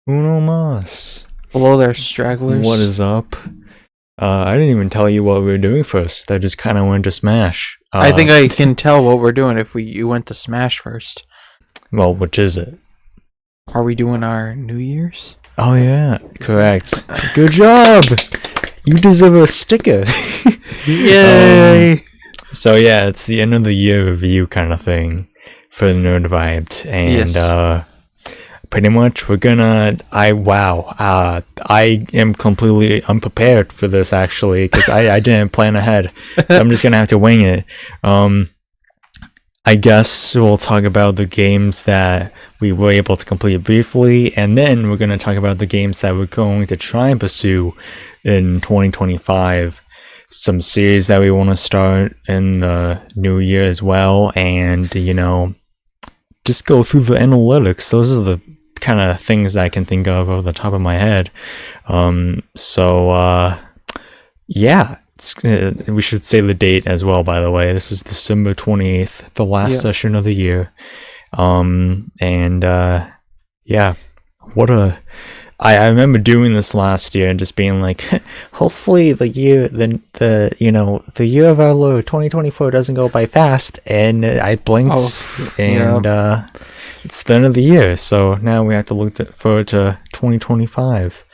Uno mas. Hello there, stragglers. What is up? I didn't even tell you what we were doing first. I just kind of went to Smash. I think I can tell what we're doing if you went to Smash first. Well, which is it? Are we doing our New Year's? Oh yeah, correct. Good job. You deserve a sticker. Yay! So yeah, it's the end of the year review kind of thing for the NerdVibed, and pretty much we're gonna. I am completely unprepared for this actually because I didn't plan ahead, so I'm just gonna have to wing it. I guess we'll talk about the games that we were able to complete briefly, and then we're gonna talk about the games that we're going to try and pursue in 2025. Some series that we want to start in the new year as well, and just go through the analytics. Those are the kind of things I can think of off the top of my head. Yeah, we should say the date as well, by the way. This is December 28th, the last session of the year. I remember doing this last year and just being like, hopefully the year of our Lord 2024 doesn't go by fast, and I blinked it's the end of the year, so now we have to look forward to 2025.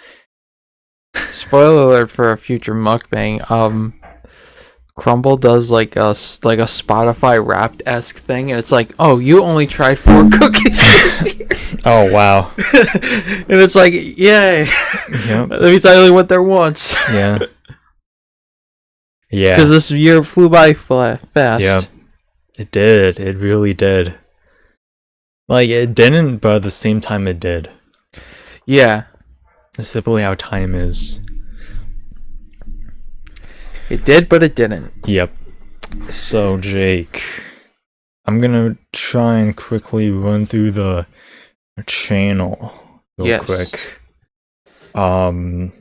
Spoiler alert for a future mukbang. Crumble does like a Spotify Wrapped-esque thing, and it's like, oh, you only tried 4 cookies. Oh wow. And it's like, yay. Yep. That means I only went there once. Yeah. Because this year flew by fast. Yeah. It did. It really did. Like, it didn't, but at the same time it did. Yeah. That's simply how time is. It did, but it didn't. Yep. So, Jake, I'm gonna try and quickly run through the channel real quick. And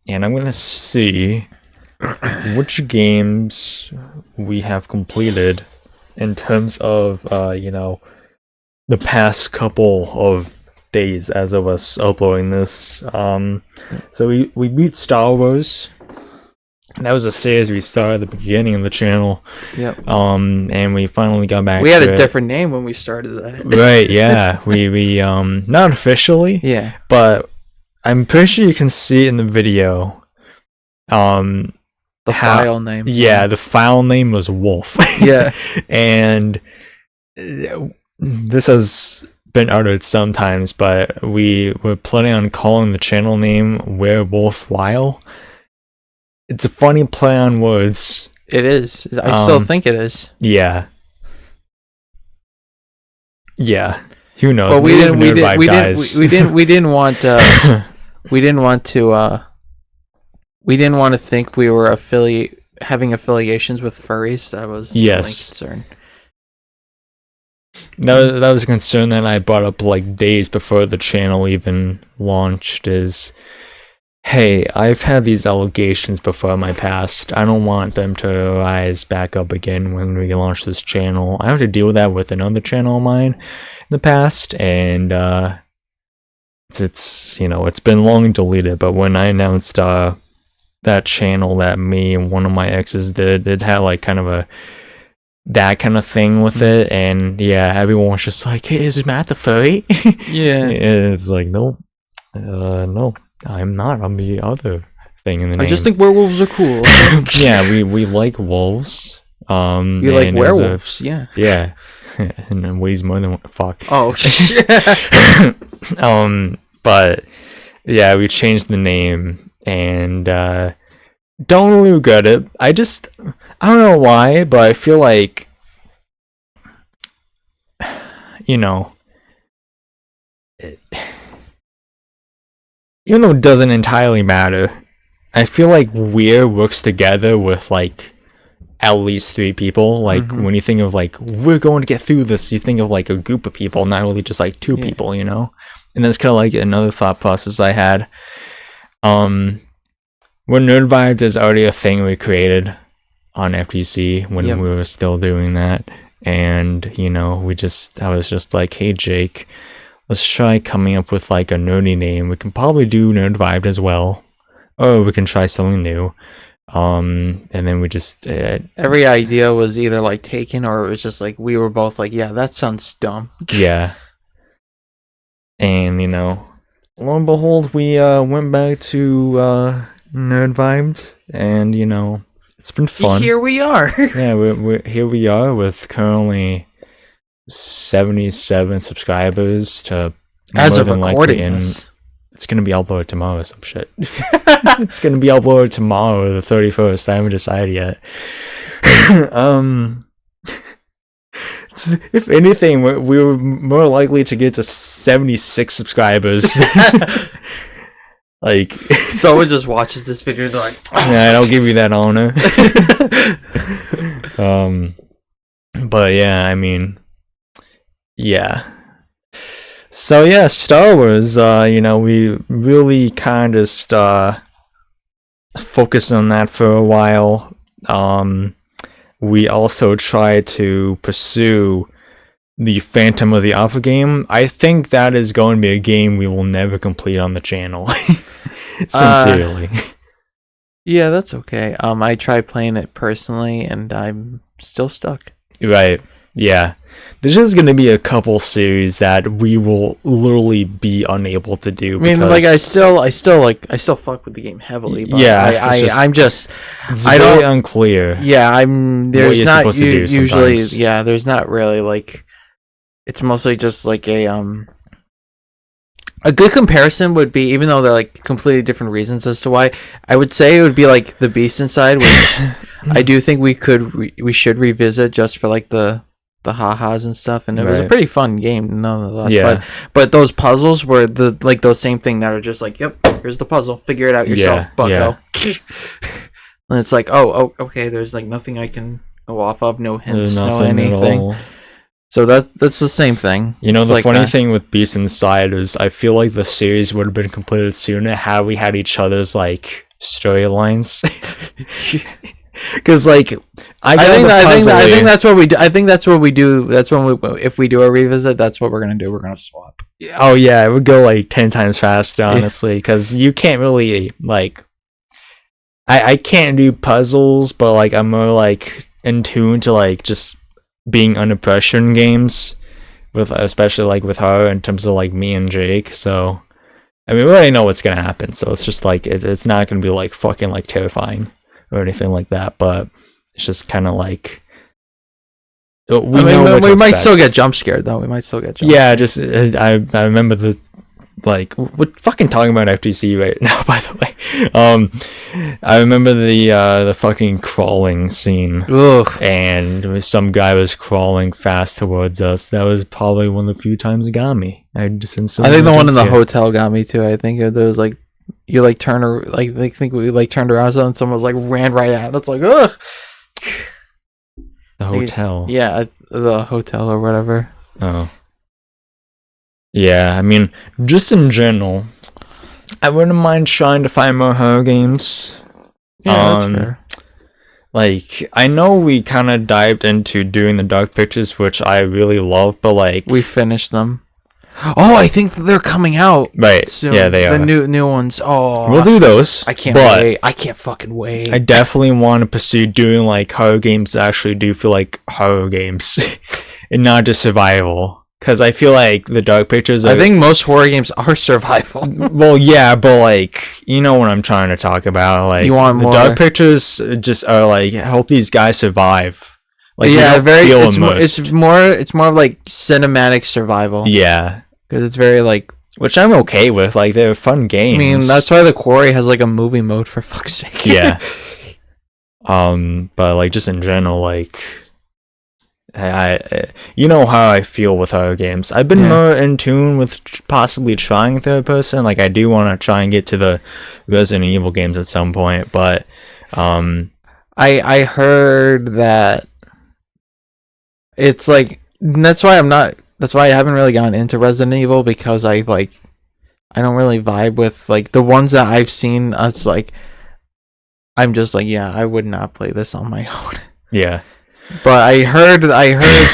I'm gonna see which games we have completed in terms of the past couple of days as of us uploading this. So we beat Star Wars. That was a series we started at the beginning of the channel. Yep. And we finally got back. We had a different name when we started that. Right. Yeah. we not officially. Yeah. But I'm pretty sure you can see in the video. The file name. Yeah, the file name was Wolf. Yeah. And this has been uttered sometimes, but we were planning on calling the channel name Werewolf Weil. It's a funny play on words. It is. I still think it is. Yeah. Yeah. Who knows? But we didn't want to think we were having affiliations with furries. That was the only concern. That was a concern that I brought up like days before the channel even launched is, hey, I've had these allegations before in my past. I don't want them to rise back up again when we launch this channel. I have to deal with that with another channel of mine in the past, and it's been long deleted, but when I announced that channel that me and one of my exes did, it had like kind of that kind of thing with it, and yeah, everyone was just like, hey, is Matt the furry? Yeah. And it's like, no, I'm not. I'm the other thing in the name. I just think werewolves are cool. Yeah, we like wolves. You like werewolves, yeah. Yeah. And it weighs more than fuck. Oh shit. But yeah, we changed the name and don't really regret it. I don't know why, but I feel like even though it doesn't entirely matter, I feel like Weir works together with like at least 3 people. Like when you think of like we're going to get through this, you think of like a group of people, not really just like 2 people, And that's kind of like another thought process I had. When NerdVibed is already a thing we created on FTC when we were still doing that, and I was just like, hey Jake, let's try coming up with like a nerdy name. We can probably do NerdVibed as well, or we can try something new. And then we just every idea was either like taken or it was just like we were both like, yeah, that sounds dumb. Yeah. And lo and behold, we went back to NerdVibed, and it's been fun. Here we are. Yeah, we're here we are with currently 77 subscribers to as of recording this. It's gonna be uploaded tomorrow or some shit. It's gonna be uploaded tomorrow, the 31st. I haven't decided yet. If anything, we were more likely to get to 76 subscribers. Like, someone just watches this video and they're like, oh, yeah, I'll give you that honor. But yeah, I mean, yeah. So yeah, Star Wars, we really kind of focused on that for a while. We also tried to pursue the Phantom of the Opera game. I think that is going to be a game we will never complete on the channel. Sincerely. Yeah, that's okay. I tried playing it personally and I'm still stuck. Right. Yeah. There's just going to be a couple series that we will literally be unable to do. I mean, like I still fuck with the game heavily, but yeah, it's very unclear. Yeah, there's not usually yeah, there's not really like, it's mostly just like a good comparison would be, even though they're like completely different reasons as to why, I would say it would be like the Beast Inside, which I do think we should revisit just for like the ha-has and stuff, and it was a pretty fun game nonetheless. Yeah. But those puzzles were those same thing that are just like, yep, here's the puzzle, figure it out yourself, bucko. And it's like, oh, okay, there's like nothing I can go off of, no hints, no anything. So that's the same thing. The like funny thing with Beast Inside is I feel like the series would have been completed sooner had we had each other's like storylines. Because like I think that's what we do. I think that's what we do. That's when if we do a revisit, that's what we're gonna do. We're gonna swap. Oh yeah, it would go like 10 times faster, honestly. Because you can't really like. I can't do puzzles, but like I'm more like in tune to like just being under pressure in games, with especially like with her in terms of like me and Jake. So I mean, we already know what's gonna happen. So it's just like it's not gonna be like fucking like terrifying or anything like that, but it's just kind of like we might still get jump scared though. Yeah, just I remember the like we're fucking talking about FTC right now, by the way. I remember the fucking crawling scene. Ugh. And some guy was crawling fast towards us. That was probably one of the few times it got me. I think the one in the hotel got me too. I think there was like, you like turn like they think we like turned around and someone was like ran right at it. It's like, ugh. The hotel. Yeah, the hotel or whatever. Oh. Yeah, I mean, just in general, I wouldn't mind trying to find more horror games. Yeah, that's fair. Like, I know we kind of dived into doing the Dark Pictures, which I really love, but like we finished them. Oh, I think they're coming out right soon. Yeah, they are. The new ones. Oh, we'll do those. I can't wait. I can't fucking wait. I definitely want to pursue doing like horror games that actually do feel like horror games and not just survival. Because I feel like the Dark Pictures I think most horror games are survival. Well, yeah, but like, you know what I'm trying to talk about. Like, you want more? The Dark Pictures just are like, help these guys survive. Like, yeah, it's more of like cinematic survival. Yeah. Because it's very like, which I'm okay with. Like, they're fun games. I mean, that's why The Quarry has like a movie mode, for fuck's sake. Yeah. But like, just in general, like, I you know how I feel with horror games. I've been more in tune with possibly trying third person. Like, I do want to try and get to the Resident Evil games at some point, but I heard that it's like, that's why I haven't really gotten into Resident Evil, because I don't really vibe with like the ones that I've seen. It's like, I'm just like, yeah, I would not play this on my own. Yeah. But I heard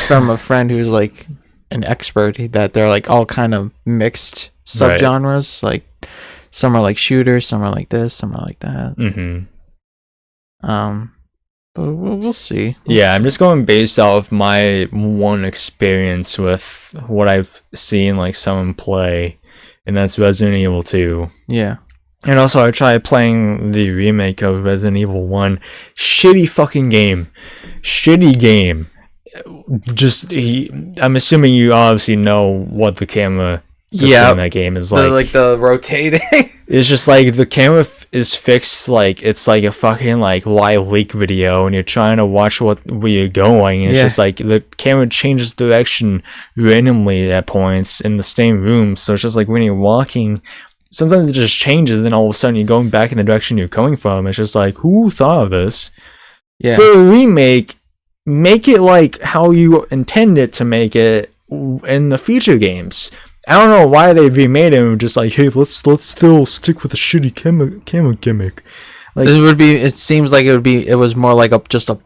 from a friend who's like an expert that they're like all kind of mixed subgenres. Like some are like shooters, some are like this, some are like that. But we'll see. I'm just going based off my one experience with what I've seen like someone play, and that's Resident Evil 2. Yeah. And also I tried playing the remake of Resident Evil 1. Shitty fucking game. Shitty game. I'm assuming you obviously know what the camera system in that game is like. The rotating. It's just like the camera is fixed like it's like a fucking like live leak video, and you're trying to watch where you're going. And it's just like the camera changes direction randomly at points in the same room. So it's just like when you're walking, sometimes it just changes, and then all of a sudden you're going back in the direction you're coming from. It's just like, who thought of this? Yeah. For a remake, make it like how you intended to make it in the future games. I don't know why they remade it and just like, hey, let's still stick with a shitty camera gimmick. Like, it seems like it was more like just a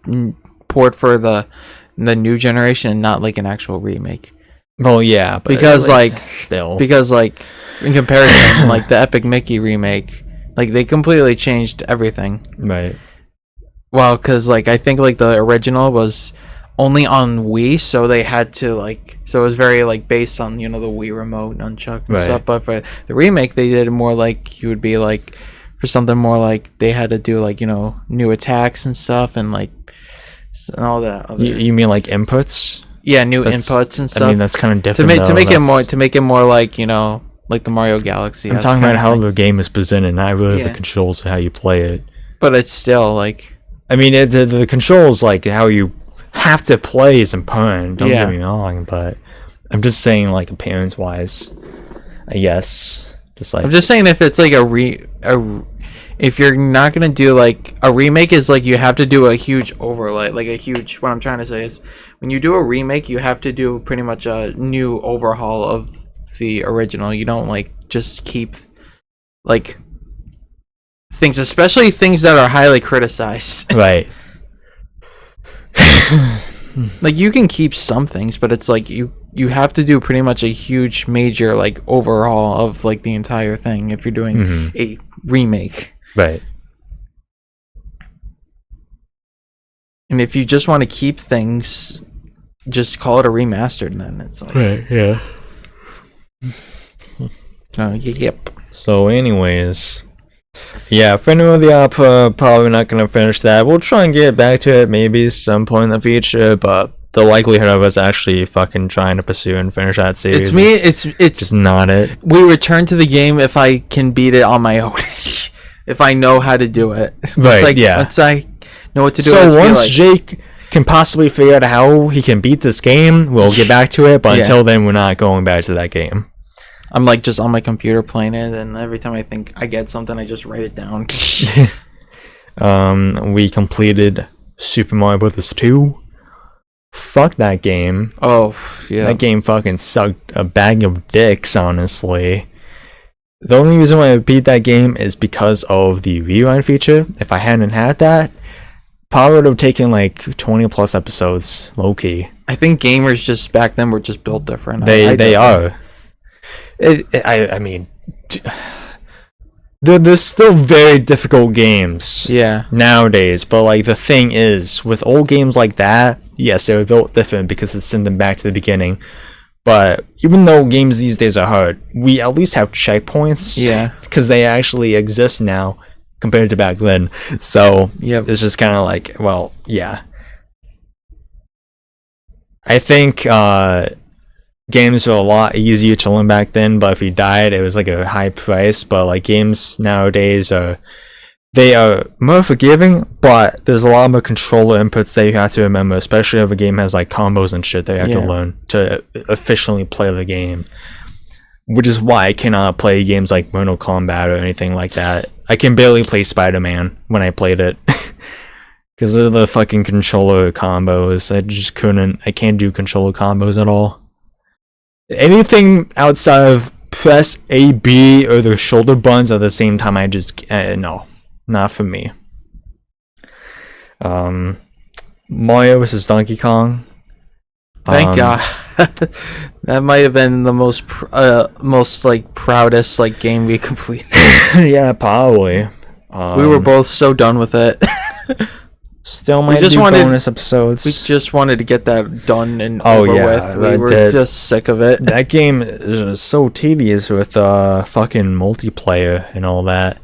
port for the new generation and not like an actual remake. Well, yeah, but because like in comparison, like the Epic Mickey remake, like they completely changed everything. Right. Well, because like I think like the original was only on Wii, so they had to so it was very like based on the Wii remote nunchuck and stuff. But for the remake, they did it more like you would be like for something more like they had to do like new attacks and stuff and like and all that. You mean like inputs? Yeah, inputs and stuff. I mean that's kind of different to make it more like like the Mario Galaxy. I'm talking about how the game is presented, not really the controls and how you play it. But it's still like, I mean, the controls like how you have to play is important. Don't get me wrong, but I'm just saying like appearance wise, I guess. Just like I'm just saying if it's like if you're not gonna do like a remake is like you have to do a huge overlay, like a huge. What I'm trying to say is when you do a remake, you have to do pretty much a new overhaul of the original. You don't like just keep like things, especially things that are highly criticized. Right. Like you can keep some things, but it's like you have to do pretty much a huge major like overhaul of like the entire thing if you're doing a remake. Right. And if you just want to keep things, just call it a remastered, then it's like right, yeah. Yep. So anyways, yeah, Phantom of the Opera, probably not going to finish that. We'll try and get back to it maybe some point in the future, but the likelihood of us actually fucking trying to pursue and finish that series it's just not it. We return to the game if I can beat it on my own. If I know how to do it. Right, Once I know what to do. So once Jake can possibly figure out how he can beat this game, we'll get back to it, but until then, we're not going back to that game. I'm like just on my computer playing it, and every time I think I get something, I just write it down. We completed Super Mario Bros. 2. Fuck that game. Oh, yeah. That game fucking sucked a bag of dicks, honestly. The only reason why I beat that game is because of the rewind feature. If I hadn't had that, probably would have taken like 20 plus episodes, low-key. I think gamers just back then were just built different. They are. I mean, there's still very difficult games nowadays, but like the thing is, with old games like that, yes, they were built different because it sent them back to the beginning. But even though games these days are hard, we at least have checkpoints. Yeah. Because they actually exist now compared to back then. So it's just kind of like, well, yeah. I think games were a lot easier to learn back then, but if you died, it was like a high price. But like games nowadays they are more forgiving, but there's a lot more controller inputs that you have to remember, especially if a game has like combos and shit that you have to learn to efficiently play the game. Which is why I cannot play games like Mortal Kombat or anything like that. I can barely play Spider-Man when I played it. Because of the fucking controller combos. I can't do controller combos at all. Anything outside of press A, B, or the shoulder buttons at the same time, I just, no. Not for me. Mario vs. Donkey Kong. Thank God. That might have been the most like proudest like game we completed. Yeah, probably. We were both so done with it. Still might do bonus episodes. We just wanted to get that done and over with. We were just sick of it. That game is so tedious with fucking multiplayer and all that.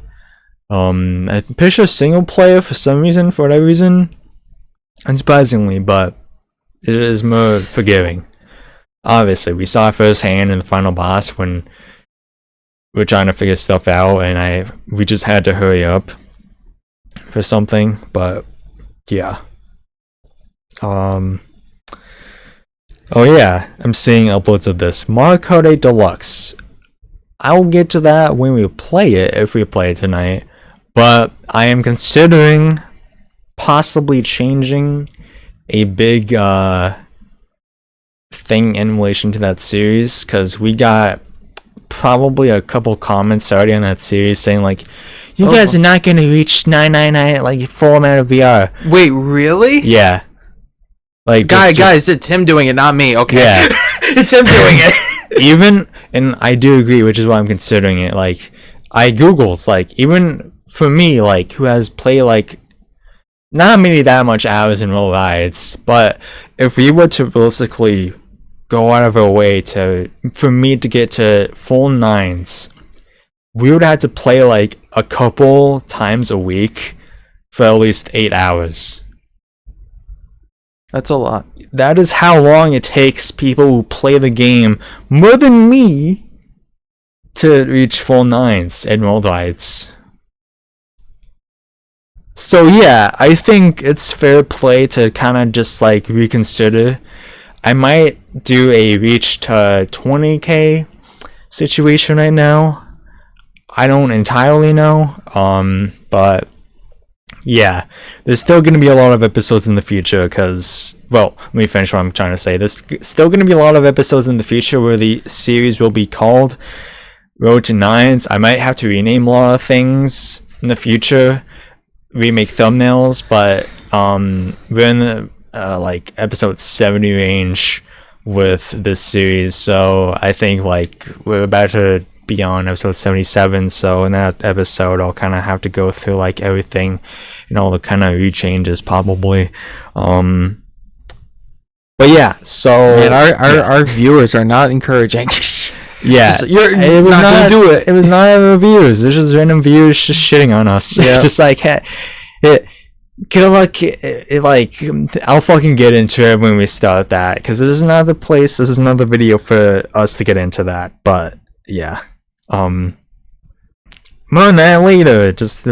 I picture single player for whatever reason, unsurprisingly, but it is more forgiving. Obviously, we saw firsthand in the final boss when we're trying to figure stuff out, and we just had to hurry up for something, but yeah. Oh yeah, I'm seeing uploads of this Mario Kart 8 Deluxe. I'll get to that when we play it, if we play it tonight. But I am considering possibly changing a big thing in relation to that series, because we got probably a couple comments already on that series saying like, you guys are not going to reach 999 like full amount of VR. Wait, really? Yeah. Like guys, it's him doing it, not me. Okay. Yeah. It's him doing it. Even, and I do agree, which is why I'm considering it. Like, I googled, it's like, even for me, like, who has played like not maybe that much hours in real rides, but if we were to realistically go out of our way for me to get to full nines, we would have to play like a couple times a week for at least 8 hours. That's a lot. That is how long it takes people who play the game more than me to reach full nines in world rides. So yeah, I think it's fair play to kind of just like reconsider. I might do a reach to 20k situation right now. I don't entirely know, but yeah, there's still going to be a lot of episodes in the future because, well, let me finish what I'm trying to say. There's still going to be a lot of episodes in the future where the series will be called Road to Nines. I might have to rename a lot of things in the future, remake thumbnails, but we're in the like episode 70 range with this series, so I think like we're about to be on episode 77, so in that episode I'll kind of have to go through like everything and all the kind of rechanges probably, but yeah, so man, our viewers are not encouraging. Yeah, you're not gonna do it. It was not our reviews. There's just random viewers just shitting on us. Yeah. Just like like I'll fucking get into it when we start that, because this is another place. This is another video for us to get into that. But yeah, more on that later. Just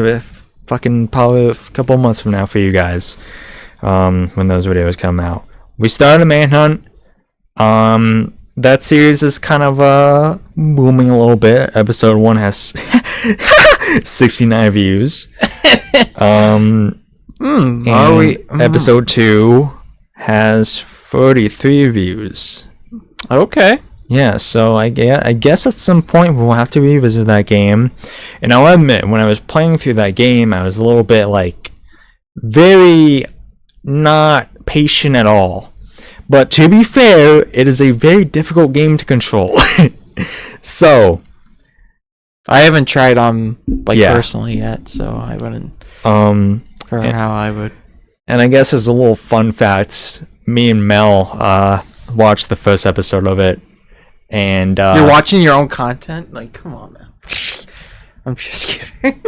fucking probably a couple months from now for you guys. When those videos come out, we started a manhunt. That series is kind of booming a little bit. Episode 1 has 69 views. Episode 2 has 33 views. Okay. Yeah, so I guess at some point we'll have to revisit that game. And I'll admit, when I was playing through that game, I was a little bit like very not patient at all. But to be fair, it is a very difficult game to control. So I haven't tried personally yet, so I wouldn't how I would. And I guess as a little fun fact, me and Mel watched the first episode of it, and you're watching your own content? Like, come on, man. I'm just kidding.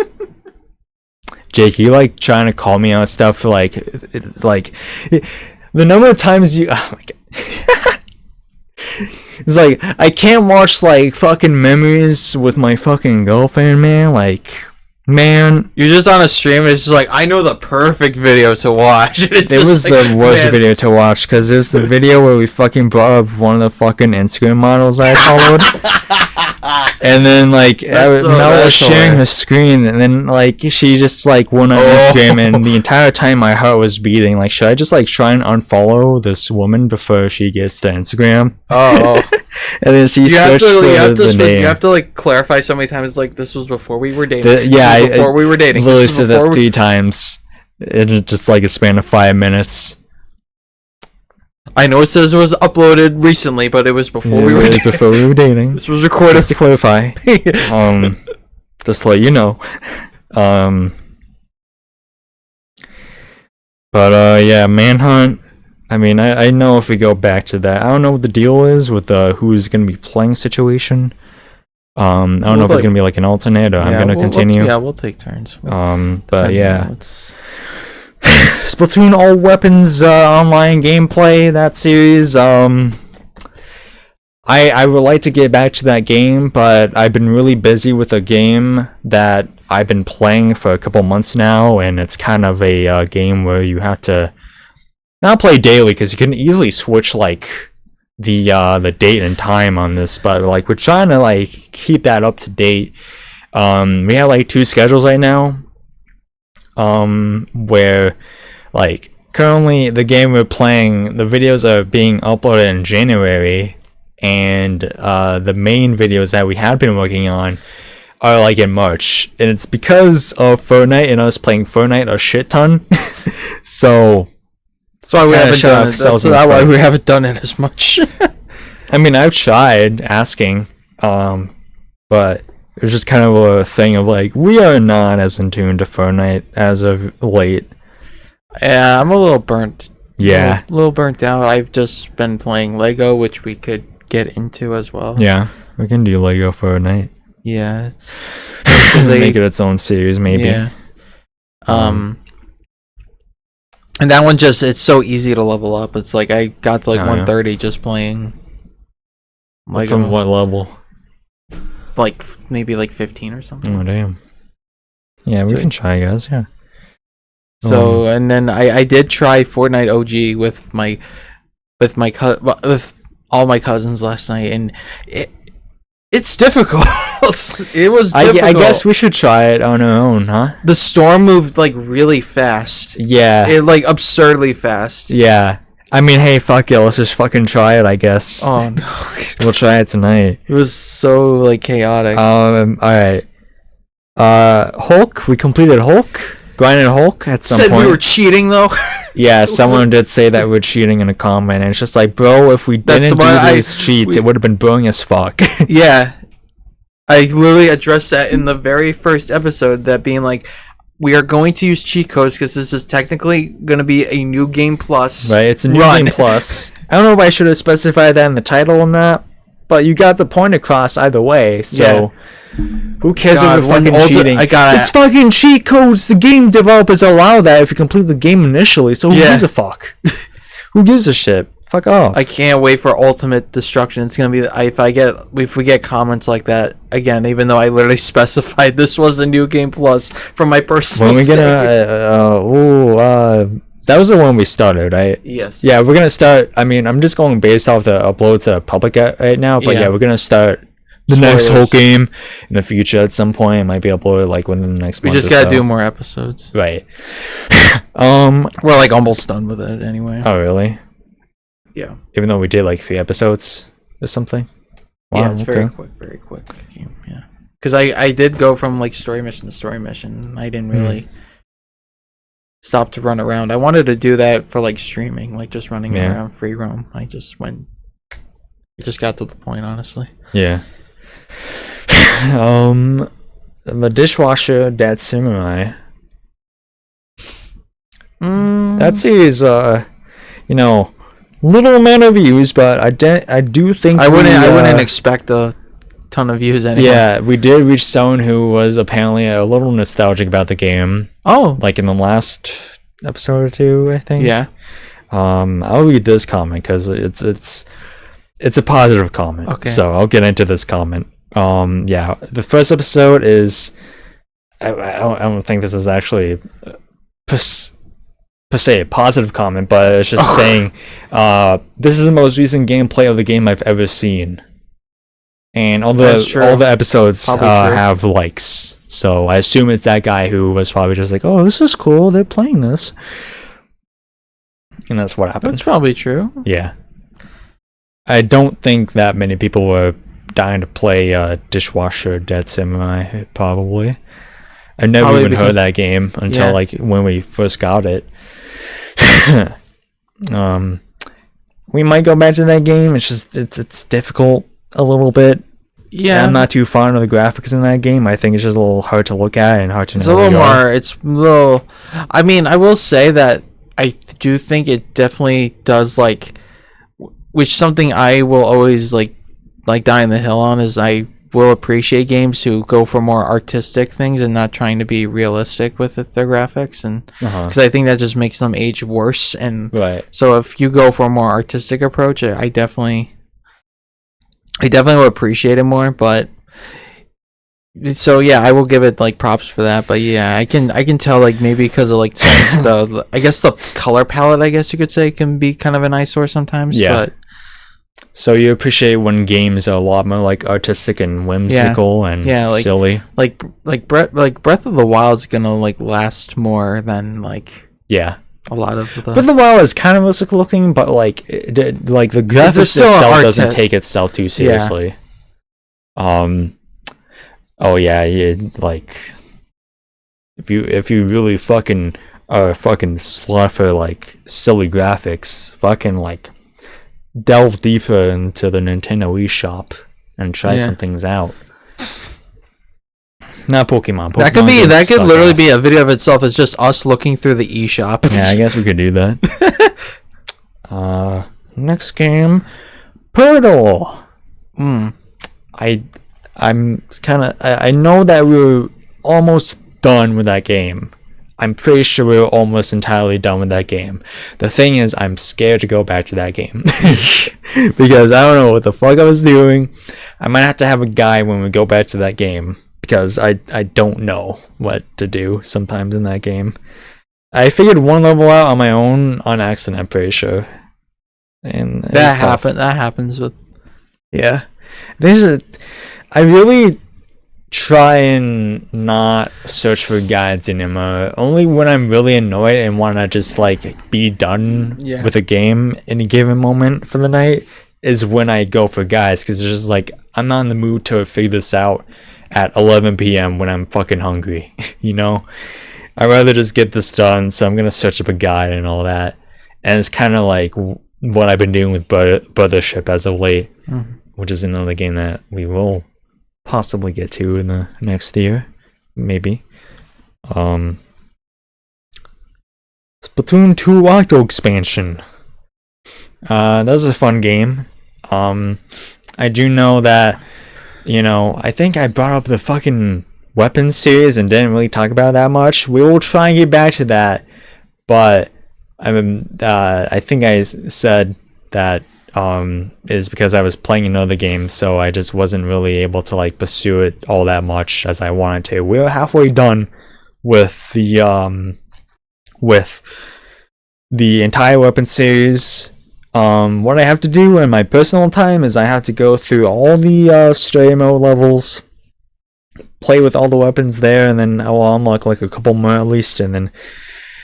Jake, you like trying to call me on stuff for like the number of times you, oh my god. It's like, I can't watch like fucking memories with my fucking girlfriend, man. Like, man, you're just on a stream and it's just like, I know the perfect video to watch. It was like, the worst video to watch, because there's the video where we fucking brought up one of the fucking Instagram models I followed. And then like Mel was sharing her screen, and then like she just like went on Instagram, and the entire time my heart was beating. Like, should I just like try and unfollow this woman before she gets to Instagram? Oh. And then she searched for the name. You have to like clarify so many times. Like, this was before we were dating. Before we were dating. Literally said that 3 times in just like a span of 5 minutes. I know it says it was uploaded recently, but it was before we were dating. Before we were dating. This was recorded. Just to clarify. Just to let you know. But yeah, Manhunt. I mean, I know if we go back to that, I don't know what the deal is with who's gonna be playing situation. I don't know if it's gonna be like an alternate or I'm gonna continue. We'll take turns. But yeah. Splatoon All Weapons online gameplay, that series. I would like to get back to that game, but I've been really busy with a game that I've been playing for a couple months now, and it's kind of a game where you have to not play daily because you can easily switch like the date and time on this, but like we're trying to like keep that up to date. We have like 2 schedules right now, where like currently the game we're playing, the videos are being uploaded in January, and the main videos that we had been working on are like in March, and it's because of Fortnite and us playing Fortnite a shit ton. so that's why we haven't done it. That's why we haven't done it as much. I mean, I've tried asking, but it's just kind of a thing of like we are not as in tune to Fortnite as of late. Yeah, I'm a little burnt. Yeah, a little burnt out. I've just been playing Lego, which we could get into as well. Yeah, we can do Lego Fortnite. Yeah, it's make it its own series, maybe. Yeah. And that one it's so easy to level up. It's like I got to like 130 just playing. Lego. From what level? Like maybe like 15 or something. Oh damn. Yeah, we can try, guys. Yeah. So and then I did try Fortnite OG with all my cousins last night, and it's difficult. It was difficult. I guess we should try it on our own, huh? The storm moved like really fast. Yeah. It like absurdly fast. Yeah. I mean, hey, fuck it. Let's just fucking try it, I guess. Oh no. We'll try it tonight. It was so like chaotic. Alright. Hulk. We completed Hulk. Grinded Hulk at some point. Said we were cheating though. Yeah, someone did say that we're cheating in a comment, and it's just like, bro, if we didn't do these cheats, it would have been boring as fuck. Yeah. I literally addressed that in the very first episode, that being like, we are going to use cheat codes because this is technically going to be a new game plus. Right, it's a new game plus. I don't know if I should have specified that in the title or not, but you got the point across either way, so who cares if we're fucking cheating? It's fucking cheat codes. The game developers allow that if you complete the game initially, so who gives a fuck? Who gives a shit? Fuck off. I can't wait for Ultimate Destruction. It's gonna be if we get comments like that again, even though I literally specified this was a new game plus from my personal. When we get that was the one we started, right? Yes. Yeah, we're gonna start. I mean, I'm just going based off the uploads to public right now, but yeah, we're gonna start the next whole game in the future at some point. It might be uploaded like within the next month. We just gotta do more episodes. Right. We're like almost done with it anyway. Oh really? Yeah. Even though we did like 3 episodes or something. Wow, yeah, it's very quick game. Yeah. Because I did go from like story mission to story mission. I didn't really stop to run around. I wanted to do that for like streaming, like just running around free roam. I just went. It just got to the point, honestly. Yeah. The Dishwasher Dead Samurai. That series, little amount of views, but I do think I wouldn't expect a ton of views anyway. Yeah, we did reach someone who was apparently a little nostalgic about the game. Oh, like in the last episode or 2, I think. Yeah. I'll read this comment because it's a positive comment. Okay. So I'll get into this comment. Yeah, the first episode is. I don't think this is actually per se a positive comment, but it's just saying this is the most recent gameplay of the game I've ever seen, and all the episodes have likes, so I assume it's that guy who was probably just like, oh, this is cool, they're playing this, and that's what happened. That's probably true. Yeah, I don't think that many people were dying to play Dishwasher Dead Samurai. Probably I never even heard that game until like when we first got it. we might go back to that game. It's just it's difficult a little bit. Yeah, I'm not too fond of the graphics in that game. I think it's just a little hard to look at and hard to know. It's a little more. It's a little. I mean, I will say that I do think it definitely does like, which something I will always like die on the hill on is I will appreciate games who go for more artistic things and not trying to be realistic with their graphics, and because I think that just makes them age worse. And so if you go for a more artistic approach, I definitely will appreciate it more. But so yeah, I will give it like props for that. But yeah, I can tell like maybe because of like the I guess the color palette, I guess you could say, can be kind of an eyesore sometimes. Yeah. But so you appreciate when games are a lot more like artistic and whimsical and like, silly. Like Breath of the Wild's gonna like last more than like a lot of the. Breath of the Wild is kind of realistic looking, but like the graphics itself doesn't take itself too seriously. Yeah. Oh yeah, like if you really fucking are fucking slut for like silly graphics, fucking like delve deeper into the Nintendo eShop and try some things out. Not Pokemon. That could literally be a video of itself. It's just us looking through the eShop. Yeah, I guess we could do that. Next game, Portal. I know that we were almost done with that game. I'm pretty sure we were almost entirely done with that game. The thing is, I'm scared to go back to that game. Because I don't know what the fuck I was doing. I might have to have a guide when we go back to that game. Because I don't know what to do sometimes in that game. I figured one level out on my own on accident, I'm pretty sure. And that happens with... Yeah. I really try and not search for guides anymore. Only when I'm really annoyed and want to just like be done with a game in a given moment for the night is when I go for guides, because it's just like I'm not in the mood to figure this out at 11 p.m. when I'm fucking hungry. You know, I'd rather just get this done, so I'm gonna search up a guide and all that. And it's kind of like what I've been doing with Brothership as of late, which is another game that we will possibly get to in the next year, maybe. Splatoon 2 Octo expansion. That was a fun game. I do know that, I think I brought up the fucking weapons series and didn't really talk about it that much. We will try and get back to that, but I think I said that is because I was playing another game, so I just wasn't really able to like pursue it all that much as I wanted to. We're halfway done with the entire weapon series. What I have to do in my personal time is I have to go through all the story mode levels, play with all the weapons there, and then I will unlock like a couple more at least, and then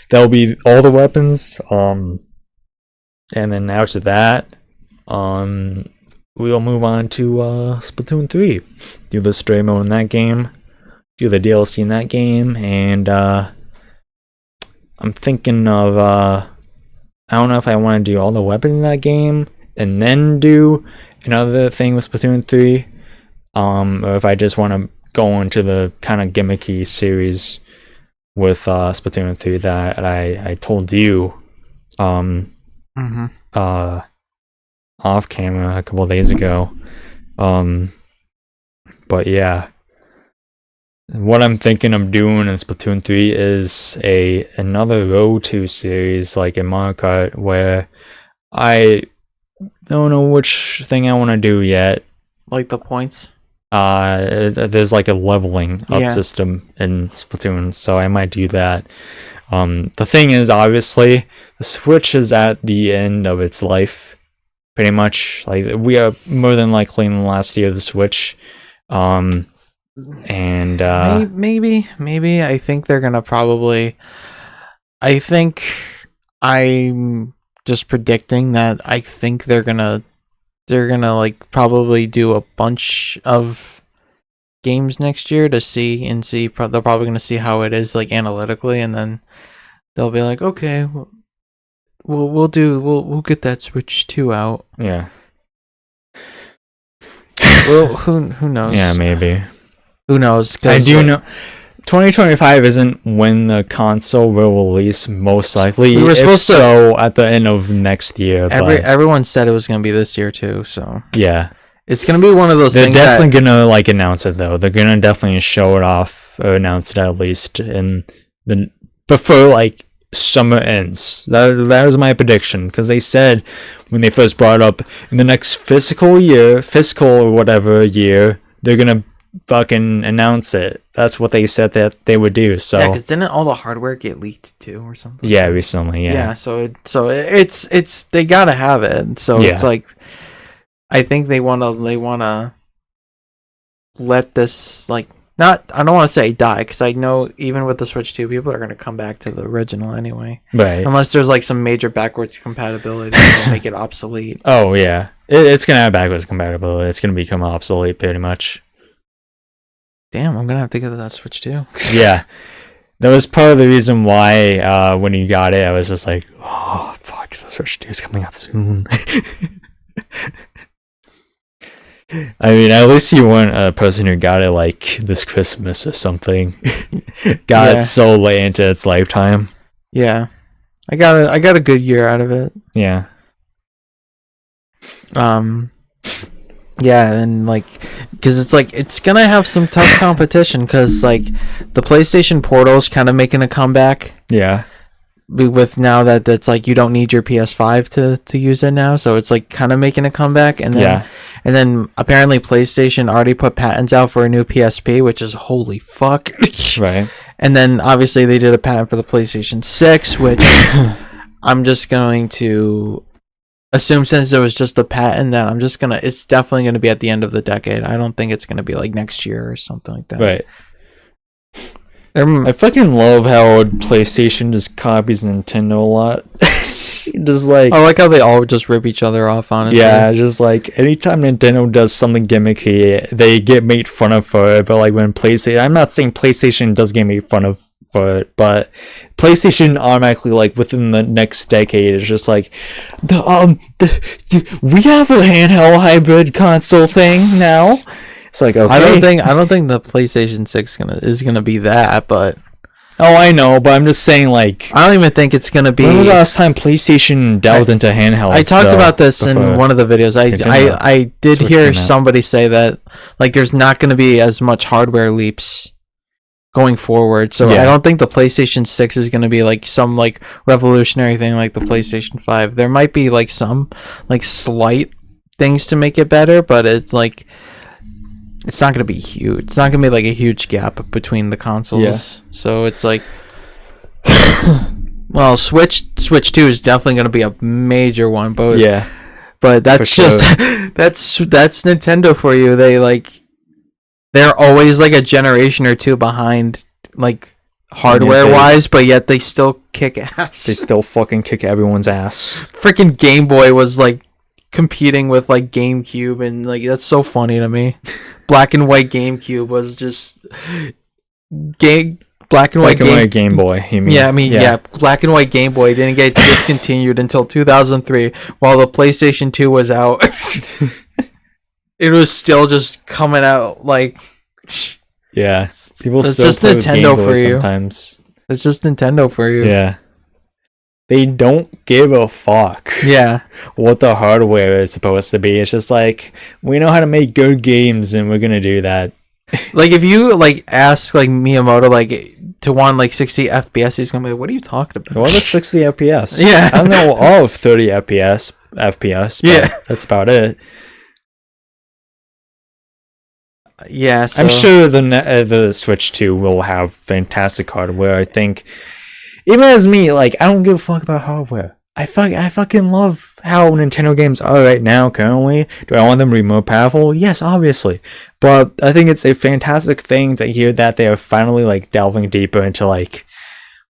that'll be all the weapons. And then after that, we'll move on to Splatoon 3. Do the story mode in that game, do the DLC in that game, and I'm thinking of I don't know if I want to do all the weapons in that game and then do another thing with Splatoon 3, or if I just want to go into the kind of gimmicky series with Splatoon 3 that I told you off camera a couple of days ago. But yeah, what I'm thinking of doing in Splatoon 3 is another Road to series like in Mario Kart, where I don't know which thing I want to do yet. Like the points? There's like a leveling up system in Splatoon, so I might do that. The thing is, obviously, the Switch is at the end of its life, pretty much. Like, we are more than likely in the last year of the Switch. And maybe I think they're gonna probably. I think I'm just predicting that I think they're gonna like probably do a bunch of games next year to see. They're probably gonna see how it is like analytically, and then they'll be like, okay, We'll get that Switch 2 out. Yeah. Well, who knows? Yeah, maybe. Who knows? I do know 2025 isn't when the console will release, most likely. We were supposed to at the end of next year. Everyone said it was going to be this year too, so yeah, it's going to be one of those things. They're definitely gonna like announce it though. They're gonna definitely show it off or announce it at least before like summer ends. That was my prediction, because they said when they first brought it up, in the next fiscal or whatever year, they're gonna fucking announce it. That's what they said that they would do. So yeah, because didn't all the hardware get leaked too or something? Yeah, recently. Yeah. So it's they gotta have it. So it's like, I think they wanna let this like not. I don't want to say die, because I know even with the Switch 2, people are gonna come back to the original anyway. Right. Unless there's like some major backwards compatibility that'll make it obsolete. Oh yeah, it's gonna have backwards compatibility. It's gonna become obsolete pretty much. Damn, I'm gonna have to get that Switch too. Yeah, that was part of the reason why when you got it, I was just like, oh fuck, the Switch 2 is coming out soon. I mean, at least you weren't a person who got it like this Christmas or something. Got it so late into its lifetime. Yeah, I got a good year out of it. Yeah. Yeah, and like, because it's like it's gonna have some tough competition, because like the PlayStation Portal's kind of making a comeback. Yeah. With now that it's like you don't need your PS5 to use it now, so it's like kind of making a comeback. And then apparently PlayStation already put patents out for a new PSP, which is holy fuck. Right. And then obviously they did a patent for the PlayStation 6, which I'm just going to assume, since there was just a patent, that it's definitely gonna be at the end of the decade. I don't think it's gonna be like next year or something like that. Right. I fucking love how PlayStation just copies Nintendo a lot. Just like, I like how they all just rip each other off, honestly. Yeah, just like anytime Nintendo does something gimmicky, they get made fun of for it. But like when PlayStation, I'm not saying PlayStation does get made fun of for it, but PlayStation automatically, like within the next decade, is just like we have a handheld hybrid console thing now. It's like, okay. I don't think the PlayStation 6 is gonna be that, but oh, I know, but I'm just saying, like, I don't even think it's gonna be. When was the last time PlayStation delved into handhelds? I talked about this in one of the videos. I did hear somebody say that like there's not gonna be as much hardware leaps going forward, so I don't think the PlayStation 6 is gonna be like some like revolutionary thing like the PlayStation 5. There might be like some like slight things to make it better, but it's like, it's not going to be huge. It's not going to be like a huge gap between the consoles. Yeah. So it's like, well, Switch 2 is definitely going to be a major one, but that's just that's Nintendo for you. They're always like a generation or two behind, like hardware wise, but yet they still kick ass. They still fucking kick everyone's ass. Freaking Game Boy was like competing with like GameCube, and like that's so funny to me. Black and white GameCube was just black and white Game Boy. You mean? Yeah, I mean, black and white Game Boy didn't get discontinued until 2003, while the PlayStation 2 was out. It was still just coming out like. Yeah, people it's still just play Nintendo with Game Boy for you. Sometimes it's just Nintendo for you. Yeah. They don't give a fuck. Yeah. What the hardware is supposed to be. It's just like, we know how to make good games and we're gonna do that. Like if you like ask like Miyamoto like to want like 60 FPS, he's gonna be like, what are you talking about? What is 60 FPS? Yeah. I don't know all of 30 FPS, but that's about it. Yeah, so I'm sure the Switch 2 will have fantastic hardware. I think, even as me, like, I don't give a fuck about hardware. I fucking love how Nintendo games are right now, currently. Do I want them to be more powerful? Yes, obviously. But I think it's a fantastic thing to hear that they are finally, like, delving deeper into, like,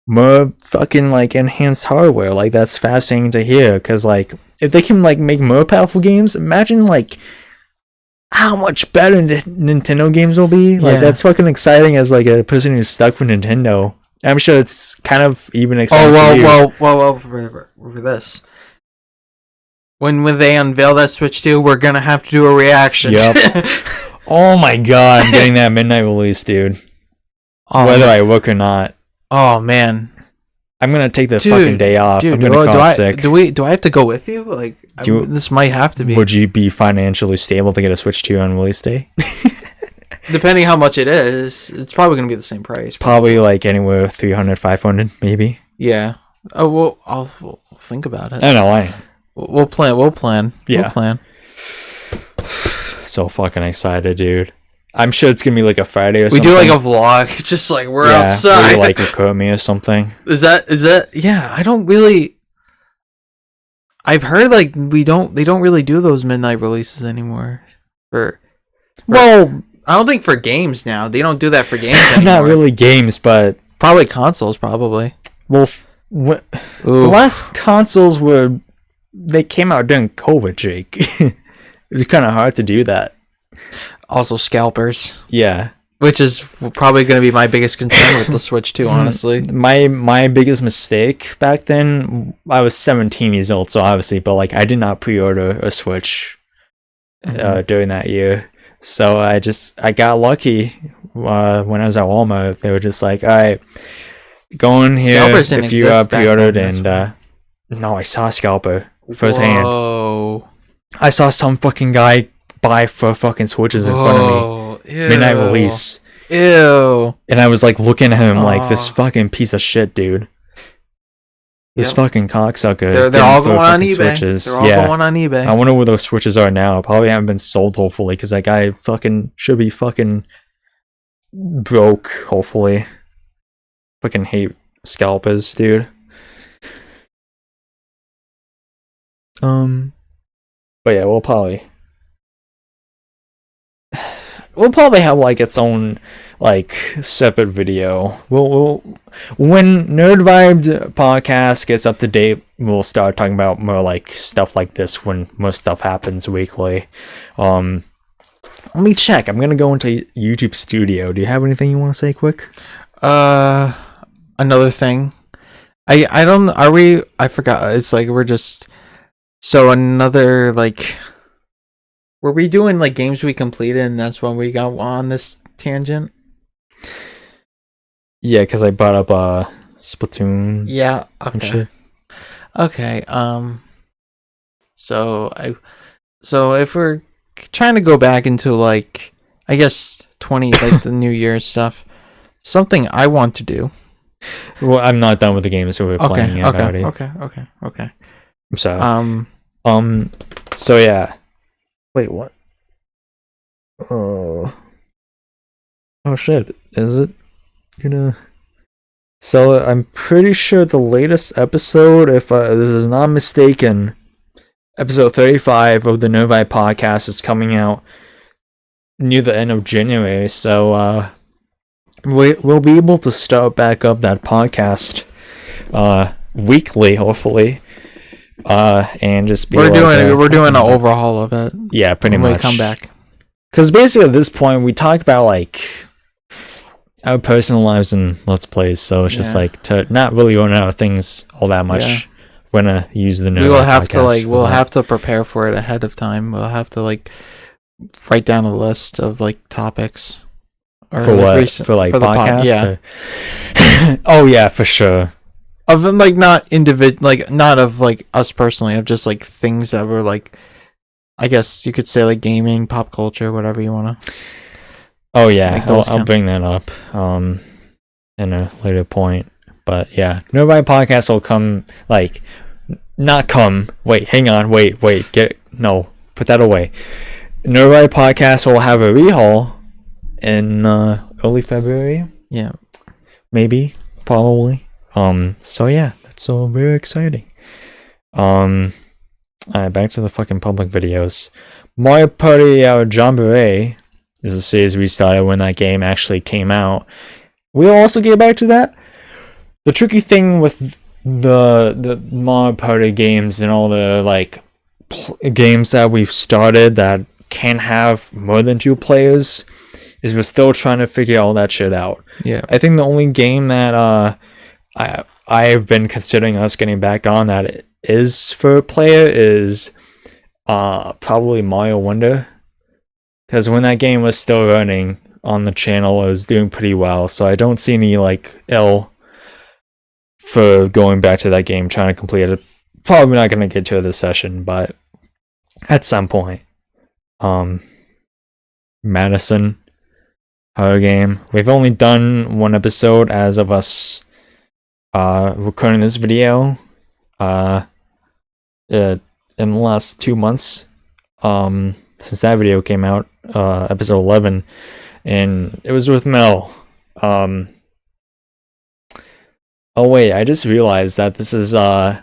more fucking, like, enhanced hardware. Like, that's fascinating to hear, because, like, if they can, like, make more powerful games, imagine, like, how much better Nintendo games will be. Like, that's fucking exciting as, like, a person who's stuck with Nintendo. I'm sure it's kind of even exciting. Well, for this. When they unveil that Switch 2, we're gonna have to do a reaction. Yep. Oh my god, I'm getting that midnight release, dude. Whether I work or not. Oh man. I'm gonna take the fucking day off. Dude, I'm gonna call sick. Do I have to go with you? Like, this might have to be. Would you be financially stable to get a Switch 2 on release day? Depending how much it is, it's probably gonna be the same price. Probably like anywhere 300, 500, maybe. Yeah. Oh well, we'll think about it. I know. We'll plan. Yeah. We'll plan. So fucking excited, dude. I'm sure it's gonna be like a Friday or something. We do like a vlog, just like we're outside. Or like record me or something. Is that? Yeah, I don't really. I've heard like they don't really do those midnight releases anymore. Well, I don't think for games now. They don't do that for games anymore. Not really games, but probably consoles. Probably. Well, the last consoles they came out during COVID, Jake. It was kind of hard to do that. Also, scalpers. Yeah. Which is probably going to be my biggest concern with the Switch too, honestly. My biggest mistake back then, I was 17 years old, so obviously, but like I did not pre-order a Switch during that year. So I got lucky when I was at Walmart. They were just like, all right, go in here if you pre-ordered. And no, I saw a scalper firsthand. Whoa. I saw some fucking guy buy 4 fucking Switches in front of me. Ew. Midnight release. Ew. And I was like looking at him like, this fucking piece of shit, dude. This fucking cocksucker. They're all going on eBay. Switches. They're all going on eBay. I wonder where those Switches are now. Probably haven't been sold, hopefully, because that guy fucking should be fucking broke, hopefully. Fucking hate scalpers, dude. But yeah, we'll probably have like its own like separate video. We'll when NerdVibed podcast gets up to date, we'll start talking about more like stuff like this when more stuff happens weekly. Let me check. I'm gonna go into YouTube Studio. Do you have anything you want to say quick? Another thing. I don't. Are we? I forgot. It's like we're just. So another like. Were we doing like games we completed and that's when we got on this tangent? Yeah, because I brought up Splatoon. Yeah. Okay. Okay. So if we're trying to go back into like I guess 20 like the New Year's stuff, something I want to do. Well, I'm not done with the games, so we're playing it already. Okay. So so yeah. Wait, what? Oh shit! Is it gonna? So I'm pretty sure the latest episode, if this is not mistaken, episode 35 of the NerdVibed podcast is coming out near the end of January. So we'll be able to start back up that podcast weekly, hopefully. And just be we're doing an overhaul of it. Yeah, pretty much. When we come back, because basically at this point we talk about like our personal lives and Let's Plays, so it's just like to not really run out of things all that much. Yeah. We're gonna use the we'll have to prepare for it ahead of time. We'll have to like write down a list of like topics or for what for podcasts. Yeah. Oh yeah, for sure. Of like not of like us personally, of just like things that were like, I guess you could say like gaming, pop culture, whatever you wanna. Oh yeah, I'll bring that up in a later point. But yeah, NerdVibed podcast will come like not come. Wait, hang on. Wait. Put that away. NerdVibed podcast will have a rehaul in early February. Yeah, maybe, probably. So yeah, that's all very exciting. Alright, back to the fucking public videos. Mario Party Jamboree is a series we started when that game actually came out. We'll also get back to that. The tricky thing with the Mario Party games and all the like games that we've started that can have more than 2 players is we're still trying to figure all that shit out. Yeah. I think the only game that I've been considering us getting back on that is for a player is probably Mario Wonder, because when that game was still running on the channel, it was doing pretty well. So I don't see any like ill for going back to that game, trying to complete it. Probably not going to get to it this session, but at some point. Madison horror game. We've only done one episode as of us recording this video in the last 2 months since that video came out, episode 11, and it was with Mel. Oh wait, I just realized that this is yeah,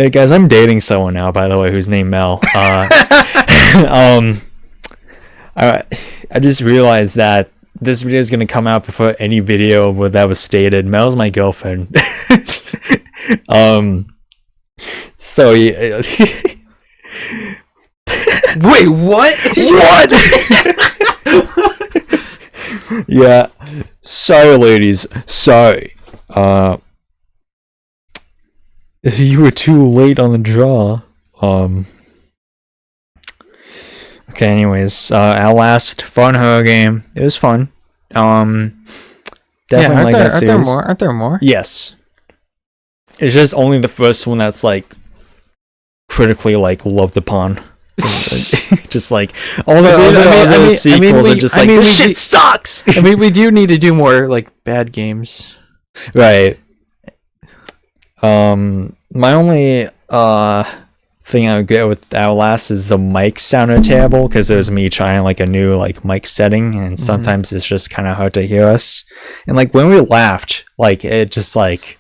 guys, I'm dating someone now, by the way, who's named Mel. I just realized that this video is gonna come out before any video where that was stated. Mel's my girlfriend. So yeah. Wait, what? What? Yeah. Sorry, ladies. Sorry. If you were too late on the draw. Okay, anyways, our last fun horror game. It was fun. Definitely like that series. Aren't there more? Yes. It's just only the first one that's like critically like loved upon. Just like all the other sequels are just like, this shit sucks. I mean, we do need to do more like bad games. Right. My only thing I would get with Outlast is the mic sounded terrible, because it was me trying like a new like mic setting, and sometimes it's just kind of hard to hear us. And like when we laughed, like it just like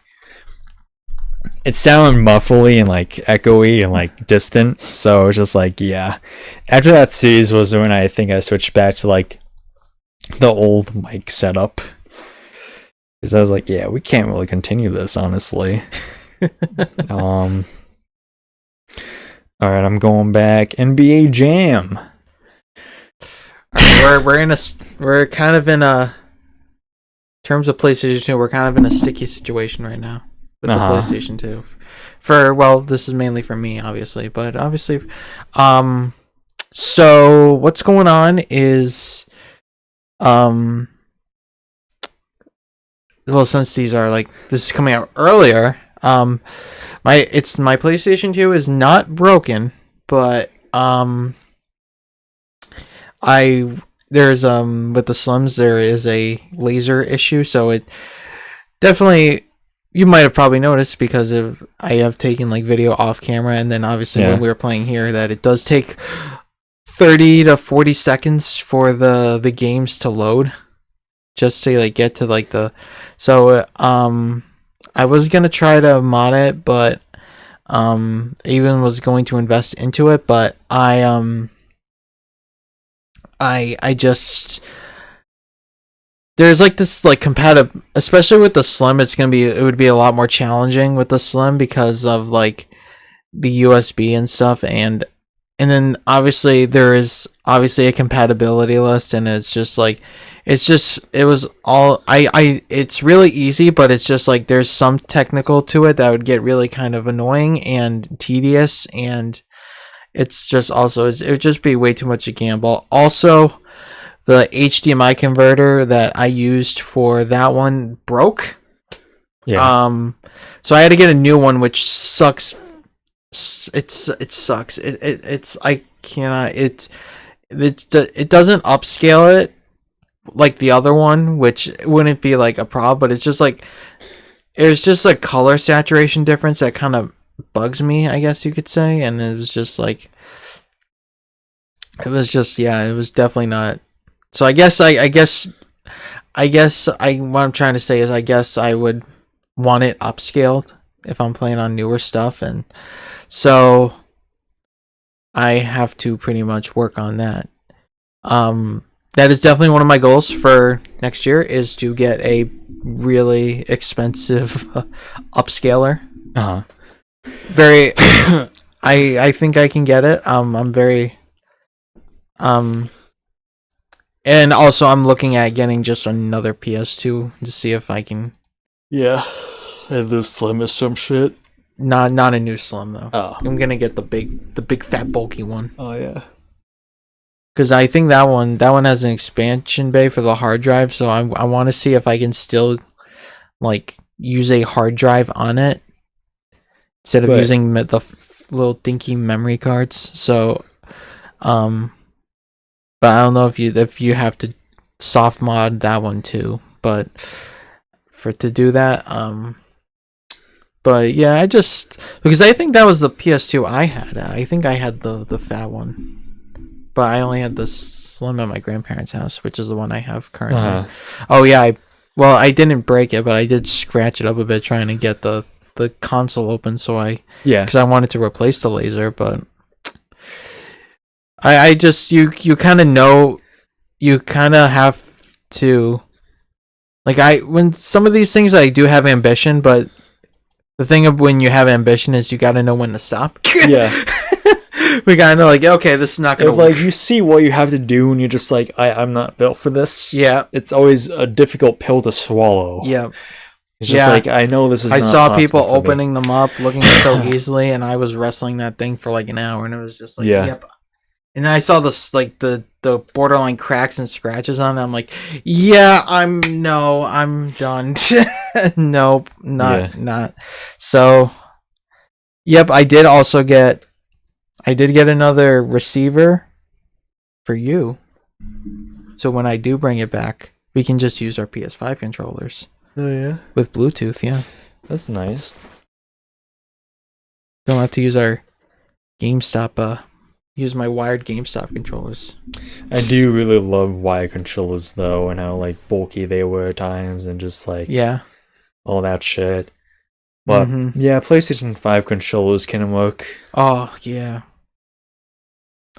it sounded muffly and like echoey and like distant. So it was just like, yeah. After that series was when I think I switched back to like the old mic setup, because I was like, yeah, we can't really continue this, honestly. All right, I'm going back. NBA Jam. We're kind of in a, in terms of PlayStation 2, we're kind of in a sticky situation right now with the PlayStation 2. This is mainly for me, obviously, but obviously, so what's going on is, since these are like, this is coming out earlier, my PlayStation 2 is not broken, but there's with the Slims there is a laser issue, so it definitely, you might have probably noticed, because I have taken like video off camera, and then obviously when we were playing here, that it does take 30 to 40 seconds for the games to load, just to like get to like the, so I was gonna try to mod it, but even was going to invest into it, but I just, there's like this like compatible, especially with the Slim, it would be a lot more challenging with the Slim because of like the USB and stuff, and then obviously there is obviously a compatibility list, and it's just like, it's really easy, but it's just like there's some technical to it that would get really kind of annoying and tedious, and it's just also, it would just be way too much a gamble. Also, the HDMI converter that I used for that one broke. Yeah. So I had to get a new one, which sucks. It sucks. It doesn't upscale it like the other one, which wouldn't be like a problem, but it's just like, there's just a color saturation difference that kind of bugs me, I guess you could say. And it was just like, it was definitely not. So I guess what I'm trying to say is, I guess I would want it upscaled if I'm playing on newer stuff, and so I have to pretty much work on that. That is definitely one of my goals for next year, is to get a really expensive upscaler. Very, I think I can get it. I'm very, And also, I'm looking at getting just another PS2 to see if I can. Yeah, and the Slim is some shit. Not a new Slim though. Oh, I'm gonna get the big fat bulky one. oh yeah. Because I think that one has an expansion bay for the hard drive, so I want to see if I can still like use a hard drive on it instead of using the little dinky memory cards. So, but I don't know if you have to soft mod that one too. But to do that, but yeah, because I think that was the PS2 I had. I think I had the fat one, but I only had the Slim at my grandparents' house, which is the one I have currently. Oh yeah, I didn't break it, but I did scratch it up a bit trying to get the console open. So because I wanted to replace the laser, but I just you kind of know, you kind of have to, like, when some of these things I do have ambition, but the thing of when you have ambition is you got to know when to stop. Yeah. We gotta know, like, okay, this is not gonna work. Like, you see what you have to do and you're just like, I'm not built for this. Yeah. It's always a difficult pill to swallow. Yeah. It's just like, I know this is I not saw people opening me. them up, looking so easily, and I was wrestling that thing for like an hour, and it was just like, yep. And then I saw this, like, the borderline cracks and scratches on it. I'm like, yeah, I'm done. Nope, not. So, yep, I did get another receiver for you. So when I do bring it back, we can just use our PS5 controllers. Oh, yeah? With Bluetooth, yeah. That's nice. Don't have to use our GameStop, use my wired GameStop controllers. I do really love wired controllers, though, and how, like, bulky they were at times, and just, like, all that shit. But, yeah, PlayStation 5 controllers can work. Oh, yeah.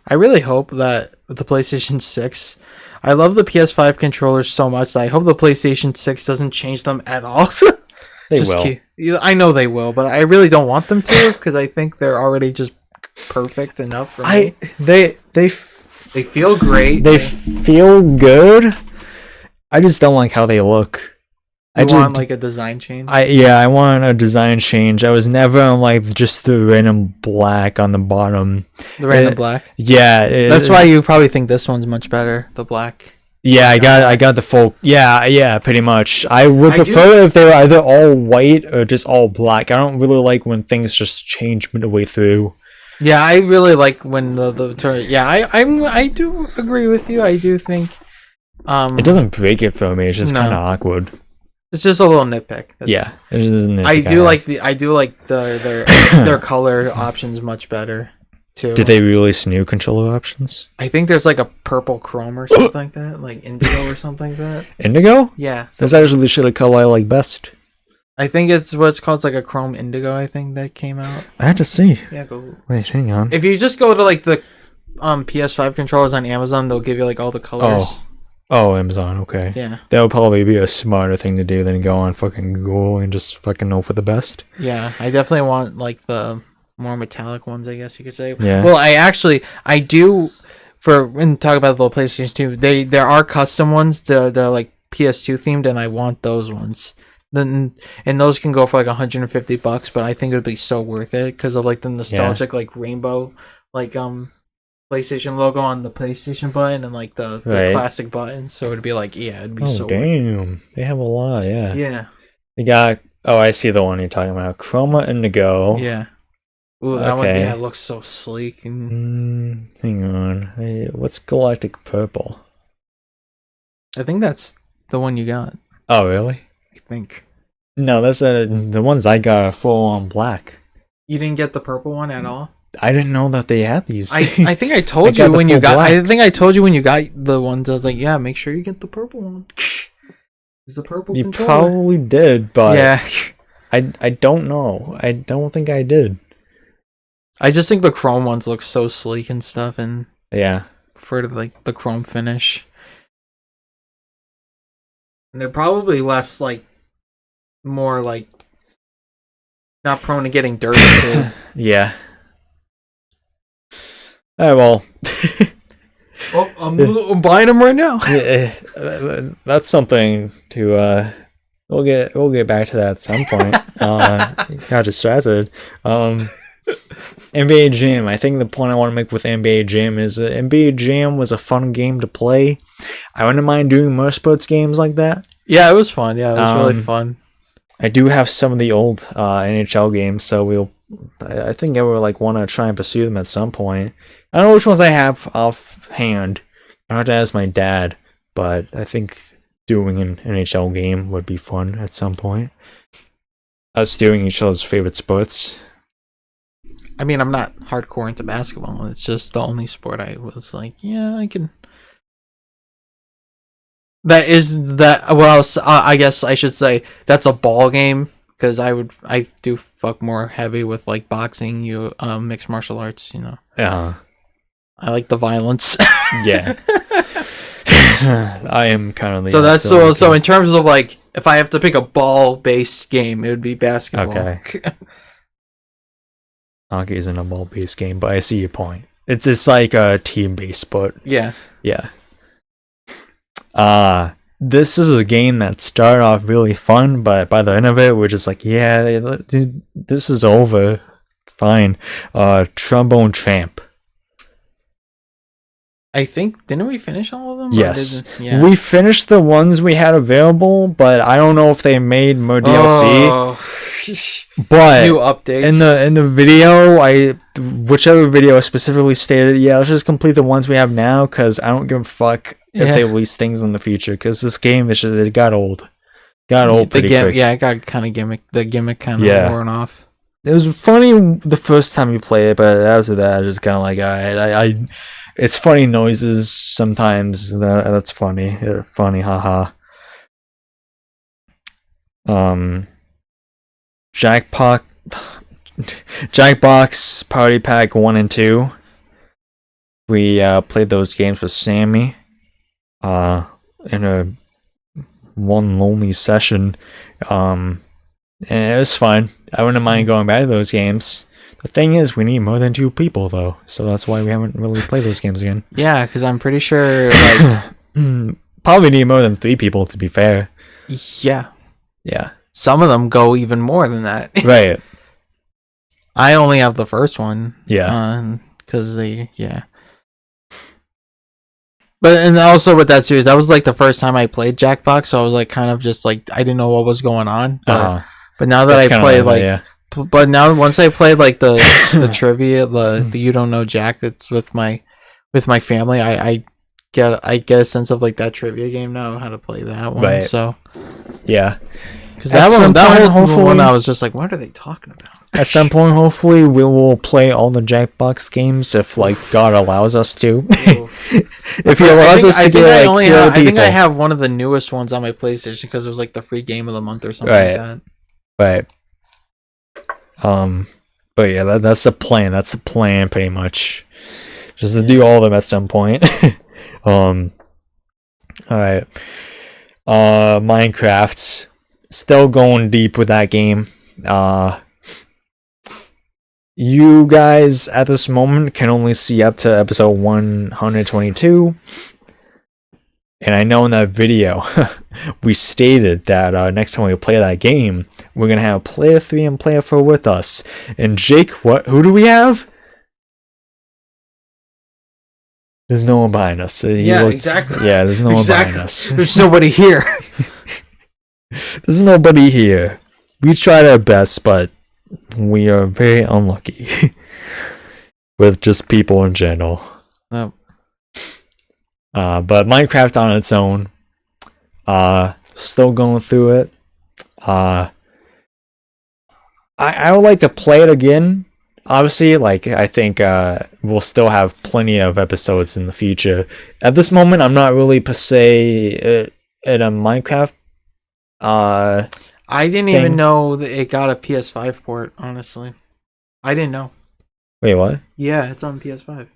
I really hope that the PlayStation 6... I love the PS5 controllers so much that I hope the PlayStation 6 doesn't change them at all. They will. I know they will, but I really don't want them to, because I think they're already just perfect enough for me. They feel great. They feel good. I just don't like how they look. I want like a design change. I want a design change. I was never like just the random black on the bottom. The random black. Yeah, that's why you probably think this one's much better. The black. Yeah, I got the full. Yeah, pretty much. I would prefer if they were either all white or just all black. I don't really like when things just change midway through. Yeah, I really like when the turn. Yeah, I do agree with you. I do think. It doesn't break it for me. It's just kind of awkward. It's just a little nitpick. It is a nitpick. I do like their color options much better too. Did they release new controller options? I think there's like a purple chrome or something like that, like indigo or something like that. Indigo? Yeah, that's actually the shade of color I like best. I think it's what's called, it's like a chrome indigo. I think that came out. I have to see. Yeah, go. Wait, hang on. If you just go to like the PS5 controllers on Amazon, they'll give you like all the colors. Oh, Amazon, okay. Yeah. That would probably be a smarter thing to do than go on fucking Google and just fucking know for the best. Yeah, I definitely want like the more metallic ones, I guess you could say. Yeah. Well, I do, when talk about the PlayStation 2, there are custom ones, they're like PS2 themed, and I want those ones. And those can go for like $150, but I think it would be so worth it because of like the nostalgic like rainbow like PlayStation logo on the PlayStation button and like the classic button, so it'd be like, yeah, it'd be so damn, they have a lot. Yeah, they got, I see the one you're talking about, Chroma Indigo. Yeah. Ooh, that one, it looks so sleek. And hang on, hey, what's Galactic Purple? I think that's the one you got. Oh, really? I think. No, that's the ones I got are full on black. You didn't get the purple one at all? I didn't know that they had these. I think I told you when you got. I think I told you when you got the ones. I was like, yeah, make sure you get the purple one. It's a purple. You controller. Probably did, but yeah, I don't know. I don't think I did. I just think the chrome ones look so sleek and stuff, and for like the chrome finish. And they're probably less like, more like, not prone to getting dirty too. Yeah. Alright, well, Oh, I'm buying them right now. That's something to we'll get back to that at some point. Got distracted. NBA Jam. I think the point I want to make with NBA Jam is NBA Jam was a fun game to play. I wouldn't mind doing more sports games like that. Yeah, it was fun. Yeah, it was really fun. I do have some of the old NHL games, so I think I would want to try and pursue them at some point. I don't know which ones I have offhand. I have to ask my dad, but I think doing an NHL game would be fun at some point. Us doing each other's favorite sports. I mean, I'm not hardcore into basketball. It's just the only sport I was like, yeah, I can. That is that. Well, I guess I should say that's a ball game because I do fuck more heavy with boxing, mixed martial arts. Yeah. I like the violence. Yeah. I am currently. So that's so in terms of if I have to pick a ball-based game, it would be basketball. Okay. Hockey isn't a ball-based game, but I see your point. It's like a team-based sport. Yeah. Yeah. This is a game that started off really fun, but by the end of it, we're just yeah, dude, this is over. Fine. Trombone Champ. I think, didn't we finish all of them? Yes. Yeah. We finished the ones we had available, but I don't know if they made more DLC. But new updates. In the video, whichever video specifically stated, yeah, let's just complete the ones we have now, because I don't give a fuck if they release things in the future, because this game it got old. Got old pretty quick. Yeah, it got kind of gimmick. The gimmick kind of worn off. It was funny the first time you play it, but after that, I just kind of alright, it's funny noises sometimes. That's funny. Funny, haha. Jackbox Party Pack 1 and 2. We played those games with Sammy in a one lonely session. And it was fun. I wouldn't mind going back to those games. The thing is, we need more than 2 people, though, so that's why we haven't really played those games again. Yeah, because I'm pretty sure, probably need more than 3 people, to be fair. Yeah. Yeah. Some of them go even more than that. Right. I only have the first one. Yeah. Because But, and also with that series, that was, the first time I played Jackbox, so I was, kind of just, I didn't know what was going on. But, but now that I played, but now once I played the trivia, the you don't know Jack that's with my family, I get a sense of that trivia game now, how to play that one. Right. So yeah, because that whole one I was just what are they talking about? At some point, hopefully, we will play all the Jackbox games if God allows us to. If He allows us to get I think I have one of the newest ones on my PlayStation because it was the free game of the month or something like that. Right. But yeah, that's the plan. That's the plan, pretty much. Just to do all of them at some point. All right. Minecraft. Still going deep with that game. You guys at this moment can only see up to episode 122. And I know in that video, we stated that next time we play that game, we're going to have player 3 and player 4 with us. And Jake, who do we have? There's no one behind us. Exactly. Yeah, there's no one behind us. There's nobody here. There's nobody here. We tried our best, but we are very unlucky with just people in general. Oh. But Minecraft on its own, still going through it. I would like to play it again. Obviously, I think we'll still have plenty of episodes in the future. At this moment, I'm not really per se in a Minecraft. I didn't even know that it got a PS5 port. Honestly, I didn't know. Wait, what? Yeah, it's on PS5.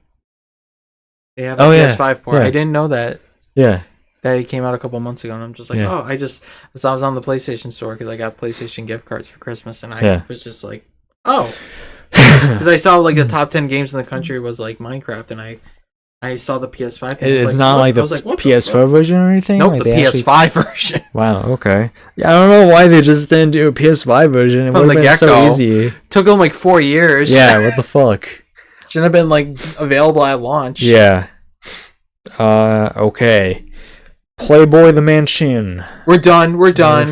They have a PS5 port. Yeah. I didn't know that. Yeah. That it came out a couple months ago, and I'm just I was on the PlayStation store because I got PlayStation gift cards for Christmas, and I was just because I saw the top 10 games in the country was Minecraft, and I I saw the PS5 thing. It's not like the PS4 version or anything? Nope, like the PS5 version. Wow, okay. Yeah, I don't know why they just didn't do a PS5 version. It would have been so easy. Took them like 4 years. Yeah, what the fuck? Shouldn't have been like available at launch. Yeah. Okay. Playboy the Mansion. We're done.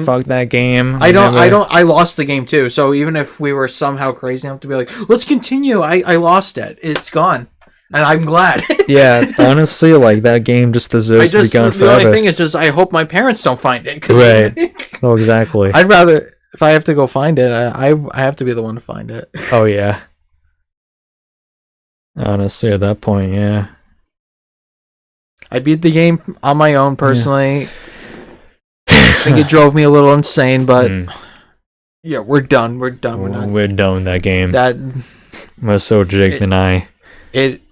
Fuck that game. I lost the game too. So even if we were somehow crazy enough to be like, let's continue, I lost it. It's gone. And I'm glad. Yeah, honestly, like that game just deserves to be gone forever. The only thing is just I hope my parents don't find it. Right. Oh, exactly. I'd rather, if I have to go find it, I have to be the one to find it. Oh, yeah. Honestly, at that point, yeah. I beat the game on my own personally. Yeah. I think it drove me a little insane, but yeah, we're done. We're done. We're done with that game. That was so Jake and I.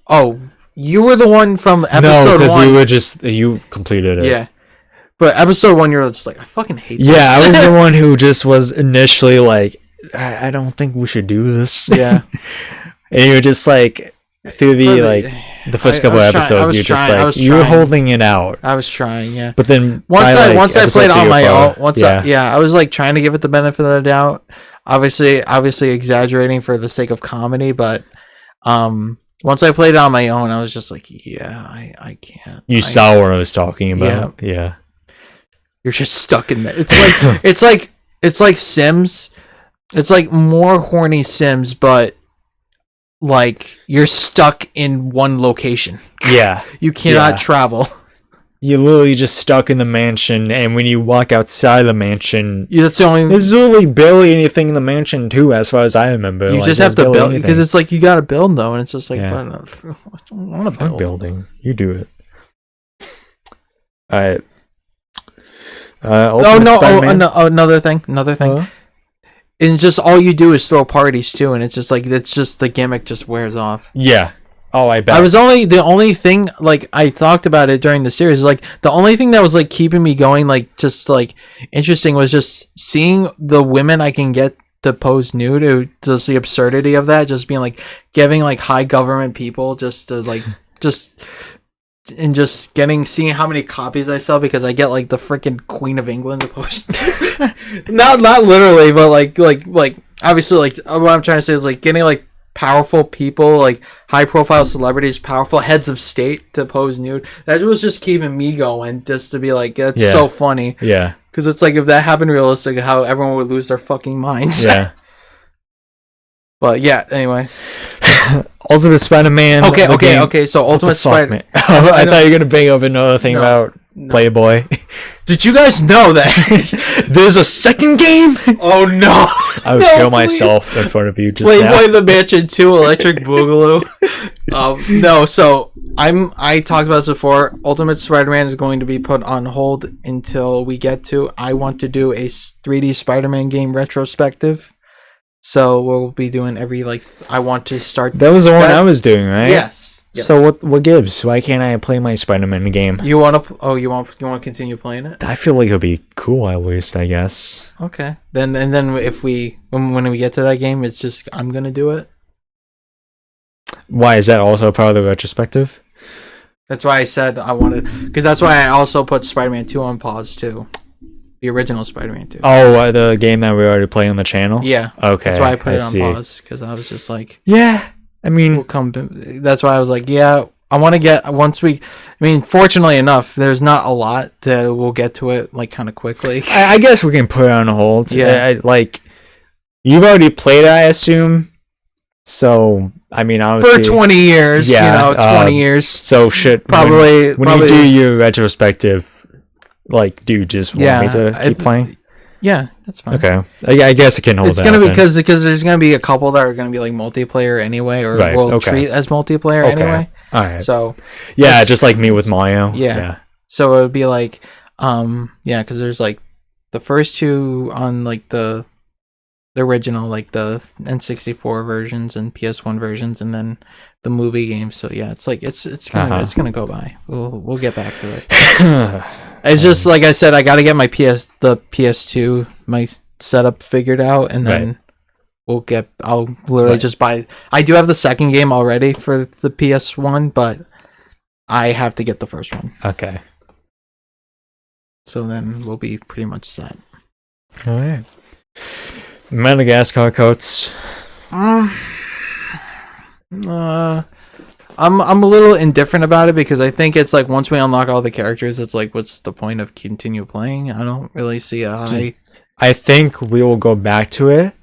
Oh, you were the one from episode 1. No, because you completed it. Yeah. But episode 1, you're just like, I fucking hate this. Yeah, I was the one who just was initially like, I don't think we should do this. Yeah. And you were just like, through the first couple of episodes, you're just like, you were holding it out. I was trying, yeah. But then once I played on my own, I was like trying to give it the benefit of the doubt. Obviously exaggerating for the sake of comedy, but once I played it on my own, I was just like, yeah, I can't. You saw what I was talking about. Yeah. You're just stuck in there. It's like Sims. It's like more horny Sims, but like you're stuck in one location. Yeah. You cannot travel. You're literally just stuck in the mansion, and when you walk outside the mansion, that's the only. There's literally barely anything in the mansion too, as far as I remember. You just have to build because it's like you got to build though, and it's just like I don't want to build. Building, you do it. All right. Another thing. Huh? And just all you do is throw parties too, and it's just like the gimmick just wears off. Yeah. Oh, I bet. The only thing, like, I talked about it during the series, like, the only thing that was, like, keeping me going, like, just, like, interesting was just seeing the women I can get to pose nude, just the absurdity of that, just being, like, giving, like, high government people just to, like, seeing how many copies I sell because I get, like, the freaking Queen of England to pose. not literally, but, like, obviously, like, what I'm trying to say is, like, getting, like, powerful people, like high profile celebrities, powerful heads of state to pose nude. That was just keeping me going, just to be like, that's so funny. Yeah. Because it's like, if that happened realistic, how everyone would lose their fucking minds. Yeah. But yeah, anyway. Ultimate Spider-Man. Okay. So Ultimate Spider-Man. I thought you were going to bring up another thing about Playboy. Did you guys know that there's a second game? Oh no! I would kill myself in front of you. Just Playboy the Mansion 2 Electric Boogaloo. No, so I talked about this before. Ultimate Spider-Man is going to be put on hold until we get to. I want to do a 3D Spider-Man game retrospective. So we'll be doing I want to start. That was the one I was doing, right? Yes. So what gives? Why can't I play my Spider-Man game? You want to? Oh, you want to continue playing it? I feel like it'll be cool at least, I guess. Okay. Then if when we get to that game, it's just I'm gonna do it. Why is that also part of the retrospective? That's why I said I wanted, because that's why I also put Spider-Man 2 on pause too. The original Spider-Man 2. Oh, the game that we already play on the channel? Yeah. Okay. That's why I put it on pause, because I was just like, yeah. I mean, that's why I was like, yeah, I want to get fortunately enough, there's not a lot that we'll get to it like kind of quickly. I guess we can put it on hold. Yeah. You've already played it, I assume. So, I mean, obviously. For 20 years, 20 years. So, when you do your retrospective, do you just want me to keep playing? Yeah, that's fine. Okay, I guess it can hold. It's gonna be because there's gonna be a couple that are gonna be like multiplayer anyway, or we'll treat as multiplayer anyway. All right. So yeah, just like me with Mario. Yeah. So it would be like, because there's like the first two on like the original, like the N64 versions and PS1 versions, and then the movie games. So yeah, it's like it's gonna go by. We'll get back to it. It's just like I said, I got to get the PS2 my setup figured out, and then I'll literally just buy. I do have the second game already for the PS1, but I have to get the first one. Okay. So then we'll be pretty much set. All right. Madagascar coats. I'm a little indifferent about it because I think it's like once we unlock all the characters, it's like what's the point of continue playing? I don't really see a high. I think we will go back to it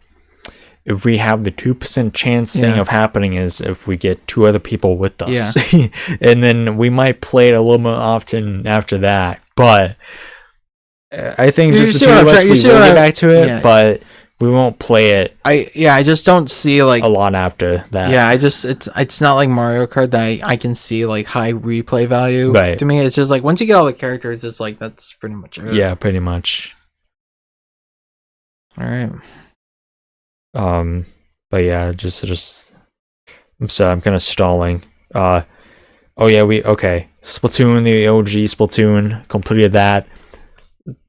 if we have the 2% chance thing of happening is if we get 2 other people with us. Yeah. And then we might play it a little more often after that. But I think just the 2 of us, we will get back to it, but we won't play it. I just don't see like a lot after that. Yeah, it's not like Mario Kart that I can see like high replay value. Right. To me, it's just like once you get all the characters, it's like that's pretty much it. Yeah, pretty much. All right. But yeah, just I'm sorry, I'm kind of stalling. Oh yeah, Splatoon, the OG Splatoon, completed that.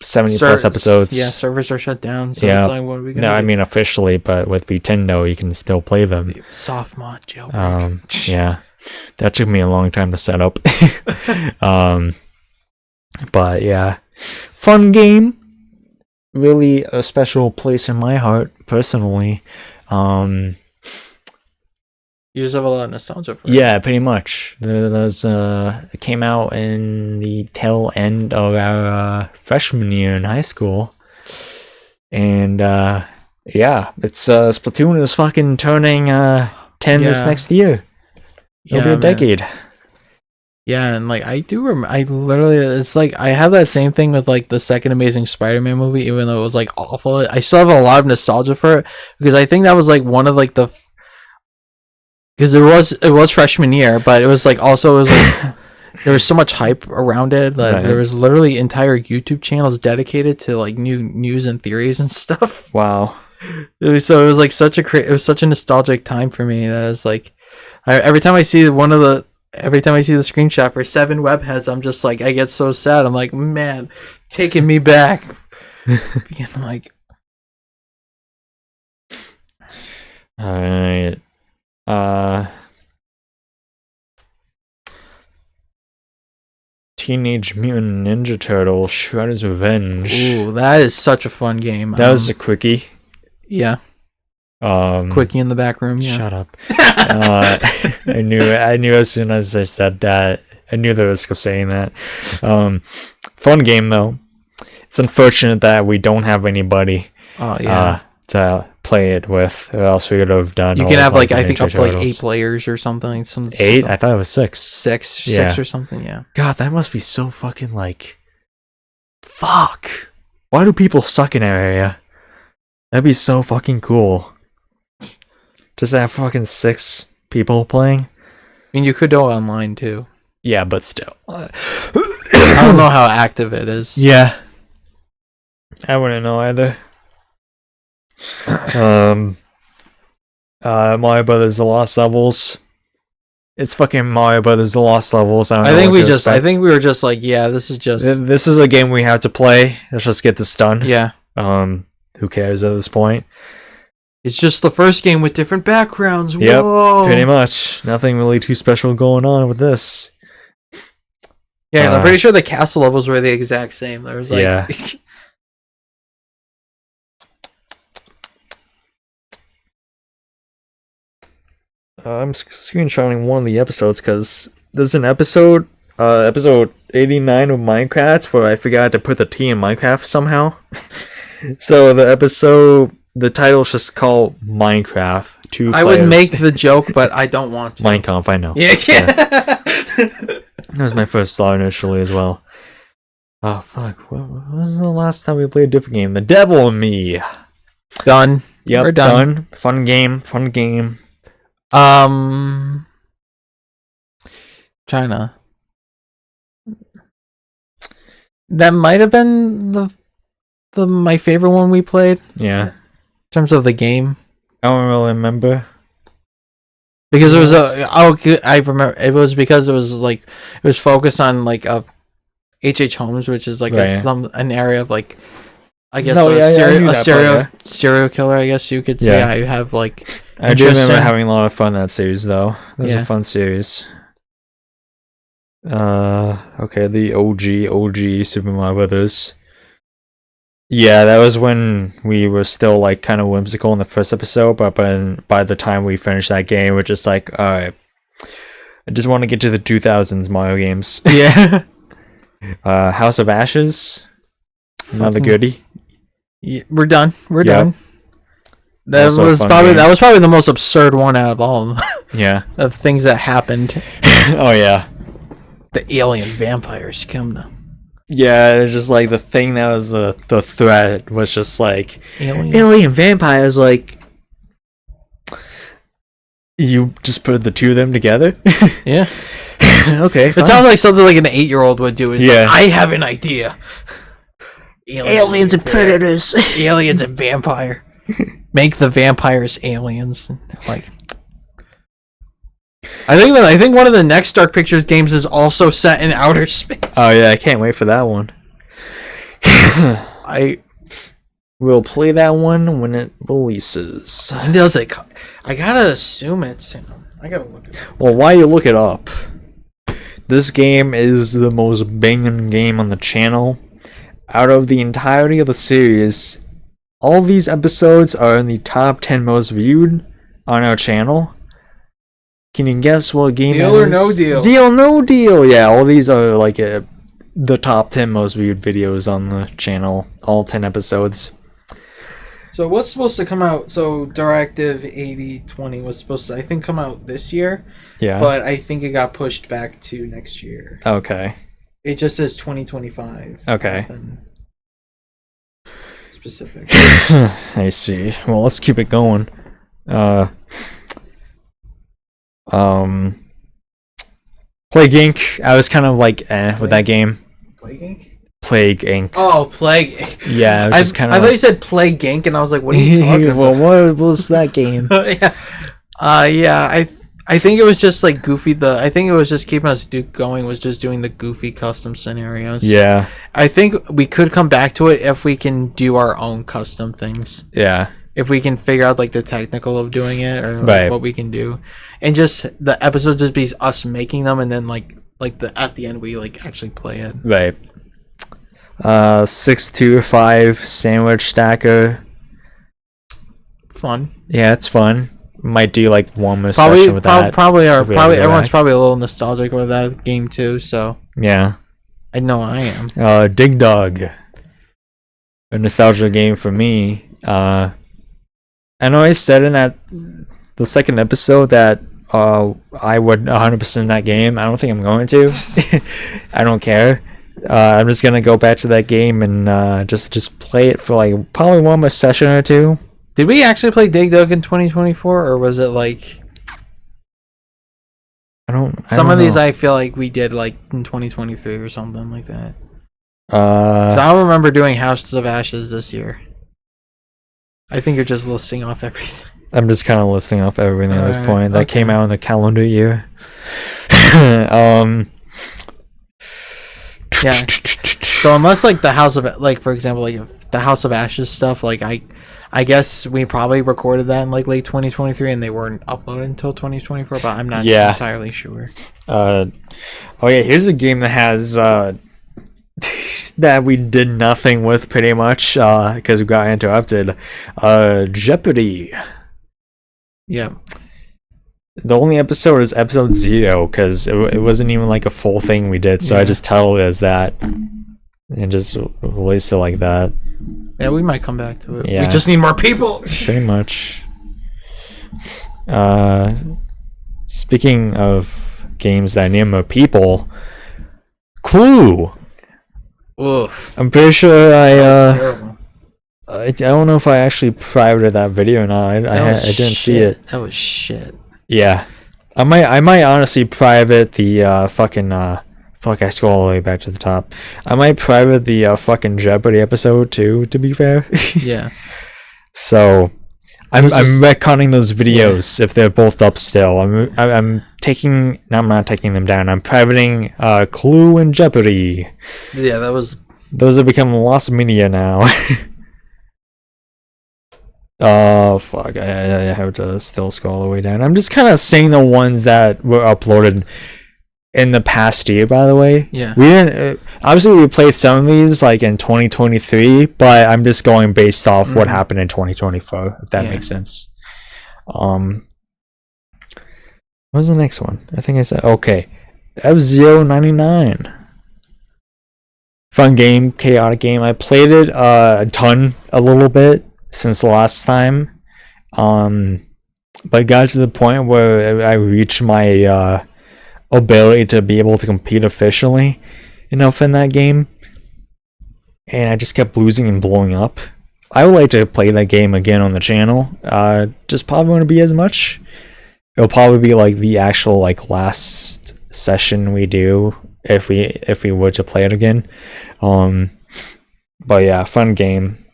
70 plus episodes. Yeah, servers are shut down. So it's like, what are we gonna do? I mean officially, but with Nintendo, you can still play them. Soft mod jailbreak. Yeah, that took me a long time to set up. But yeah, fun game. Really a special place in my heart, personally. You just have a lot of nostalgia for it. Yeah, pretty much. It came out in the tail end of our freshman year in high school. And it's Splatoon is fucking turning 10 this next year. It'll be a decade. Yeah, and like I do remember, I literally, it's like I have that same thing with like the second Amazing Spider-Man movie, even though it was like awful. I still have a lot of nostalgia for it because I think that was like one of like the, because it was freshman year, but it was like also it was like there was so much hype around it that there was literally entire YouTube channels dedicated to like new news and theories and stuff. Wow. It was like such a nostalgic time for me. That was like every time I see the screenshot for 7 webheads, I'm just like, I get so sad. I'm like, man, taking me back. I'm like, all right. Teenage Mutant Ninja Turtle Shredder's Revenge. Ooh, that is such a fun game. That was a quickie. Yeah. Quickie in the back room. Yeah. Shut up. I knew as soon as I said that. I knew the risk of saying that. Fun game though. It's unfortunate that we don't have anybody. To play it with, or else we would have done. You can have like I think up to like 8 players or something. 8? I thought it was 6. 6 or something. Yeah. God, that must be so fucking like. Fuck. Why do people suck in that area? That'd be so fucking cool. Just have fucking 6 people playing. I mean, you could go online too. Yeah, but still. I don't know how active it is. Yeah. I wouldn't know either. Mario Brothers The Lost Levels. It's fucking Mario Brothers The Lost Levels. I think we were just like, yeah, this is a game we have to play. Let's just get this done. Yeah. Who cares at this point? It's just the first game with different backgrounds. Yep, Whoa. pretty much. Nothing really too special going on with this. Yeah, I'm pretty sure the castle levels were the exact same. There was like, yeah. I'm screenshotting one of the episodes because there's an episode 89 of Minecraft where I forgot to put the T in Minecraft somehow. So the title is just called Minecraft. 2 players. I would make the joke, but I don't want to. Minecraft, I know. Yeah. That was my first thought initially as well. Oh fuck! When was the last time we played a different game? The Devil and Me. Done. Yep, we're done. Fun game. China. That might have been the my favorite one we played. Yeah. In terms of the game. I don't really remember. Because it was I remember it was because it was focused on like H.H. Holmes, which is like an area of like I guess serial killer, I guess you could say. Yeah. I have like I do remember having a lot of fun that series though. That was a fun series. Okay, the OG Super Mario Brothers. Yeah, that was when we were still like kind of whimsical in the first episode, but by the time we finished that game, we're just like, alright, I just want to get to the 2000s Mario games. Yeah. House of Ashes, another goodie. Yeah, we're done. We're Yep. done. That Also a was fun probably game. the most absurd one out of all of them. Yeah. Of things that happened. Oh yeah. The alien vampires come to Yeah, it's just like the thing that was the threat was just like alien vampires. Like you just put the two of them together. Yeah. Okay, fine. It sounds like something like an 8-year-old would do. It's Yeah. like, I have an idea. Aliens and predators. Aliens and vampire. Make the vampires aliens. Like, I think one of the next Dark Pictures games is also set in outer space. Oh yeah, I can't wait for that one. I will play that one when it releases. When does it come? I gotta assume it's. I gotta look it up. Well, while you look it up, this game is the most banging game on the channel. Out of the entirety of the series, all these episodes are in the top 10 most viewed on our channel. Can you guess what game Deal or No Deal? Deal No Deal. Yeah, all these are like the top 10 most viewed videos on the channel. All 10 episodes. So what's supposed to come out? So Directive 8020 was supposed to, I think, come out this year. Yeah. But I think it got pushed back to next year. Okay. It just says 2025. Okay. Nothing specific. I see. Well, let's keep it going. Plague Inc. I was kind of like with that game. Plague Inc. Plague Inc. Oh, Plague Inc. Yeah, I was just kind of. I thought you said Plague Inc. and I was like, what are you talking about? Well, what was that game? Yeah. I think it was just like goofy. I think it was just keeping us going. Was just doing the goofy custom scenarios. Yeah. I think we could come back to it if we can do our own custom things. Yeah. If we can figure out like the technical of doing it or like, right. what we can do, and just the episode just be us making them, and then like at the end we like actually play it. Right. 625 sandwich stacker. Fun. Yeah, it's fun. Might do like one more Probably session with that. Probably everyone's probably a little nostalgic with that game too. So yeah, I know I am. Dig Dug. A nostalgia game for me. I know I said in the second episode that I would 100% that game. I don't think I'm going to. I don't care. I'm just gonna go back to that game and just play it for like probably one more session or two. Did we actually play Dig Dug in 2024, or was it like? Some of these I feel like we did like in 2023 or something like that. So I don't remember doing Houses of Ashes this year. I think you're just listing off everything. I'm just kind of listing off everything at this point that came out in the calendar year. Yeah. So unless like the House of for example the House of Ashes stuff, like I guess we probably recorded that in like late 2023 and they weren't uploaded until 2024, but I'm not entirely sure. Oh yeah, here's a game that has that we did nothing with pretty much because we got interrupted. Jeopardy. Yeah. The only episode is episode 0 because it wasn't even like a full thing we did, so I just titled it as that and just released it like that. Yeah, we might come back to it. Yeah. We just need more people. Pretty much. Speaking of games that need more people, Clue. Oof. I'm pretty sure terrible. I don't know if I actually privated that video or not. I didn't see it. That was shit. Yeah, I might honestly private the fucking fuck. I scroll all the way back to the top. I might private the fucking Jeopardy episode too. To be fair. Yeah. So I'm retconning those videos if they're both up still. I'm taking. No, I'm not taking them down. I'm privating Clue and Jeopardy. Yeah, those have become lost media now. Oh fuck! I have to still scroll all the way down. I'm just kind of saying the ones that were uploaded in the past year, by the way. Yeah. We didn't. Obviously, we played some of these like in 2023, but I'm just going based off what happened in 2024, if that makes sense. What was the next one? I think I said okay. F-Zero 99. Fun game, chaotic game. I played it a little bit since the last time. But it got to the point where I reached my ability to be able to compete efficiently enough in that game, and I just kept losing and blowing up. I would like to play that game again on the channel. Just probably won't be as much. It'll probably be like the actual like last session we do if we were to play it again. But yeah, fun game.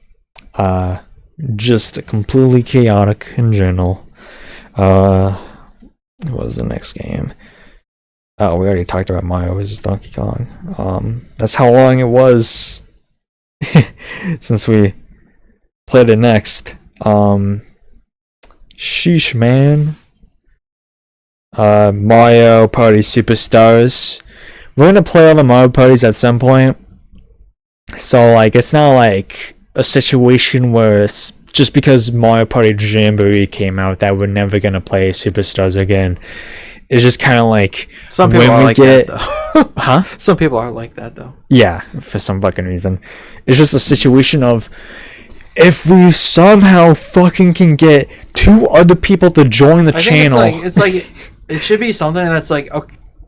Just completely chaotic in general. What was the next game? Oh, we already talked about Mario vs. Donkey Kong. That's how long it was since we played it next. Sheesh, man. Mario Party Superstars. We're gonna play all the Mario Parties at some point. So, like, it's not like a situation where it's just because Mario Party Jamboree came out that we're never gonna play Superstars again. It's just kind of like some people are like that, though. Huh? Some people are like that, though. Yeah, for some fucking reason. It's just a situation of if we somehow fucking can get 2 other people to join the channel. It's like it should be something that's like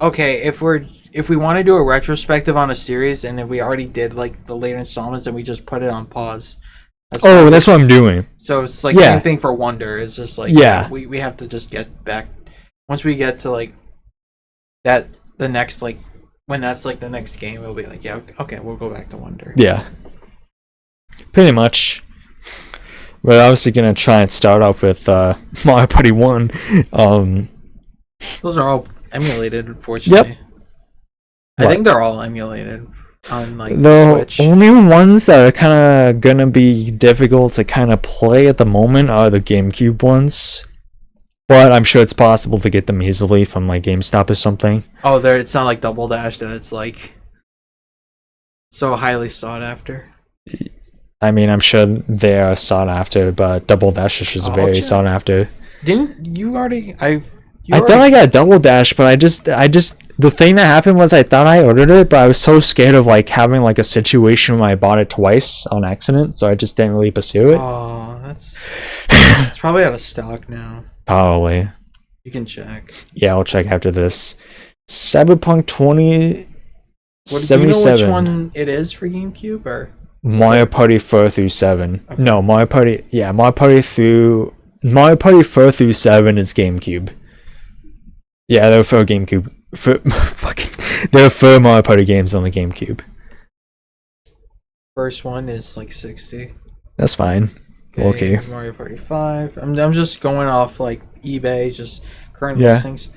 okay, if we want to do a retrospective on a series and if we already did like the later installments and we just put it on pause. That's what I'm doing. So it's like same thing for Wonder. It's just like we have to just get back once we get to like that the next like when that's like the next game we'll be like okay we'll go back to Wonder. Yeah. Pretty much. We're obviously gonna try and start off with Mario Party 1. Those are all emulated, unfortunately. Yep. I think they're all emulated on like the Switch. The only ones that are kind of gonna be difficult to kind of play at the moment are the GameCube ones. But I'm sure it's possible to get them easily from like GameStop or something. Oh, it's not like Double Dash that it's like so highly sought after. I mean, I'm sure they are sought after, but Double Dash is just very sought after. Didn't you already? I thought I got Double Dash, but I just the thing that happened was I thought I ordered it, but I was so scared of like having like a situation where I bought it twice on accident, so I just didn't really pursue it. Oh, it's probably out of stock now. Probably. You can check. Yeah, I'll check after this. Cyberpunk 2077. Do you know which one it is for GameCube or Mario Party 4 through 7? Okay. No, Mario Party 4 through 7 is GameCube. Yeah, they're for GameCube. There are 4 Mario Party games on the GameCube. First one is like 60. That's fine. Okay. Mario Party 5. I'm just going off like eBay, just current listings.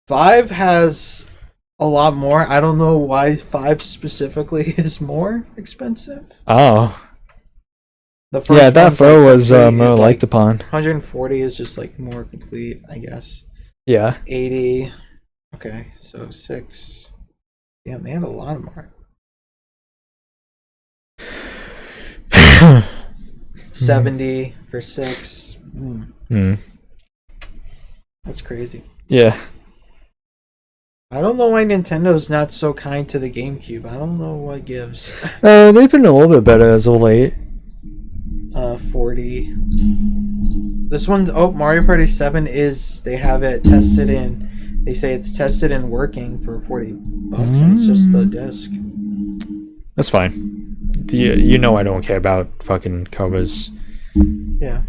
5 has a lot more. I don't know why 5 specifically is more expensive. Oh. That 4 was more liked upon. 140 is just like more complete, I guess. Yeah. 80. Okay, so 6. Damn, they had a lot more. 70 for 6. That's crazy. Yeah. I don't know why Nintendo's not so kind to the GameCube. I don't know what gives. They've been a little bit better as of late. 40. This one's Mario Party 7 is they have it tested in. They say it's tested and working for $40, and it's just the disc. That's fine. You know I don't care about fucking covers. Yeah.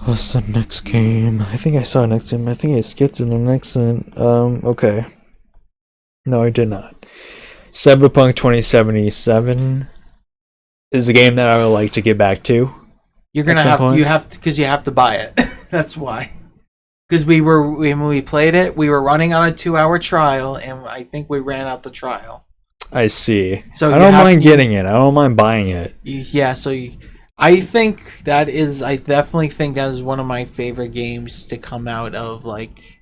What's the next game? I think I saw next game. I think I skipped to the next one. Okay. No, I did not. Cyberpunk 2077 is a game that I would like to get back to. You're gonna because you have to buy it. That's why. Because when we played it, we were running on a 2-hour trial, and I think we ran out the trial. I see. So I don't mind getting it. I don't mind buying it. I definitely think that is one of my favorite games to come out of like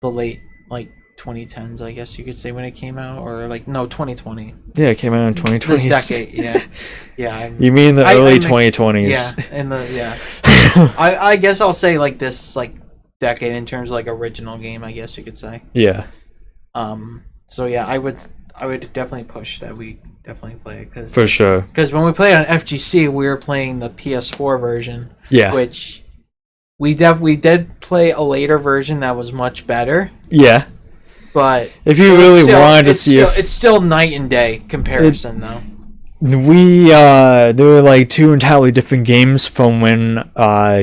the late like 2010s, I guess you could say, when it came out, or like no 2020. Yeah, it came out in 2020. This decade, yeah, yeah. You mean the early 2020s? Yeah, I guess I'll say like this like decade in terms of like original game, I guess you could say. Yeah. So yeah, I would definitely push that we definitely play it because for sure. Because when we played on FGC, we were playing the PS4 version. Yeah. Which we did play a later version that was much better. Yeah. But if you really wanted to see it's still night and day comparison though. There were like two entirely different games from when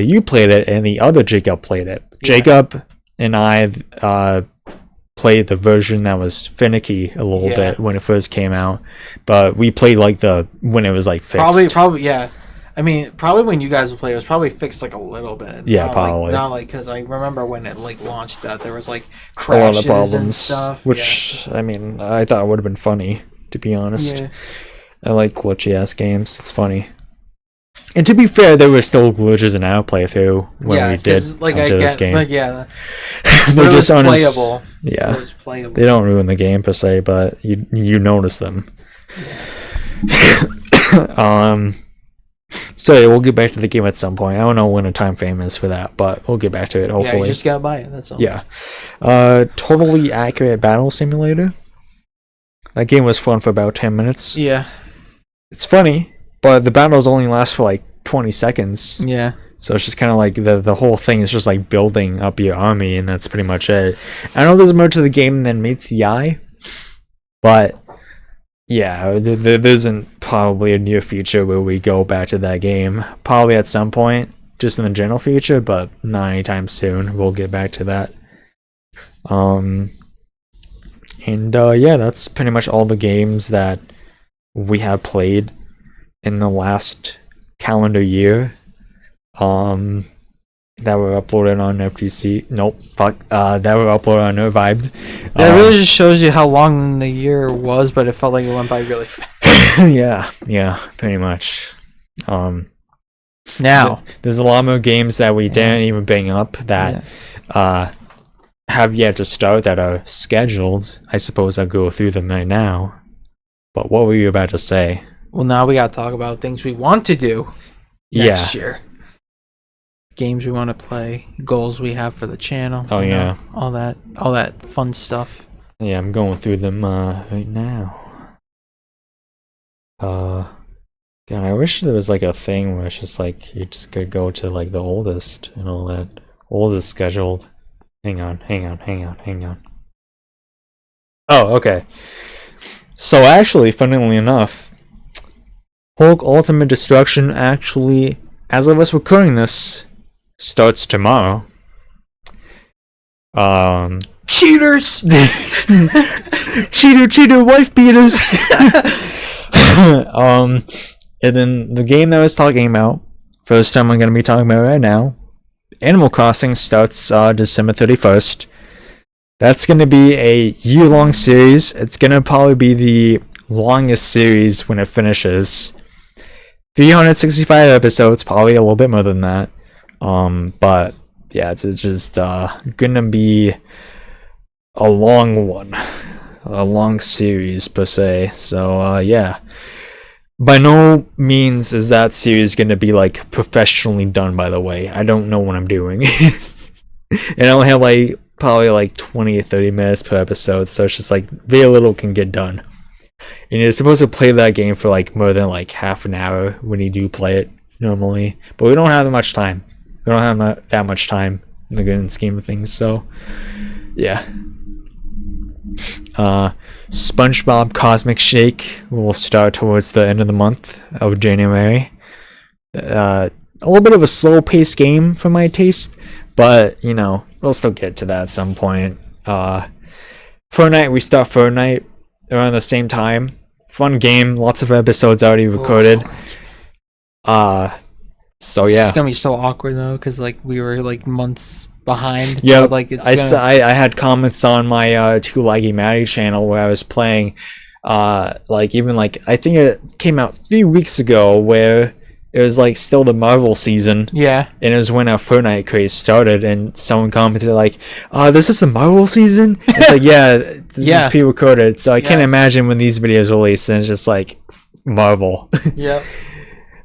you played it and the other Jacob played it. Yeah. Jacob and I played the version that was finicky a little bit when it first came out, but we played like when it was like fixed. Probably yeah. I mean, probably when you guys would play, it was probably fixed like a little bit. Yeah, probably. Not like because I remember when it like launched that there was like crashes a lot of problems and stuff. Which I mean, I thought would have been funny, to be honest. Yeah. I like glitchy ass games. It's funny. And to be fair, there were still glitches in our playthrough when we did like this game. Like they're just playable. Yeah, it was playable. They don't ruin the game per se, but you notice them. Yeah. So yeah, we'll get back to the game at some point. I don't know when a time frame is for that, but we'll get back to it hopefully. Yeah, you just gotta buy it. That's all. Yeah. Totally Accurate Battle Simulator. That game was fun for about 10 minutes. Yeah. It's funny, but the battles only last for like 20 seconds. Yeah. So it's just kind of like the whole thing is just like building up your army, and that's pretty much it. I know there's more to the game than meets the eye, but yeah, there isn't probably a near future where we go back to that game. Probably at some point, just in the general future, but not anytime soon. We'll get back to that. Yeah, that's pretty much all the games that we have played in the last calendar year. That were uploaded on FTC. That were uploaded on NerdVibed. That really just shows you how long the year was, but it felt like it went by really fast. yeah, pretty much. Now there's a lot more games that we didn't even bring up that have yet to start that are scheduled. I suppose I'll go through them right now. But what were you about to say? Well, now we gotta talk about things we want to do next year. Games we want to play, goals we have for the channel. Oh yeah, all that fun stuff. Yeah, I'm going through them right now. God, I wish there was like a thing where it's just like you just could go to like the oldest and all that. Oldest scheduled. Hang on. Oh, okay. So actually, funnily enough, Hulk Ultimate Destruction actually, as of us recording this, starts tomorrow. Cheaters! cheater, wife beaters! And then the game that I was talking about, first time I'm going to be talking about right now, Animal Crossing starts December 31st. That's going to be a year-long series. It's going to probably be the longest series when it finishes. 365 episodes, probably a little bit more than that. But yeah, it's just gonna be a long one, a long series per se. So yeah, by no means is that series gonna be like professionally done. By the way, I don't know what I'm doing, and I only have like probably like 20 or 30 minutes per episode, so it's just like very little can get done. And you're supposed to play that game for like more than like half an hour when you do play it normally, but we don't have that much time. We don't have that much time in the grand scheme of things, so yeah. SpongeBob Cosmic Shake will start towards the end of the month of January. A little bit of a slow-paced game for my taste, but you know, we'll still get to that at some point. Fortnite, we start Fortnite around the same time. Fun game, lots of episodes already recorded. So yeah, it's gonna be so awkward though, because like we were like months behind. Yeah, so, like I had comments on my Too Laggy Maddie channel where I was playing, like even like I think it came out 3 weeks ago where it was like still the Marvel season. Yeah. And it was when our Fortnite craze started, and someone commented like, this is the Marvel season? It's like, yeah, this is pre-recorded, so I can't imagine when these videos release and it's just like Marvel. Yep.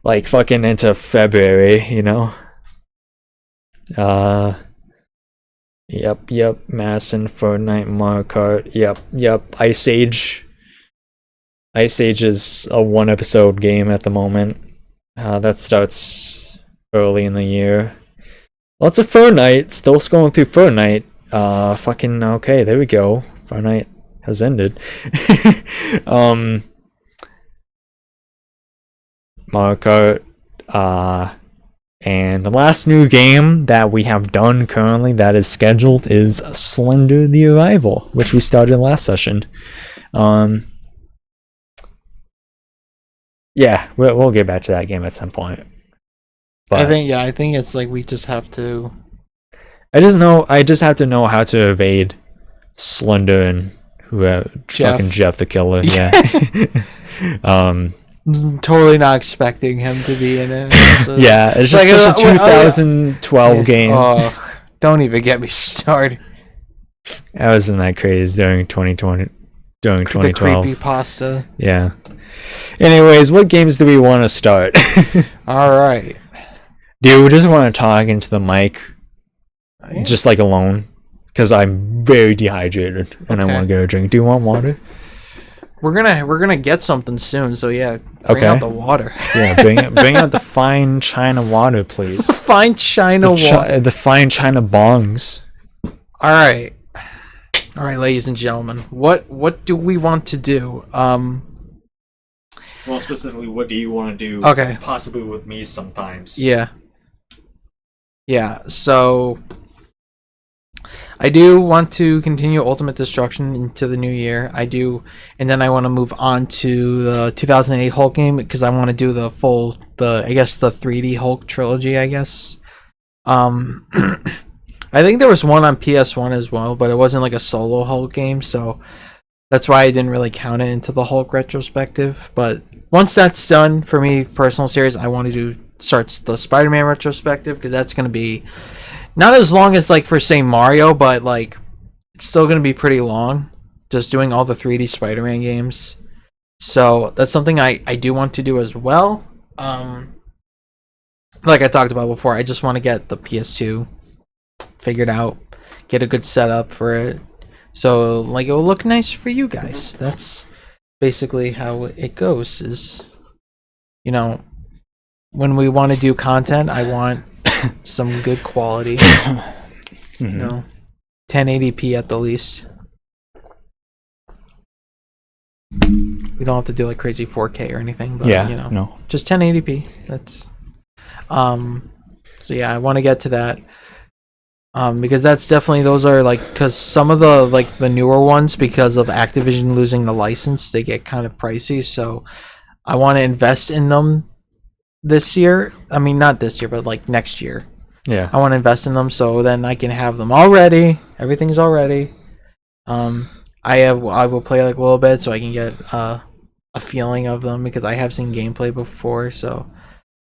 Like fucking into February, you know? Yep. Masson, Fortnite, Mario Kart. Yep. Ice Age. Ice Age is a 1-episode game at the moment. That starts early in the year. Lots of Fortnite. Still scrolling through Fortnite. Fucking okay. There we go. Fortnite has ended. Mario Kart. And the last new game that we have done currently that is scheduled is Slender: The Arrival, which we started last session. Yeah, we'll get back to that game at some point. But I think it's like we just have to. I just have to know how to evade Slender and fucking Jeff the Killer. Yeah. Totally not expecting him to be in it. So. Yeah, it's just like such a 2012 game. Oh, don't even get me started. I was in that craze during 2020. During 2012. The creepypasta. Yeah. Anyways, what games do we want to start? All right. Do you just want to talk into the mic, just like alone? Because I'm very dehydrated and I want to get a drink. Do you want water? We're gonna get something soon, so yeah. Bring out the water. Yeah, bring out the fine China water, please. Fine China water. The fine China bongs. All right, ladies and gentlemen. What do we want to do? Well, specifically, what do you want to do? Okay. Possibly with me sometimes. Yeah. So I do want to continue Ultimate Destruction into the new year. I do, and then I want to move on to the 2008 Hulk game because I want to do the 3D Hulk trilogy. I guess. I think there was one on PS1 as well, but it wasn't like a solo Hulk game, so that's why I didn't really count it into the Hulk retrospective. But once that's done for me, personal series, I want to start the Spider-Man retrospective because that's going to be not as long as like for say Mario, but like it's still going to be pretty long. Just doing all the 3D Spider-Man games, so that's something I do want to do as well. Like I talked about before, I just want to get the PS2 figured out, get a good setup for it, so like it will look nice for you guys. That's basically how it goes. Is when we want to do content, I want some good quality. 1080p at the least. We don't have to do like crazy 4K or anything, but no, just 1080p. That's so yeah, I want to get to that. Because that's definitely, those are like, because some of the like the newer ones, because of Activision losing the license, they get kind of pricey, so I want to invest in them this year. I mean, not this year, but like next year. Yeah, I want to invest in them so then I can have them already. Everything's already. I will play like a little bit so I can get a feeling of them, because I have seen gameplay before, so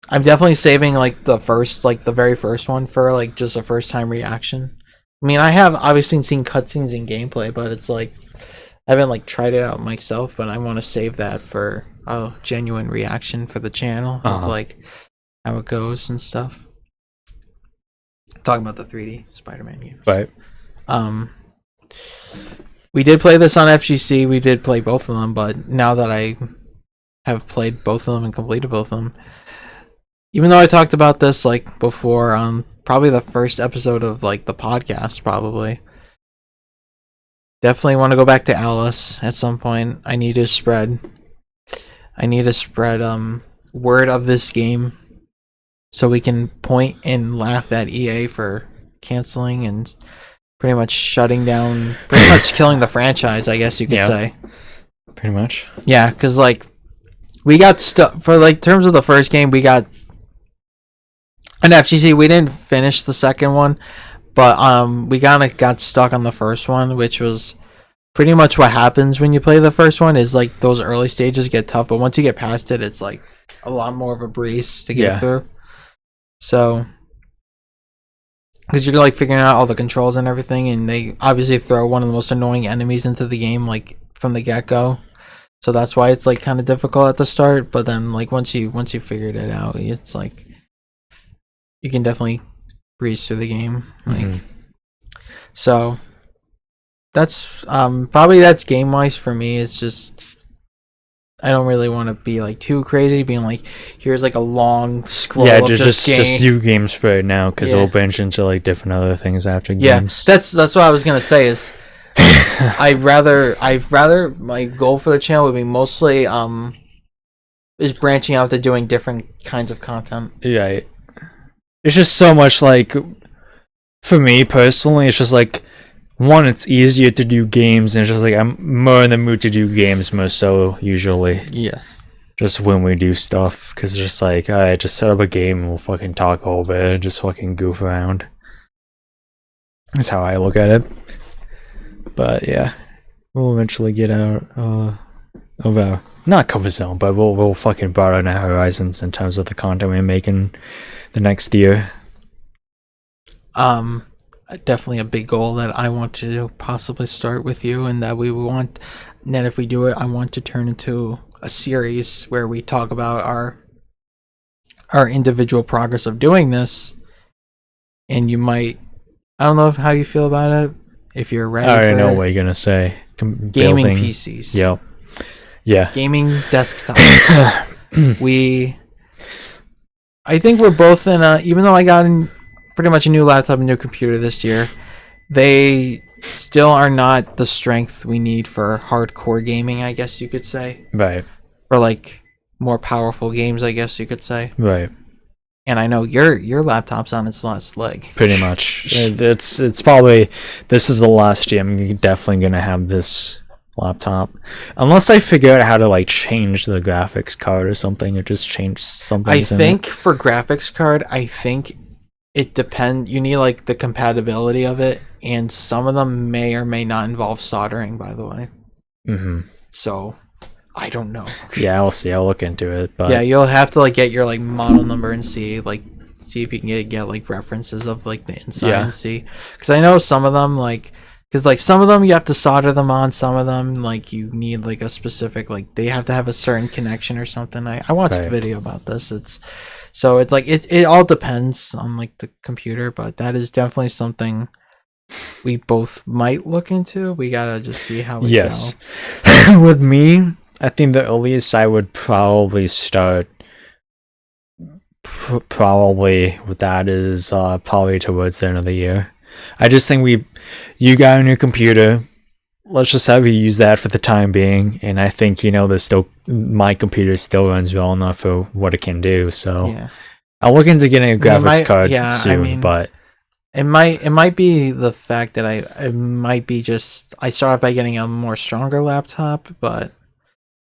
I'm definitely saving like the very first one for like just a first time reaction. I mean, I have obviously seen cutscenes and gameplay, but it's like I haven't like tried it out myself, but I want to save that for a genuine reaction for the channel of like how it goes and stuff. Talking about the 3D Spider-Man games. Right. We did play this on FGC. We did play both of them, but now that I have played both of them and completed both of them, even though I talked about this like before on probably the first episode of like the podcast, probably definitely want to go back to Alice at some point. I need to spread word of this game so we can point and laugh at EA for canceling and pretty much shutting down, pretty much killing the franchise, I guess you could say. Pretty much. Yeah, because like we got stuck for like terms of the first game. We got an FGC. We didn't finish the second one, but we kind of got stuck on the first one, which was pretty much what happens when you play the first one. Is like those early stages get tough, but once you get past it, it's like a lot more of a breeze to get through. So, because you're like figuring out all the controls and everything, and they obviously throw one of the most annoying enemies into the game like from the get-go. So that's why it's like kind of difficult at the start, but then like once you figured it out, it's like you can definitely breeze through the game. Like so that's probably that's game wise for me. It's just I don't really want to be like too crazy, being like here's like a long scroll. Yeah, just do games for it now, because we'll branch into like different other things after games. That's what I was gonna say is. I'd rather my goal for the channel would be mostly is branching out to doing different kinds of content. Yeah, it's just so much like for me personally, it's just like one, it's easier to do games, and it's just like I'm more in the mood to do games more so usually. Yes. Just when we do stuff, because it's just like, alright, just set up a game and we'll fucking talk over it and just fucking goof around. That's how I look at it. But yeah, we'll eventually get out of our not comfort zone, but we'll fucking broaden our horizons in terms of the content we're making the next year. Definitely a big goal that I want to possibly start with you, and that we want. And then if we do it, I want to turn into a series where we talk about our individual progress of doing this. And you might, I don't know how you feel about it. If you're ready, I already know what you're gonna say. Gaming PCs. Yep. Yeah. Gaming desktops. I think we're both in even though I got pretty much a new laptop and new computer this year, they still are not the strength we need for hardcore gaming, I guess you could say. Right. For like more powerful games, I guess you could say. Right. And I know your laptop's on its last leg. Pretty much. It's probably, this is the last year I'm definitely gonna have this laptop, unless I figure out how to like change the graphics card or something, or just change something. I think for graphics card, I think it depends. You need like the compatibility of it, and some of them may or may not involve soldering. By the way. So. I don't know. Yeah, I'll see. I'll look into it. But yeah, you'll have to like get your like model number and see if you can get like references of like the inside and see. Because I know some of them because like some of them you have to solder them on. Some of them like you need like a specific like they have to have a certain connection or something. I watched a video about this. It's like it all depends on like the computer, but that is definitely something we both might look into. We gotta just see how we go. With me, I think the earliest I would probably start probably with that is probably towards the end of the year. I just think you got a new computer. Let's just have you use that for the time being, and I think my computer still runs well enough for what it can do. So I'll look into getting a graphics card soon, but it might be the fact that I start off by getting a more stronger laptop, but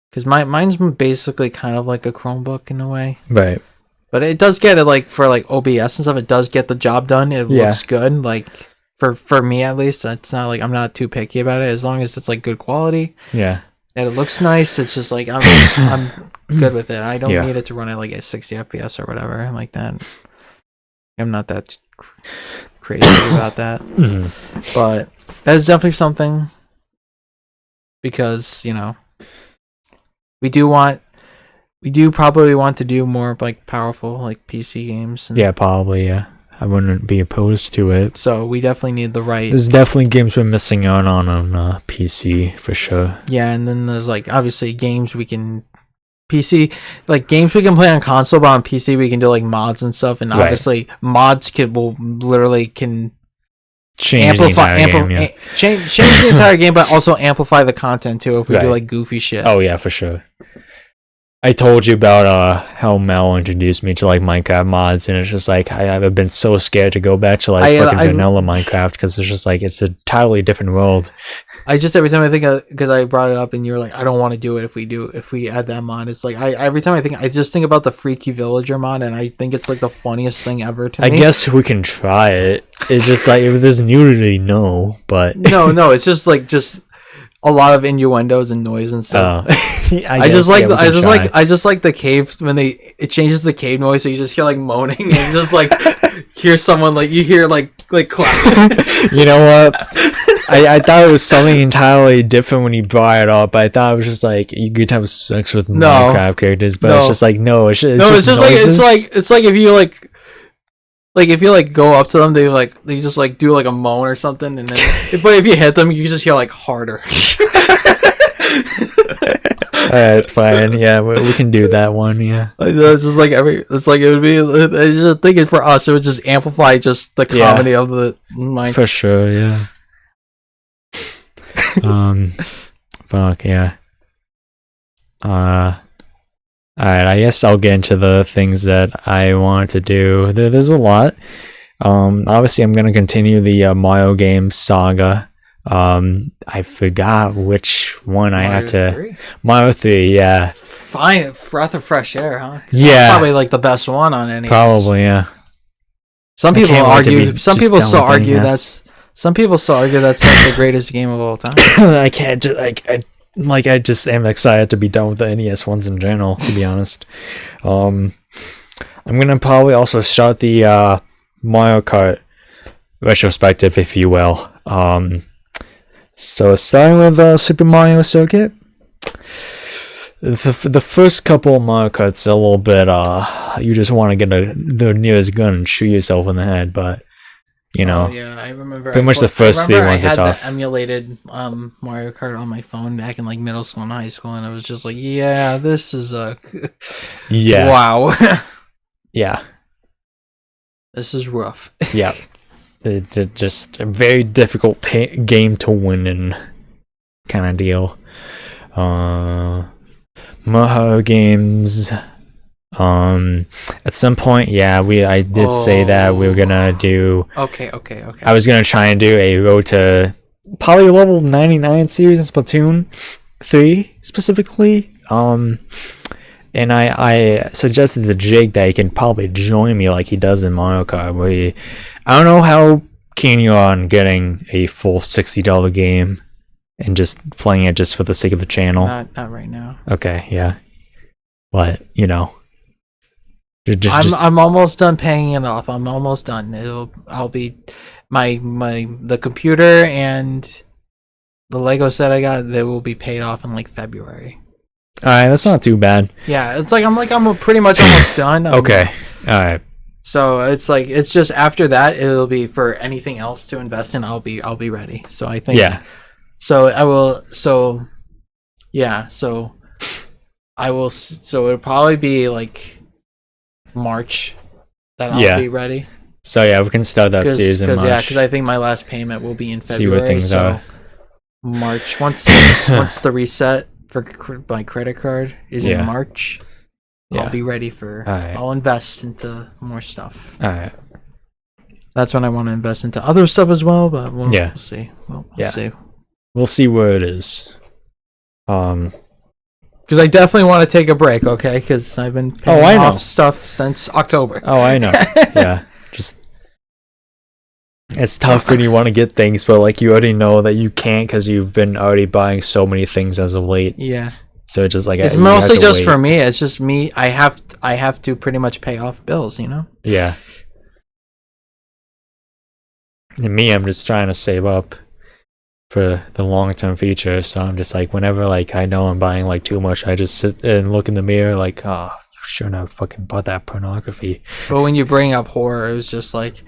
because mine's basically kind of like a Chromebook in a way, right? But it does get it like for like OBS and stuff. It does get the job done. It looks good. Like for me at least, it's not like I'm not too picky about it as long as it's like good quality. Yeah, and it looks nice. It's just like I'm good with it. I don't need it to run at like a 60 FPS or whatever like that. I'm not that crazy about that, but that is definitely something because we do probably want to do more like powerful like PC games. Yeah, probably. Yeah, I wouldn't be opposed to it. So we definitely need the right. There's definitely games we're missing out on PC for sure. Yeah, and then there's like obviously games we can PC like games we can play on console, but on PC we can do like mods and stuff. And obviously mods can change the entire game, change the entire game, but also amplify the content too if we do like goofy shit. Oh yeah, for sure. I told you about how Mel introduced me to like Minecraft mods, and it's just like I've been so scared to go back to like fucking vanilla Minecraft because it's just like it's a totally different world. I just every time I think because I brought it up and you're like I don't want to do it if we add that mod. It's like every time I just think about the Freaky Villager mod, and I think it's like the funniest thing ever to me. I guess we can try it. It's just like if there's nudity, no, but no, it's just like a lot of innuendos and noise and stuff. I just like the cave when it changes the cave noise, so you just hear like moaning and just like hear someone like you hear like clapping. You know what? I thought it was something entirely different when you brought it up. I thought it was just like you could have sex with Minecraft characters, but it's just like it's just like it's like if you if you like go up to them, they just like do like a moan or something, and then but if you hit them, you just hear like harder. Alright, fine. Yeah, we can do that one. Yeah, it's just like it's like it would be. I just think for us, it would just amplify just the comedy of the Minecraft. For sure. Yeah. Fuck yeah. Alright, I guess I'll get into the things that I wanted to do. There's a lot. Obviously I'm gonna continue the Mario game saga. I forgot which one I had to 3? Mario 3, yeah. Fine, breath of fresh air, huh? Yeah. That's probably like the best one on any. Probably, yeah. Some people still argue that's like the greatest game of all time. I can't just I just am excited to be done with the NES ones in general, to be honest. I'm gonna probably also start the Mario Kart retrospective, if you will. So starting with Super Mario Circuit, the first couple of Mario Karts are a little bit you just want to get the nearest gun and shoot yourself in the head, but you know. Yeah, I remember. Pretty much the first 3 ones are tough. I emulated Mario Kart on my phone back in like middle school and high school, and I was just like, yeah, this is yeah. Wow. Yeah. This is rough. Yeah. It's just a very difficult game to win in kind of deal. Mario games. At some point, yeah, I did say that we were gonna do. Okay. I was gonna try and do a road to probably level 99 series in Splatoon 3 specifically. And I suggested to Jake that he can probably join me like he does in Mario Kart. I don't know how keen you are on getting a full $60 game and just playing it just for the sake of the channel. Not right now. Okay, yeah. But, you know. I'm almost done paying it off. I'm almost done. I'll be the computer and the Lego set I got, they will be paid off in like February. Alright, that's not too bad. Yeah, it's like I'm pretty much almost done. Okay. Alright. So it's just after that it'll be for anything else to invest in, I'll be ready. So I think So it'll probably be like March that I'll be ready. So yeah, we can start that season. Because I think my last payment will be in February. See where things are. March once the reset for my credit card is in March. I'll be ready for. I'll invest into more stuff. All right. That's when I want to invest into other stuff as well, but we'll see. We'll see. We'll see where it is. Because I definitely want to take a break, okay? Because I've been paying off stuff since October. Oh, I know. Yeah, just it's tough when you want to get things, but like you already know that you can't because you've been already buying so many things as of late. Yeah. So it's just like it's mostly just for me. It's just me. I have to pretty much pay off bills, you know. Yeah. And me, I'm just trying to save up for the long-term future. So I'm just like, whenever like I know I'm buying like too much, I just sit and look in the mirror like, oh, you shouldn't have fucking bought that pornography. But when you bring up horror, it was just like,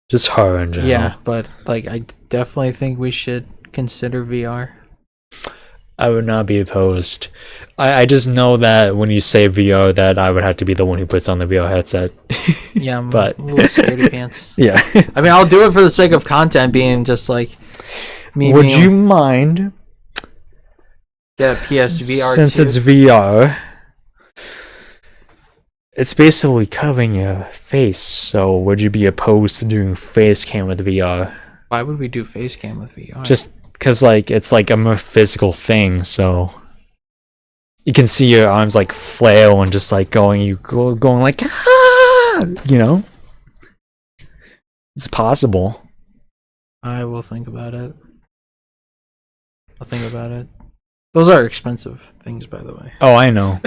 just horror in general. Yeah, but like I definitely think we should consider VR. I would not be opposed. I just know that when you say VR, that I would have to be the one who puts on the VR headset. Yeah, but a little scaredy pants. Yeah. I mean, I'll do it for the sake of content being just like me. Would you mind? Get a PSVR since too? It's VR. It's basically covering your face. So would you be opposed to doing face cam with VR? Why would we do face cam with VR? Just because like it's like a more physical thing, so you can see your arms like flail and just like going like you know, it's possible. I will think about it. I'll think about it. Those are expensive things, by the way. Oh, I know.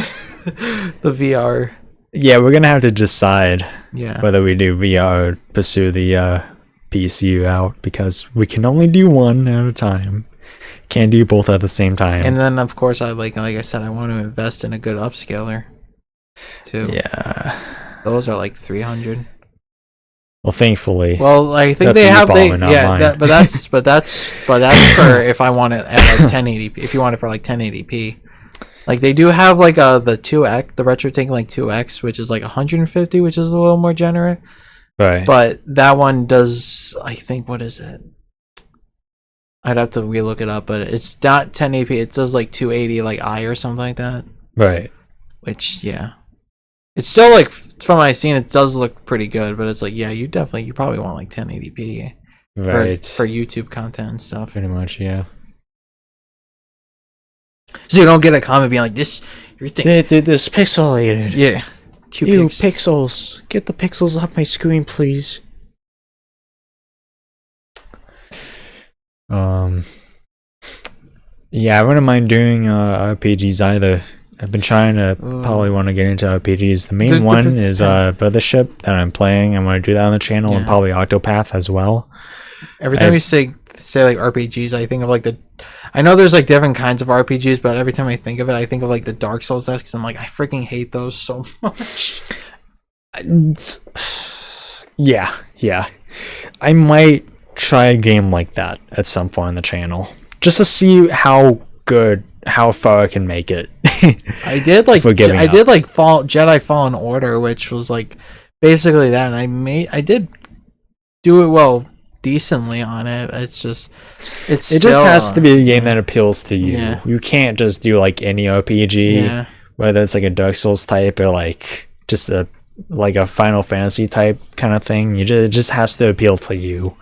The VR. Yeah, we're gonna have to decide whether we do VR or pursue the PC out, because we can only do one at a time. Can't do both at the same time. And then, of course, like I said, I want to invest in a good upscaler too. Yeah, those are like 300. Well, thankfully. Well, I think they have but that's for if I want it at like 1080p. If you want it for like 1080p, like they do have like the 2X, the Retro Tank like 2X, which is like 150, which is a little more generous. Right. But that one does, I think, what is it? I'd have to relook it up, but it's not 1080p. It does like 280 like I or something like that. Right. Which it's still like, from what I've seen, it does look pretty good, but it's like, you probably want like 1080p, right, for YouTube content and stuff. Pretty much, yeah. So you don't get a comment being like, this, you're thinking, this pixelated. Yeah. Pixels. Get the pixels off my screen, please. Yeah, I wouldn't mind doing RPGs either. I've been trying to probably want to get into RPGs. The main one is Brothership that I'm playing. I'm going to do that on the channel, and probably Octopath as well. Every time you say like RPGs, I think of like I know there's like different kinds of RPGs, but every time I think of it, I think of like the Dark Souls esque. I'm like, I freaking hate those so much. Yeah. I might try a game like that at some point on the channel, just to see how far I can make it. I did like Jedi Fallen Order, which was like basically that, and I did do it decently on it. It just has to be a game that appeals to you. Yeah. You can't just do like any RPG, whether it's like a Dark Souls type or like just a Final Fantasy type kind of thing. It just has to appeal to you.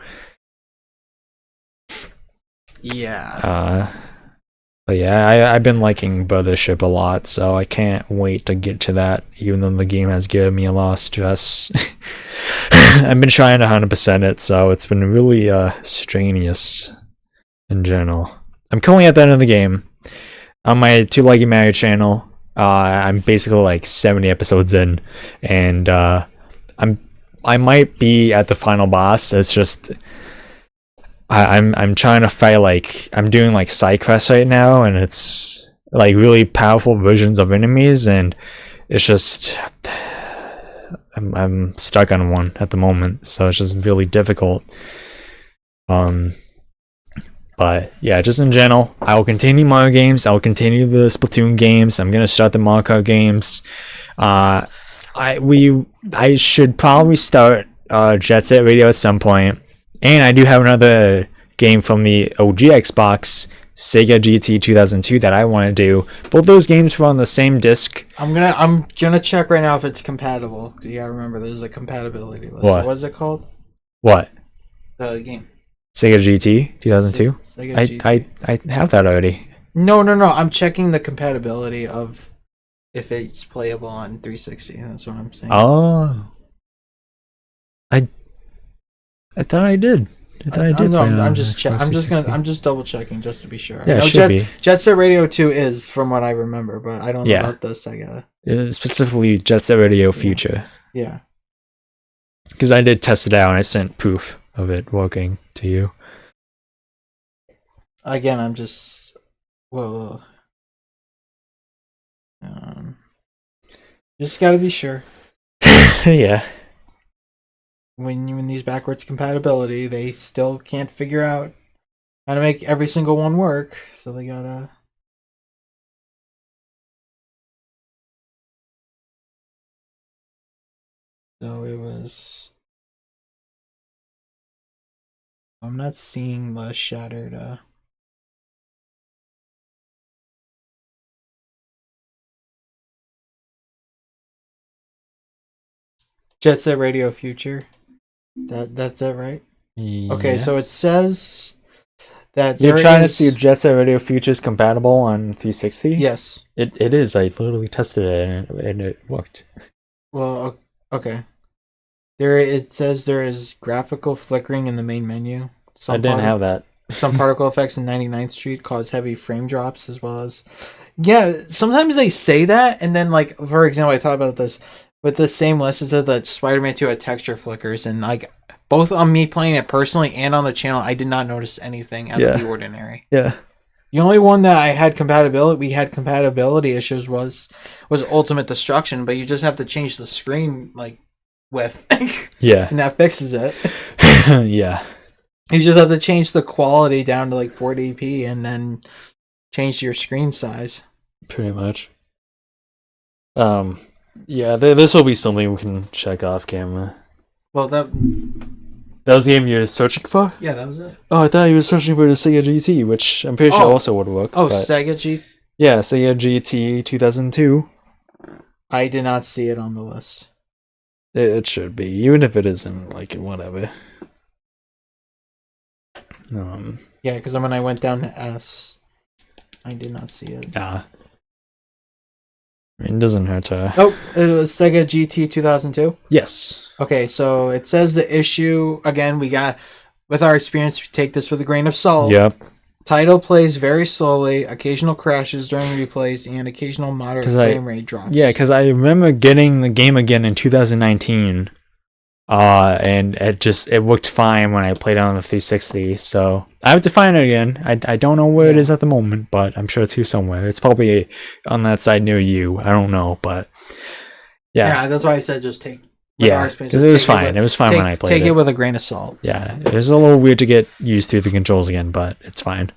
Yeah. But yeah, I've been liking Brothership a lot, so I can't wait to get to that, even though the game has given me a lot of stress. I've been trying to 100% it, so it's been really strenuous in general. I'm currently at the end of the game. On my Two Leggy Married channel, I'm basically like 70 episodes in, and I might be at the final boss. It's just I'm trying to fight, I'm doing like side quests right now, and it's like really powerful versions of enemies, and it's just I'm stuck on one at the moment, so it's just really difficult. But yeah, just in general, I will continue Mario games. I will continue the Splatoon games. I'm gonna start the Mario Kart games. I should probably start Jet Set Radio at some point. And I do have another game from the OG Xbox, Sega GT 2002, that I want to do. Both those games were on the same disc. I'm gonna check right now if it's compatible. Cause you gotta remember, there's a compatibility list. What? What's it called? What? The game. Sega GT 2002. Sega GT. I have that already. No. I'm checking the compatibility of if it's playable on 360. That's what I'm saying. Oh. I thought I did. I'm just double checking just to be sure. Yeah, it should be. Jet Set Radio 2 is, from what I remember, but I don't know about the Sega. It is specifically Jet Set Radio Future. Yeah. Because I did test it out, and I sent proof of it working to you. Again, I'm just just gotta be sure. Yeah. When these backwards compatibility, they still can't figure out how to make every single one work, so they gotta. So it was. I'm not seeing the shattered. Jet Set Radio Future. That's it, right? Yeah. Okay, so it says that you're trying to see if Jet Set Radio Future is compatible on 360. Yes, it is. I literally tested it and it worked. Well, okay. It says there is graphical flickering in the main menu. I didn't have that. Some particle effects in 99th Street cause heavy frame drops as well as. Yeah, sometimes they say that, and then, like, for example, I talked about this with the same list. It said that Spider-Man 2 had texture flickers, and, like, both on me playing it personally and on the channel, I did not notice anything out of the ordinary. Yeah. The only one that we had compatibility issues was Ultimate Destruction, but you just have to change the screen, like, width. Yeah. And that fixes it. Yeah. You just have to change the quality down to, like, 480p and then change your screen size. Pretty much. Yeah, this will be something we can check off camera. Well, that was the game you were searching for? Yeah, that was it. Oh, I thought you were searching for the Sega GT, which I'm pretty sure also would work. Oh, Sega GT? Yeah, Sega GT 2002. I did not see it on the list. It should be, even if it isn't, like, whatever. Yeah, because when I went down to S, I did not see it. I mean, it doesn't hurt to... Oh, it was Sega GT 2002? Yes. Okay, so it says the issue, again, we got, with our experience, we take this with a grain of salt. Yep. Title plays very slowly, occasional crashes during replays, and occasional moderate frame rate drops. Yeah, because I remember getting the game again in 2019, and it worked fine when I played it on the 360, so I have to find it again. I don't know where it is at the moment, but I'm sure it's here somewhere. It's probably on that side near you. I don't know, but yeah, that's why I said just take. Because it was fine. It was fine when I played it. Take it with a grain of salt. Yeah, it was a little weird to get used to the controls again, but it's fine.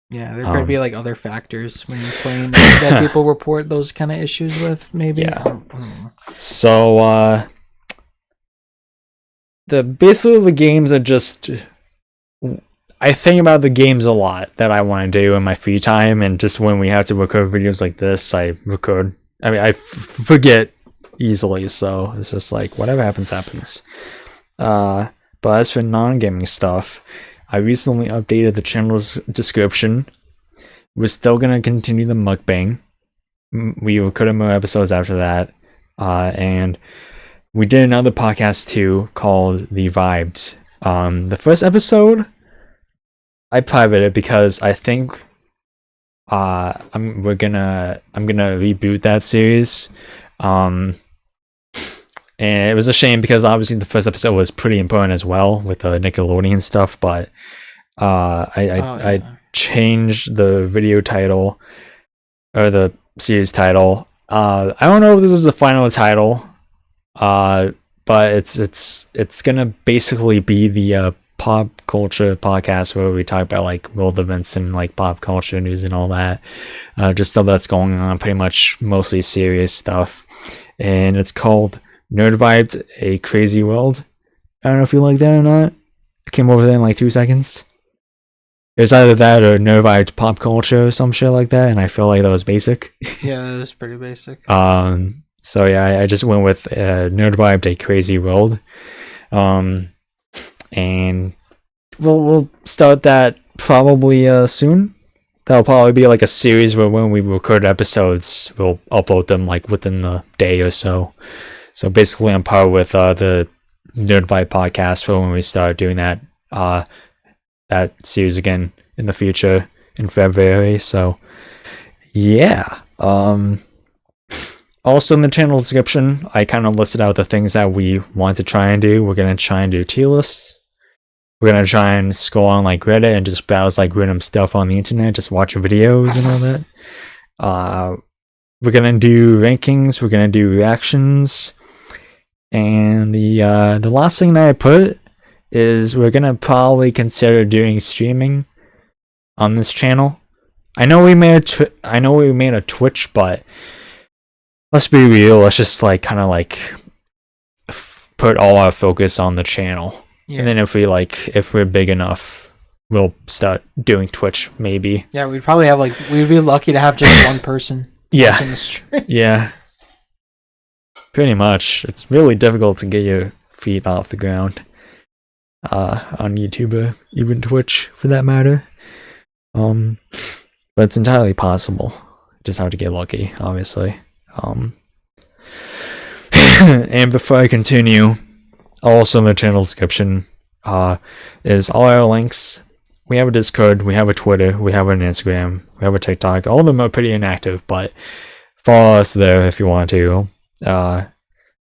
Yeah, there could be like other factors when you're playing that people report those kind of issues with, maybe. Yeah. So, basically the games are just... I think about the games a lot that I want to do in my free time, and just when we have to record videos like this, I record. I mean, I forget easily, so it's just like whatever happens. But as for non-gaming stuff, I recently updated the channel's description. We're still gonna continue the mukbang. We recorded more episodes after that, and we did another podcast too called NerdVibed. The first episode I privated because I think I'm gonna reboot that series. And it was a shame because obviously the first episode was pretty important as well with the Nickelodeon stuff, but I changed the video title or the series title. I don't know if this is the final title, but it's gonna basically be the pop culture podcast where we talk about like world events and like pop culture news and all that, just stuff that's going on, pretty much mostly serious stuff. And it's called NerdVibed, A Crazy World. I don't know if you like that or not. It came over there in like 2 seconds. It was either that or NerdVibed Pop Culture or some shit like that, and I feel like that was basic. Yeah, that was pretty basic. So yeah, I just went with NerdVibed, A Crazy World. And we'll start that probably soon. That'll probably be like a series where when we record episodes, we'll upload them like within the day or so. So basically on par with the NerdVibed podcast for when we start doing that series again in the future in February. So yeah. Also in the channel description, I kind of listed out the things that we want to try and do. We're going to try and do tier lists. We're going to try and scroll on like Reddit and just browse like random stuff on the internet, just watch videos and all that. We're going to do rankings. We're going to do reactions. And the last thing that I put is we're going to probably consider doing streaming on this channel. I know we made a Twitch, but let's be real. Let's just like kind of like put all our focus on the channel. Yeah. And then if we're big enough, we'll start doing Twitch maybe. Yeah, we'd be lucky to have just one person. Yeah. Yeah. Pretty much. It's really difficult to get your feet off the ground on YouTube or even Twitch for that matter. But it's entirely possible. Just have to get lucky, obviously. And before I continue, also in the channel description is all our links, we have a Discord, we have a Twitter, we have an Instagram, we have a TikTok. All of them are pretty inactive, but follow us there if you want to.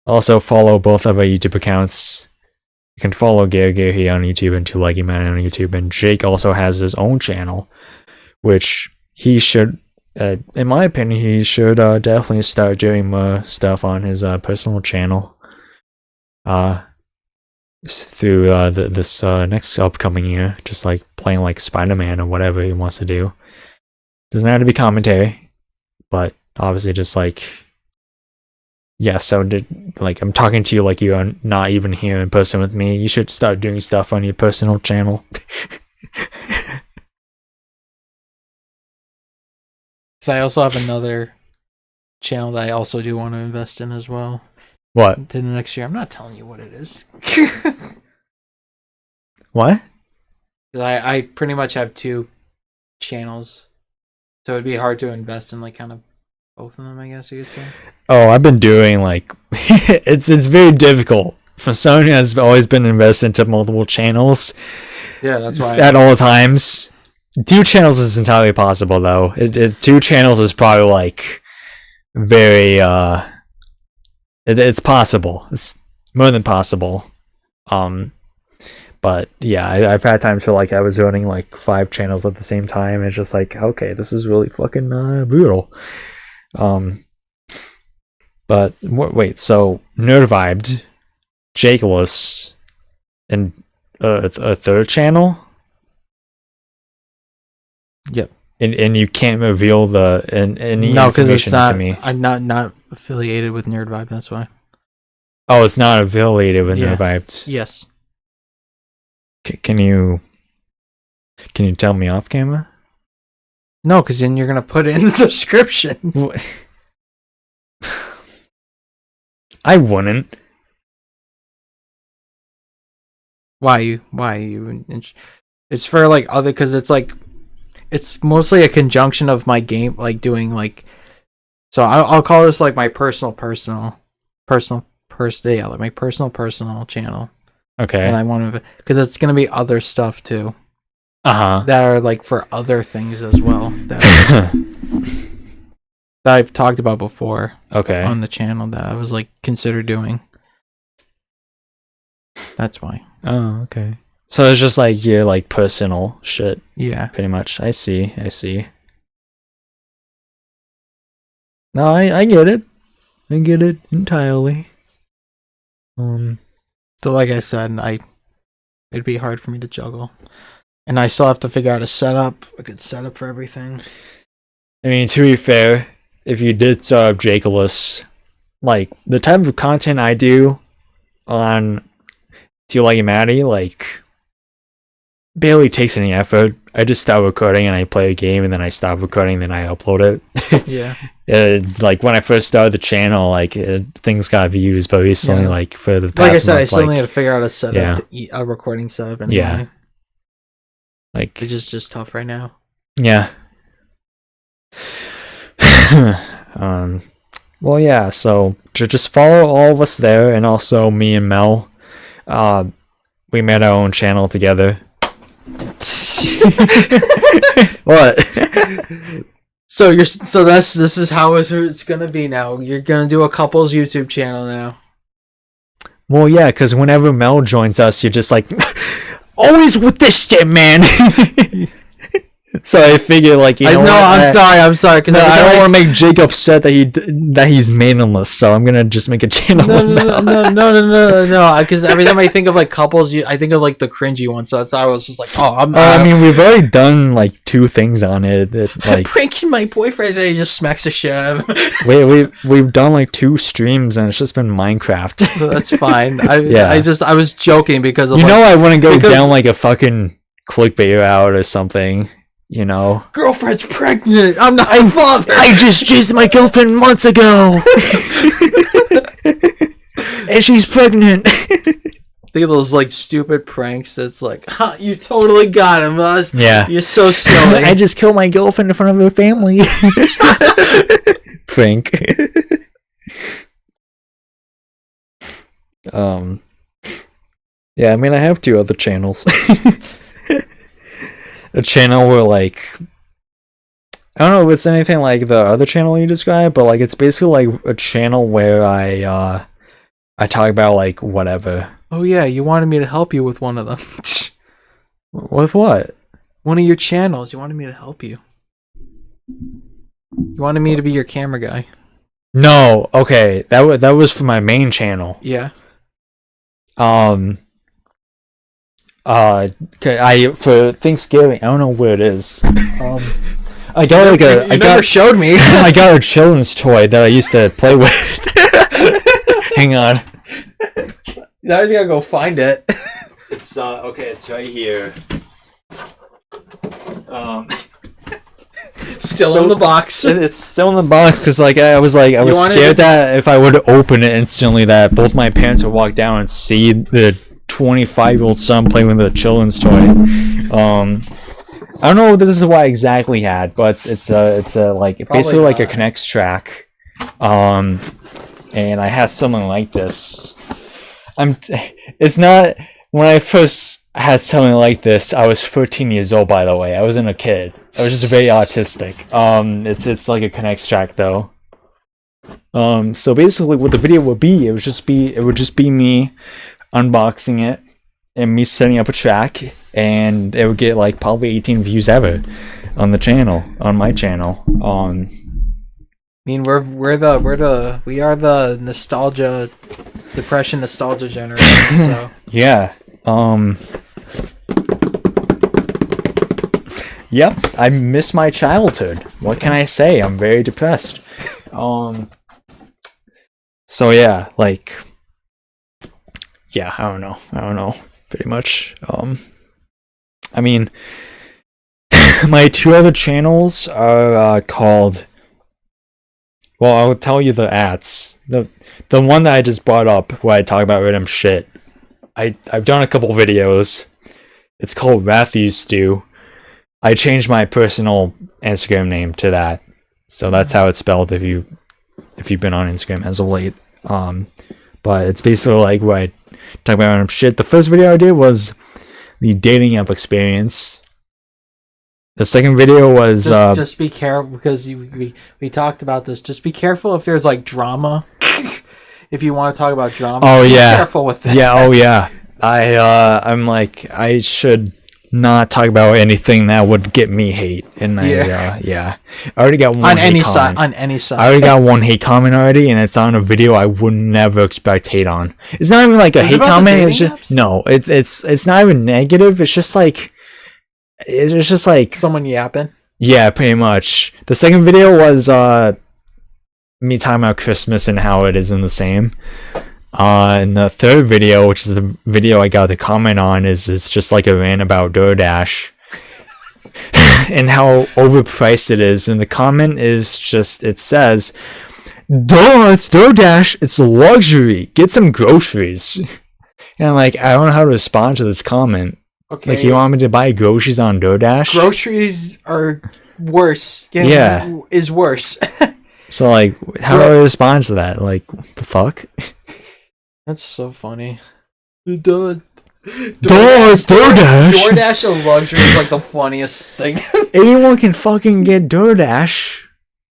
Also follow both of our YouTube accounts. You can follow Gear here on YouTube and Two Leggy Man on YouTube, and Jake also has his own channel, which he should, in my opinion, he should definitely start doing more stuff on his personal channel. Through this next upcoming year, just like playing like Spider-Man or whatever he wants to do. Doesn't have to be commentary, but obviously just like, yeah, so like I'm talking to you like you are not even here in person with me. You should start doing stuff on your personal channel. So I also have another channel that I also do want to invest in as well. What? In the next year. I'm not telling you what it is. What? I pretty much have 2 channels, so it'd be hard to invest in like kind of both of them, I guess you could say. Oh, I've been doing like it's very difficult for someone who has always been invested into multiple channels. Yeah, that's why at all times. 2 channels is entirely possible though. 2 channels is probably like very it's possible. It's more than possible. But yeah, I've had times where like I was running like 5 channels at the same time. It's just like, okay, this is really fucking brutal. But wait, so NerdVibed, Jakeless, and a 3rd channel? Yep. And you can't reveal any no, because it's information not. to me. I'm not affiliated with NerdVibed. That's why. Oh, it's not affiliated with NerdVibed. Yes. Can you tell me off camera? No, because then you're gonna put it in the description. I wouldn't. Why you? It's for like other, because it's like, it's mostly a conjunction of my game, like doing like, so I'll call this like my personal like my personal channel. Okay. And I want to, because it's gonna be other stuff too. That are like for other things as well that I've talked about before. Okay. On the channel that I was like consider doing. That's why. Oh, okay. So it's just like your like personal shit. Yeah. Pretty much. I see. No, I get it. I get it entirely. So like I said, it'd be hard for me to juggle. And I still have to figure out a good setup for everything. I mean, to be fair, if you did start up Jakeless, like the type of content I do on Do You Like Maddie, like barely takes any effort. I just start recording and I play a game and then I stop recording, then I upload it. Yeah. Like when I first started the channel, like things got views, but recently, like for the past like I said, month, I still need to figure out a setup, a recording setup. Anyway. Yeah. Like it's just tough right now. Yeah. Well, yeah. So to just follow all of us there, and also me and Mel. We made our own channel together. What? So this is how it's gonna be now. You're gonna do a couple's YouTube channel now. Well, yeah, because whenever Mel joins us, you're just like, always with this shit, man. So I figure, like, you know, I'm sorry, because I don't want to make Jake upset that he's mailingless. So I'm gonna just make a channel. No. Because every time I think of like couples, I think of like the cringy one. So that's why I was just like, I mean, we've already done like 2 things on it. Like pranking my boyfriend, and he just smacks the shit out of him. We've done like 2 streams, and it's just been Minecraft. That's fine. I was joking because of, I want to go down like a fucking clickbait route or something. You know, girlfriend's pregnant. I'm not my father. I just jizzed my girlfriend months ago, and she's pregnant. Think of those like stupid pranks. That's like, you totally got him. Yeah, you're so silly. I just killed my girlfriend in front of her family. Prank. Yeah, I mean, I have 2 other channels. a channel where like I don't know if it's anything like the other channel you described, but like it's basically like a channel where I talk about like whatever. Oh yeah, you wanted me to help you with one of them. With what? One of your channels. You wanted me to help you. You wanted me to be your camera guy. No, okay, that was for my main channel. Yeah. For Thanksgiving, I don't know where it is. I got like a. You never showed me. I got a children's toy that I used to play with. Hang on. Now I just gotta go find it. It's okay. It's right here. Still in the box. It's still in the box because like I was scared that if I would open it instantly, that both my parents would walk down and see the 25-year-old son playing with a children's toy. I don't know if this is what I exactly had, but it's a like probably basically not. Like a Connects track. And I had something like this. It's not when I first had something like this. I was 13 years old, by the way. I wasn't a kid. I was just very autistic. It's like a Connects track though. So basically, what the video would be, it would just be me unboxing it and me setting up a track, and it would get like probably 18 views ever on the channel, on my channel. I mean, we are the nostalgia, depression nostalgia generation. So yeah. Yep, I miss my childhood. What can I say? I'm very depressed. So yeah, like, yeah, I don't know, pretty much. I mean, my two other channels are called. Well, I'll tell you the ads. The one that I just brought up where I talk about random shit. I've done a couple videos. It's called Matthew Stew. I changed my personal Instagram name to that, so that's how it's spelled if you've been on Instagram as of late. But it's basically like where I talk about random shit. The first video I did was the dating app experience. The second video was just be careful because we talked about this. Just be careful if there's like drama. If you want to talk about drama, be careful with that. Yeah, oh yeah. I'm like, I should not talk about anything that would get me hate. And I already got one on any side. I already got one hate comment already, and it's on a video I would never expect hate on. It's not even like a hate comment. It's just, no, it's not even negative. It's just like someone yapping. Yeah, pretty much. The second video was me talking about Christmas and how it isn't the same. And the third video, which is the video I got the comment on, is just like a rant about DoorDash and how overpriced it is. And the comment is just, it says, "Duh, it's DoorDash. It's a luxury. Get some groceries." And I'm like, I don't know how to respond to this comment. Okay. Like, you want me to buy groceries on DoorDash? Groceries are worse. Is worse. So, like, how do I respond to that? Like, the fuck? That's so funny. DoorDash. DoorDash a luxury is like the funniest thing. Anyone can fucking get DoorDash.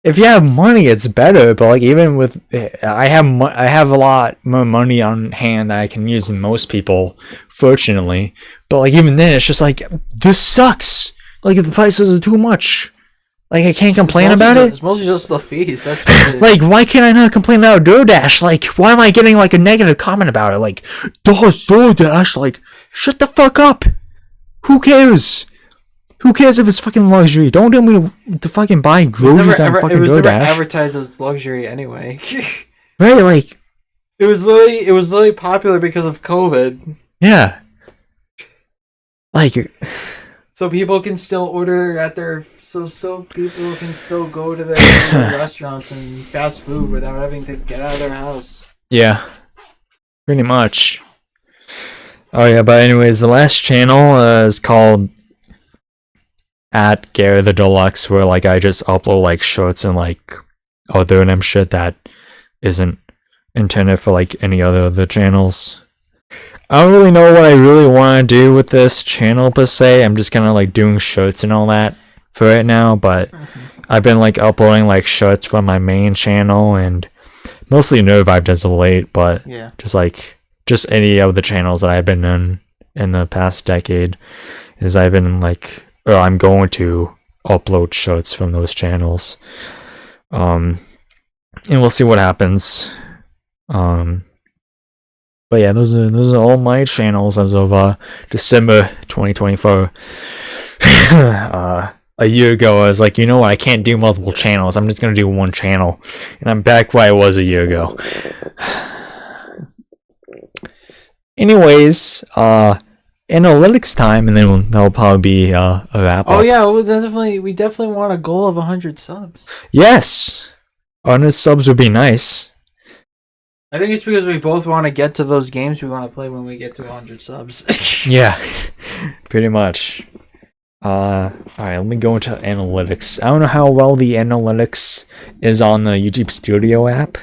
If you have money, it's better. But like, even with, I have a lot more money on hand that I can use than most people, fortunately. But like, even then, it's just like, this sucks. Like, if the prices are too much, like, I can't complain about it. It's mostly just the fees. That's like, why can't I not complain about DoorDash? Like, why am I getting like a negative comment about it? Like, DoorDash. Like, shut the fuck up. Who cares? Who cares if it's fucking luxury? Don't tell me to fucking buy groceries on fucking DoorDash. It was never advertised as luxury anyway. Right, like, it was literally popular because of COVID. Yeah. Like, so people can still order at their so people can still go to their restaurants and fast food without having to get out of their house. Yeah. Pretty much. Oh yeah, but anyways, the last channel is called at Gary the Deluxe, where like I just upload like shorts and like other random shit that isn't intended for like any other channels. I don't really know what I really want to do with this channel per se. I'm just kind of like doing shirts and all that for it now, but I've been like uploading like shirts from my main channel and mostly NerdVibed as of late, but Yeah. just any of the channels that I've been in the past decade is I've been like, or I'm going to upload shirts from those channels. And we'll see what happens. But yeah, those are all my channels as of December 2024. A year ago, I was like, you know what? I can't do multiple channels. I'm just gonna do one channel, and I'm back where I was a year ago. Anyways, analytics time, and then that'll probably be a wrap up. Oh yeah, we definitely want a goal of 100 subs. Yes, 100 subs would be nice. I think it's because we both want to get to those games we want to play when we get to 100 subs. Yeah, pretty much. Alright, let me go into analytics. I don't know how well the analytics is on the YouTube Studio app,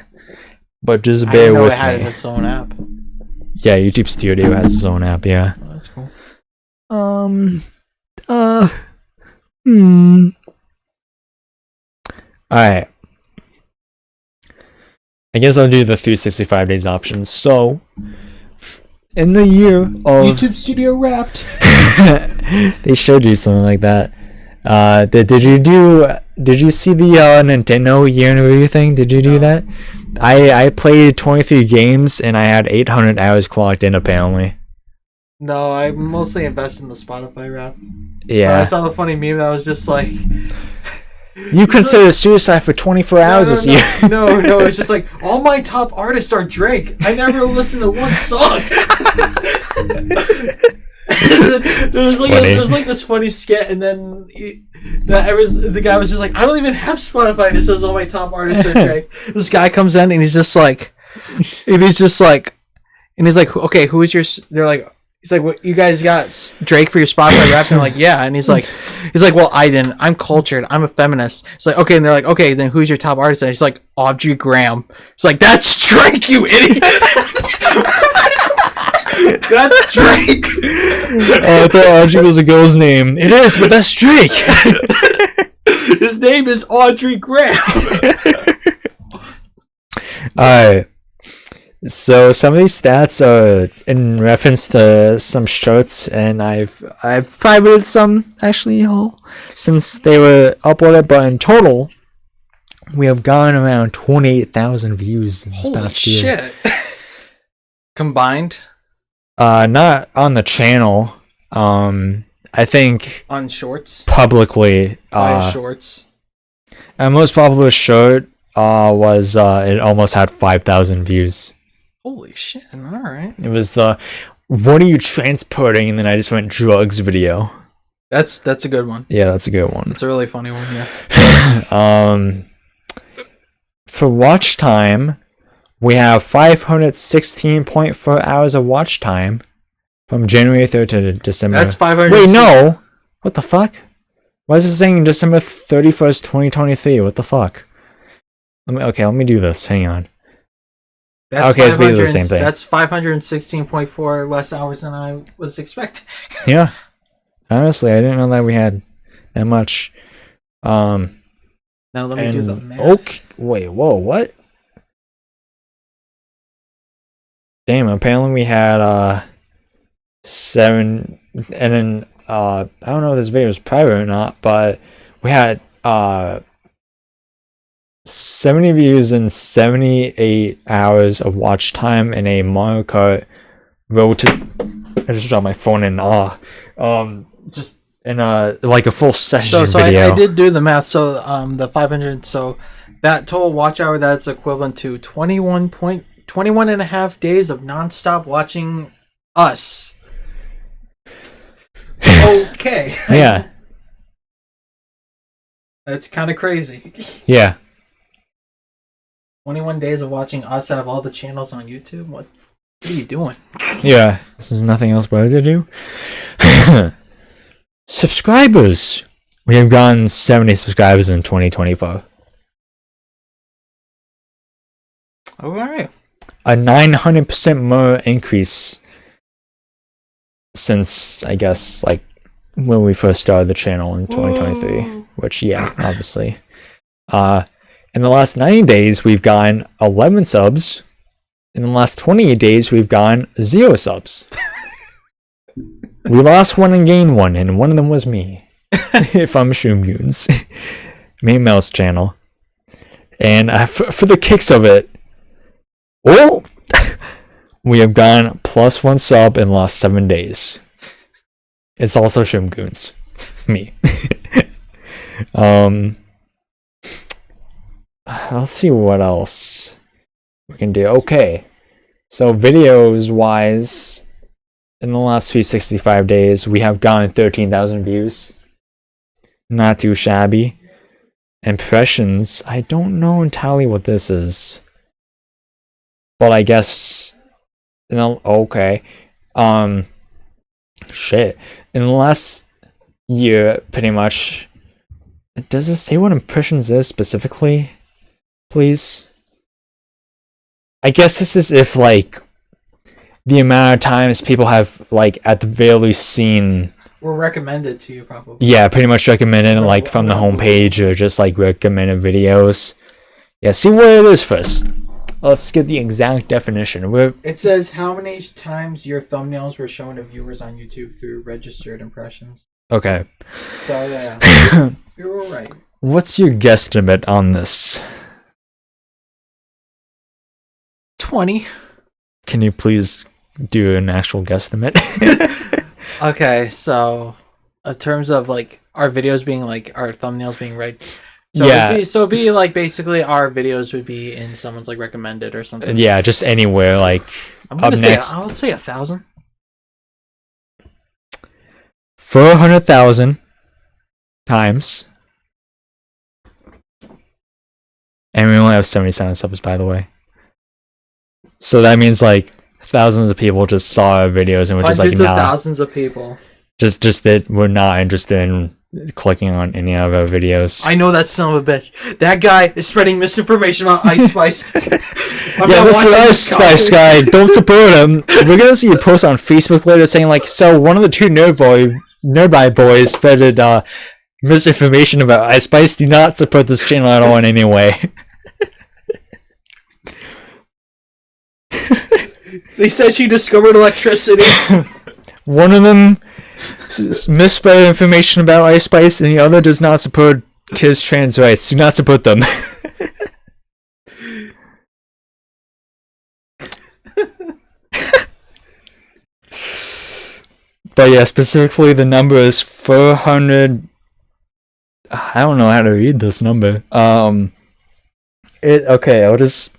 but just bear with it had me. its own app. Yeah, YouTube Studio has its own app, yeah. Oh, that's cool. Alright. I guess I'll do the 365 days option. So, in the year of YouTube Studio Wrapped. they showed you something like that. Did you see the Nintendo year in review thing? Did you do that? I played 23 games and I had 800 hours clocked in apparently. No, I mostly invest in the Spotify Wrapped. Yeah. I saw the funny meme that was just like, you consider suicide for 24 hours this year. No, it's just like, all my top artists are Drake. I never listened to one song. There was like this funny skit, and then the guy was just like, I don't even have Spotify, and it says all my top artists are Drake. This guy comes in and he's like, okay, who is your? They're like, he's like, what, you guys got Drake for your Spotify rap? And I'm like, yeah. And he's like, well, I didn't. I'm cultured. I'm a feminist. It's like, okay. And they're like, okay, then who's your top artist? And he's like, Audrey Graham. It's like, that's Drake, you idiot. That's Drake. I thought Audrey was a girl's name. It is, but that's Drake. His name is Audrey Graham. Alright. So some of these stats are in reference to some shirts, and I've privated some actually since they were uploaded, but in total we have gotten around 28,000 views in this past year. Holy shit. Combined? Not on the channel. I think on shorts. Publicly. Shorts. Our most popular shirt was it almost had 5,000 views. Holy shit! All right. It was the "What are you transporting?" and then I just went drugs video. That's a good one. Yeah, that's a good one. It's a really funny one. Yeah. For watch time, we have 516.4 hours of watch time from January 3rd to December. That's 500. Wait, no. What the fuck? Why is it saying December 31st, 2023? What the fuck? Let me do this. Hang on. That's it's basically the same thing. That's 516.4 less hours than I was expecting. Yeah. Honestly, I didn't know that we had that much. Now let me do the math. Okay. Wait, whoa, what? Damn, apparently we had 7, and then I don't know if this video is private or not, but we had 70 views and 78 hours of watch time in a Mario Kart Road to. I just dropped my phone in just in like a full session video. I did do the math. So the 500. So that total watch hour, that's equivalent to 21 and a half days of nonstop watching us. Okay. Yeah. That's kind of crazy. Yeah. 21 days of watching us out of all the channels on YouTube? What are you doing? Yeah. This is nothing else better to do. Subscribers. We have gotten 70 subscribers in 2024. All right. A 900% more increase since I guess like when we first started the channel in 2023. Whoa. Which obviously. In the last 90 days we've gotten 11 subs. In the last 28 days we've gotten 0 subs. We lost one and gained one, and one of them was me. If I'm Shoomgoons. Me and Mel's channel. And for the kicks of it, well, we have gone +1 sub in the last 7 days. It's also Shoomgoons. Me. Let's see what else we can do. Okay. So videos wise, in the last 365 days, we have gotten 13,000 views. Not too shabby. Impressions, I don't know entirely what this is. But I guess okay. Shit. In the last year, pretty much. Does it say what impressions is specifically? Please? I guess this is if like the amount of times people have like at the very least seen or recommended to you, probably. Yeah, pretty much recommended like from the homepage or just like recommended videos. Yeah, see what it is first. Let's get the exact definition. It says how many times your thumbnails were shown to viewers on YouTube through registered impressions. Okay. So yeah, you're all right. What's your guesstimate on this? 20. Can you please do an actual guesstimate? Okay, so in terms of like our videos being like our thumbnails being right, so yeah, it'd be like basically our videos would be in someone's like recommended or something. Yeah, just anywhere like I'm gonna say next. I'll say 1,000. 400,000 times, and we only have 77 subs, by the way. So that means like thousands of people just saw our videos and were just like, nah. Thousands of people. Just that we're not interested in clicking on any of our videos. I know that son of a bitch. That guy is spreading misinformation on Ice Spice. Yeah, this is Ice Spice guy. Don't support him. We're gonna see a post on Facebook later saying like, so one of the two NerdVibed boys spreaded misinformation about Ice Spice. Do not support this channel at all in any way. They said she discovered electricity. One of them misspread information about Ice Spice, and the other does not support kids' trans rights. Do not support them. But yeah, specifically the number is 400. I don't know how to read this number. Okay, I'll just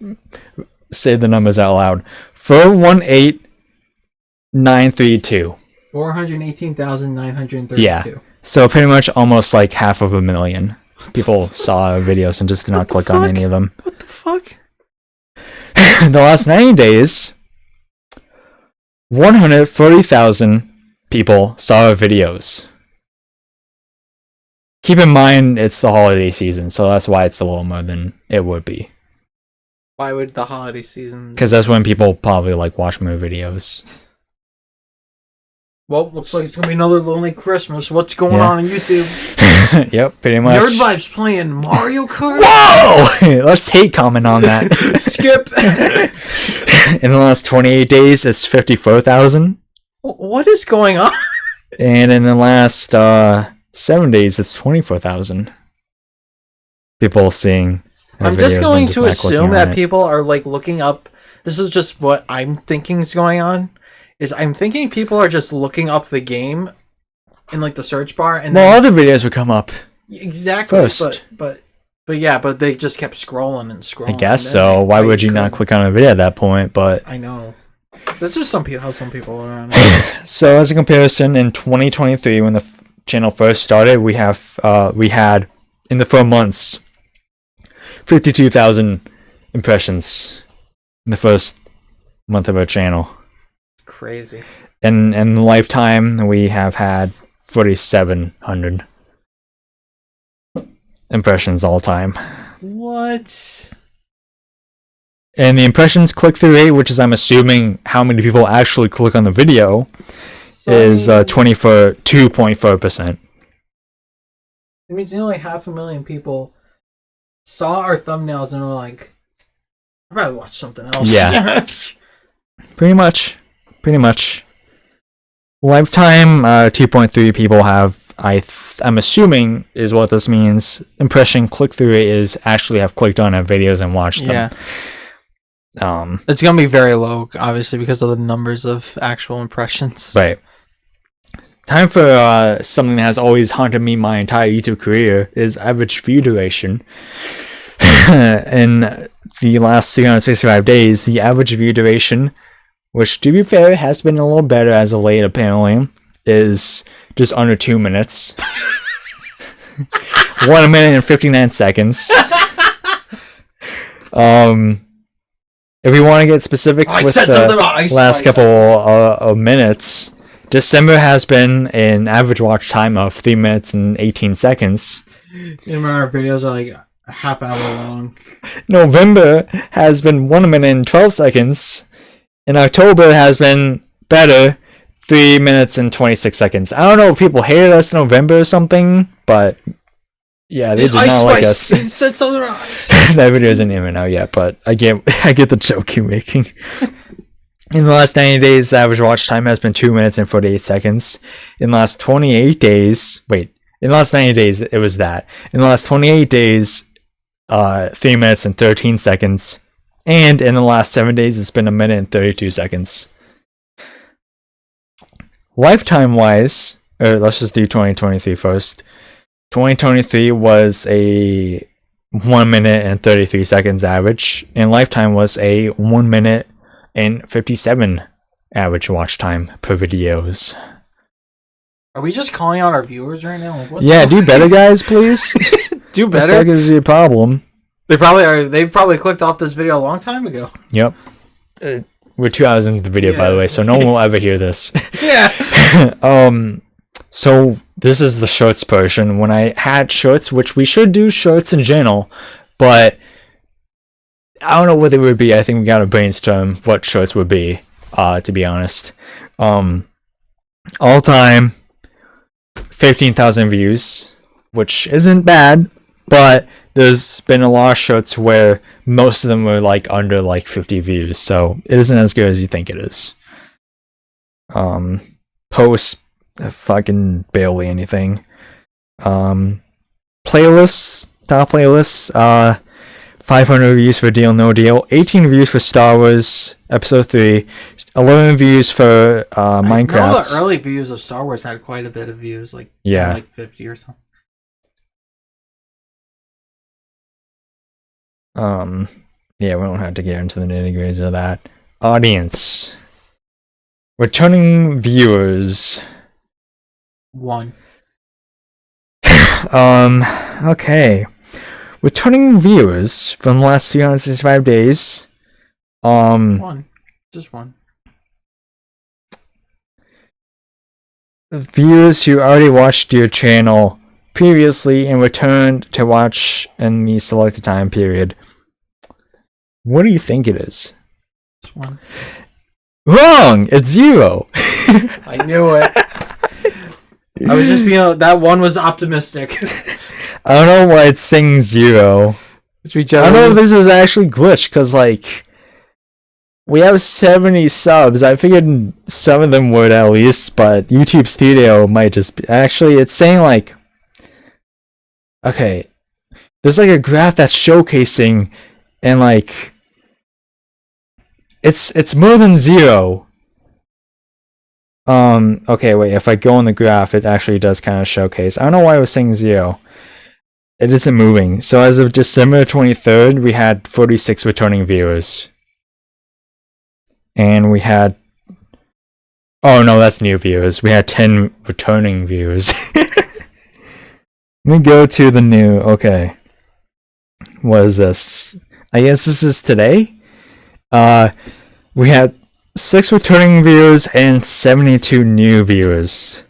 say the numbers out loud. 418,932. 418,932. Yeah. So pretty much almost like 500,000 people saw our videos and just did not click on any of them. What the fuck? The last 90 days, 140,000 people saw our videos. Keep in mind it's the holiday season, so that's why it's a little more than it would be. Why would the holiday season? Because that's when people probably like watch my videos. Well, looks like it's gonna be another lonely Christmas. What's going on YouTube? Yep, pretty much. NerdVibed's playing Mario Kart. Whoa! Let's hate comment on that. Skip. In the last 28 days, it's 54,000. What is going on? And in the last 7 days, it's 24,000. People seeing. I'm just going to assume that people are like looking up. This is just what I'm thinking is going on. Is I'm thinking people are just looking up the game in like the search bar, and well, other videos would come up. Exactly. First. But they just kept scrolling and scrolling. I guess so. Why would you not click on a video at that point? But I know. That's just how some people are on. So as a comparison, in 2023, when the channel first started, we had in the 4 months 52,000 impressions in the first month of our channel. Crazy. And in the lifetime, we have had 4,700 impressions all time. What? And the impressions click-through rate, which is I'm assuming how many people actually click on the video, is 2.4%. It means nearly 500,000 people saw our thumbnails and were like, I'd rather watch something else. Yeah. Pretty much. Lifetime, 2.3 people have, I'm assuming is what this means. Impression click-through rate is actually have clicked on our videos and watched them. Yeah. It's going to be very low, obviously, because of the numbers of actual impressions. Right. Time for something that has always haunted me my entire YouTube career is average view duration. In the last 365 days, the average view duration, which to be fair has been a little better as of late apparently, is just under 2 minutes. 1 minute and 59 seconds. If we want to get specific with the last couple of minutes, December has been an average watch time of 3 minutes and 18 seconds. And our videos are like a half hour long. November has been 1 minute and 12 seconds. And October has been better, 3 minutes and 26 seconds. I don't know if people hated us in November or something, but yeah, they did not like us. It said something wrong. That video isn't even out yet, but I get the joke you're making. In the last 90 days, the average watch time has been 2 minutes and 48 seconds. In the last 28 days, in the last 90 days, it was that. In the last 28 days, 3 minutes and 13 seconds. And in the last 7 days, it's been 1 minute and 32 seconds. Lifetime-wise, or let's just do 2023 first. 2023 was a 1 minute and 33 seconds average, and lifetime was a 1 minute and 57 average watch time per videos. Are we just calling out our viewers right now? Yeah, do better, guys, please. Do better. What the fuck is your problem? They probably are. They probably clicked off this video a long time ago. Yep. We're 2 hours into the video, by the way, so no one will ever hear this. Yeah. So this is the shorts portion. When I had shorts, which we should do shorts in general, but I don't know what they would be. I think we gotta brainstorm what shorts would be, to be honest. All time, 15,000 views, which isn't bad, but there's been a lot of shorts where most of them were like under like 50 views, so it isn't as good as you think it is. Posts, fucking barely anything. Playlists, top playlists, 500 views for Deal No Deal, 18 views for Star Wars Episode 3, 11 views for Minecraft. I know the early views of Star Wars had quite a bit of views, like 50 or something. Yeah, we don't have to get into the nitty-gritties of that. Audience. Returning viewers. 1. Okay. Returning viewers from the last 365 days. 1. Just 1. Viewers who already watched your channel previously and returned to watch in the selected time period. What do you think it is? Just 1. Wrong! It's 0. I knew it. I was just being that 1 was optimistic. I don't know why it's saying 0. I don't know if this is actually glitched, because like we have 70 subs. I figured some of them would at least, but YouTube Studio might just be. Actually, it's saying like, okay, there's like a graph that's showcasing, and like it's more than 0. Okay, wait, if I go on the graph, it actually does kind of showcase. I don't know why I was saying 0. It isn't moving. So as of December 23rd, we had 46 returning viewers. And we had... Oh, no, that's new viewers. We had 10 returning viewers. Let me go to the new... Okay. What is this? I guess this is today? We had 6 returning viewers and 72 new viewers.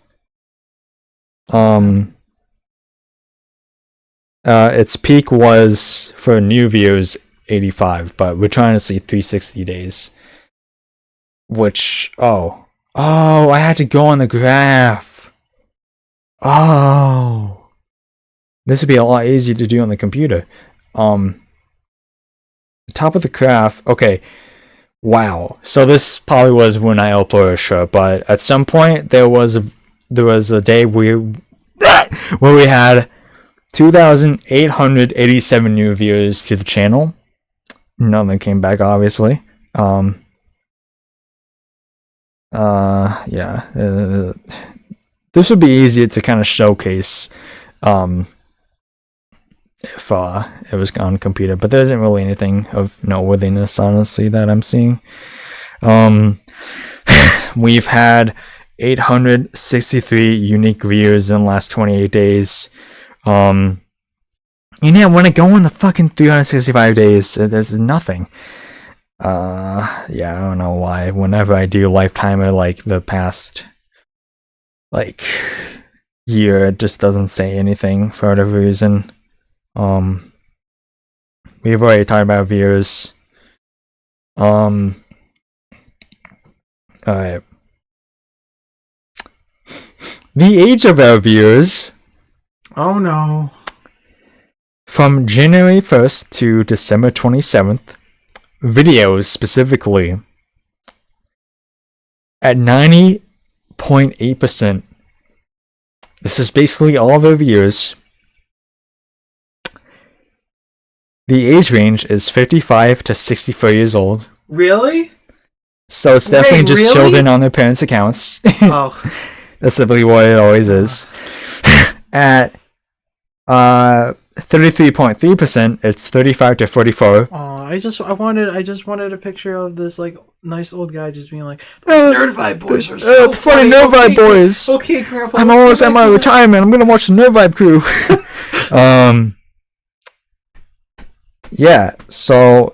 Its peak was for new viewers 85, but we're trying to see 360 days. Which, oh, Oh, I had to go on the graph. Oh. This would be a lot easier to do on the computer. The top of the graph. Okay. Wow. So this probably was when I uploaded a show, but at some point there was a day where we had 2,887 new viewers to the channel. None of them came back, obviously. Yeah. This would be easier to kind of showcase if it was on computer, but there isn't really anything of noteworthiness, honestly, that I'm seeing. We've had 863 unique views in the last 28 days. And yeah, when I go in the fucking 365 days, there's nothing. Yeah, I don't know why. Whenever I do Lifetimer, like the past, like, year, it just doesn't say anything for whatever reason. We've already talked about viewers. Alright. The age of our viewers. Oh no. From January 1st to December 27th, videos specifically, at 90.8%. This is basically all of our viewers. The age range is 55 to 64 years old. Really? So it's definitely just children on their parents' accounts. Oh. That's typically what it always is. At 33.3%, it's 35 to 44. Oh, I just wanted a picture of this like nice old guy just being like, "Those NerdVibed boys are so funny. NerdVibed boys. Okay, Grandpa. I'm almost at my retirement. I'm gonna watch the NerdVibed crew." Yeah. So,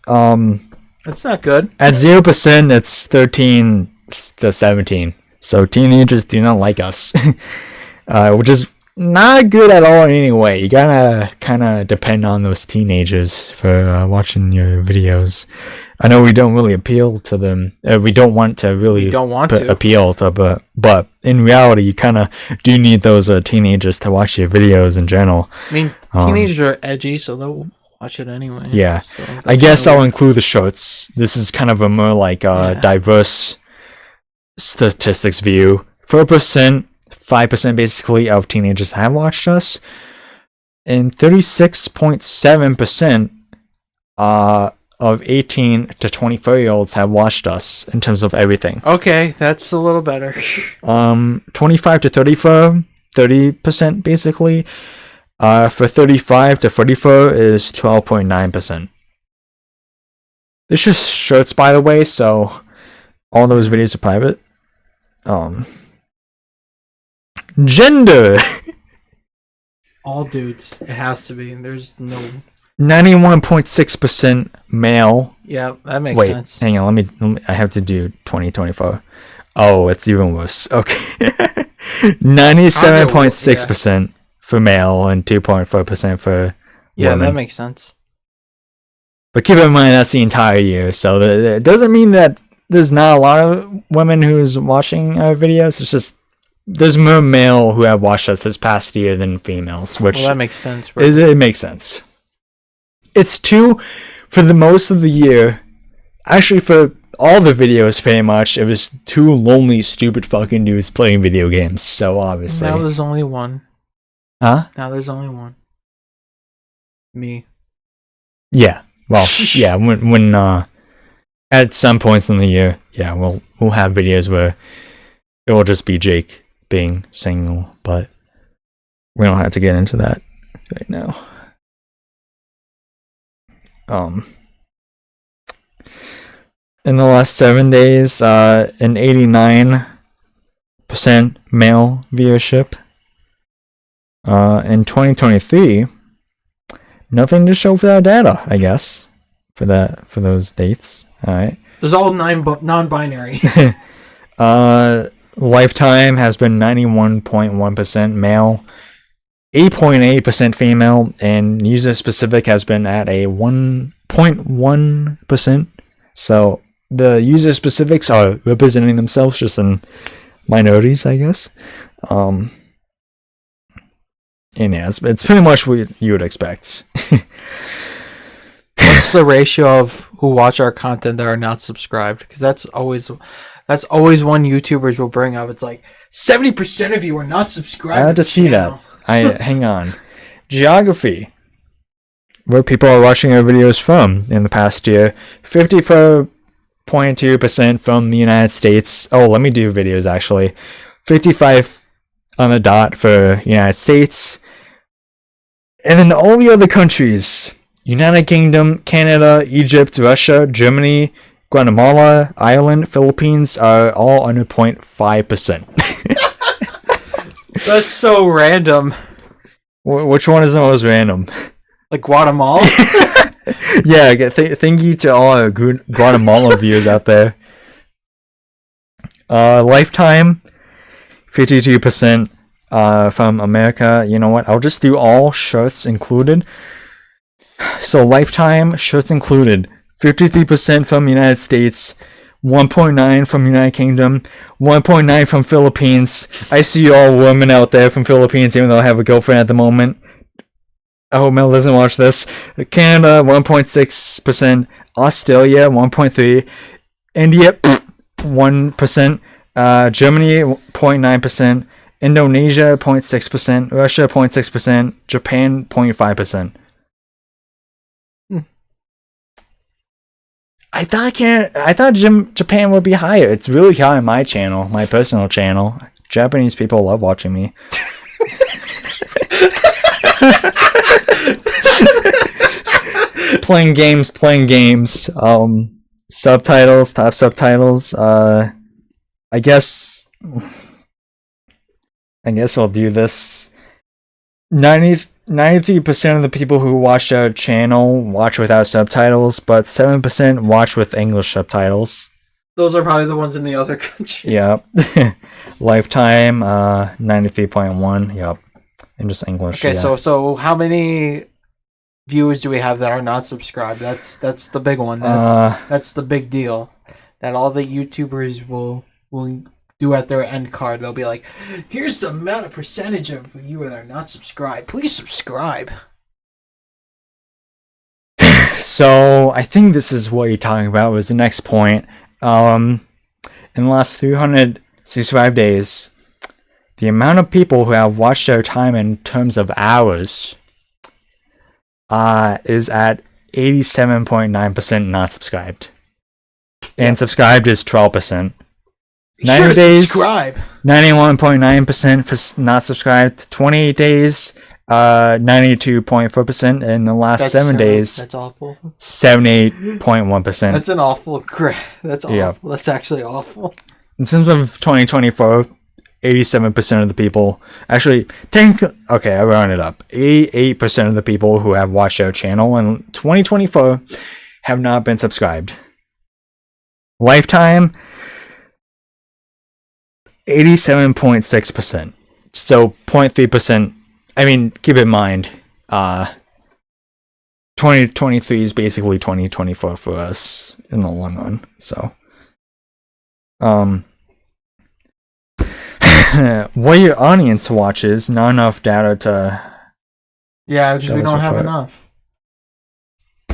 that's not good. At 0%, it's 13 to 17. So teenagers do not like us, which is not good at all anyway. You gotta kind of depend on those teenagers for watching your videos. I know we don't really appeal to them. We don't want to really appeal to, but in reality, you kind of do need those teenagers to watch your videos in general. I mean, teenagers are edgy, so they'll watch it anyway. Yeah, so I guess I'll include the shorts. This is kind of a more like diverse statistics view. 4%, 5% basically of teenagers have watched us, and 36.7% of 18 to 24-year-olds have watched us in terms of everything. Okay, that's a little better. 25 to 34, 30% basically. For 35 to 44 is 12.9%. This is just shorts, by the way, so all those videos are private. Gender. All dudes. It has to be. There's no. 91.6% male. Yeah, that makes sense. Hang on. Let me. I have to do 2024. Oh, it's even worse. Okay. 97.6% for male and 2.4% for women. Yeah, that makes sense. But keep in mind that's the entire year, so it doesn't mean that there's not a lot of women who's watching our videos. It's just there's more male who have watched us this past year than females, which that makes sense. It makes sense. It's two for the most of the year. Actually, for all the videos, pretty much, it was two lonely, stupid fucking dudes playing video games. So obviously, now there's only one. Huh? Now there's only one. Me. Yeah. Well, yeah. When at some points in the year, yeah, we'll have videos where it will just be Jake being single, but we don't have to get into that right now. In the last 7 days, an 89% male viewership. In 2023, nothing to show for that data, I guess, for those dates. All right. There's all non-binary. Lifetime has been 91.1% male, 8.8% female, and user specific has been at a 1.1%. So the user specifics are representing themselves just in minorities, I guess. And yeah, it's pretty much what you would expect. What's the ratio of who watch our content that are not subscribed? Because that's always one YouTubers will bring up. It's like 70% of you are not subscribed. I had to see that. Hang on. Geography, where people are watching our videos from in the past year, 54.2% from the United States. Oh, let me do videos actually. 55 on the dot for United States. And then all the other countries, United Kingdom, Canada, Egypt, Russia, Germany, Guatemala, Ireland, Philippines are all under 0.5%. That's so random. Which one is the most random? Like Guatemala? Yeah, thank you to all our good Guatemala viewers out there. Lifetime, 52% from America. You know what? I'll just do all shirts included. So Lifetime, shirts included, 53% from United States, 1.9 from United Kingdom, 1.9 from Philippines. I see all women out there from Philippines, even though I have a girlfriend at the moment. I hope Mel doesn't watch this. Canada, 1.6%. Australia, 1.3%. India, 1%. Germany, 0.9%. Indonesia, 0.6%. Russia, 0.6%. Japan, 0.5%. I thought Japan would be higher. It's really high on my channel, my personal channel. Japanese people love watching me. playing games. Subtitles, top subtitles. I guess we'll do this. 93% of the people who watch our channel watch without subtitles, but 7% watch with English subtitles. Those are probably the ones in the other country. Yep. Lifetime, 93.1. Yep. And just English. Okay, yeah. so how many viewers do we have that are not subscribed? That's the big one. That's the big deal. That all the YouTubers will do at their end card. They'll be like, here's the amount of percentage of you that are not subscribed. Please subscribe. So I think this is what you're talking about was the next point. In the last 365 days, the amount of people who have watched their time in terms of hours is at 87.9% not subscribed. And subscribed is 12%. 90 days, subscribe. 91.9% for not subscribed. 28 days, 92.4%. In the last 7 days, that's awful. 78.1%. That's an awful crap. That's awful. Yeah. That's actually awful. In terms of 2024, 87% of the people, actually, okay, I rounded up. 88% of the people who have watched our channel in 2024 have not been subscribed. Lifetime, 87.6%. So 0.3%. I mean, keep in mind, 2023 is basically 2024 for us in the long run. So, what your audience watches, not enough data to. Yeah, because we don't have enough.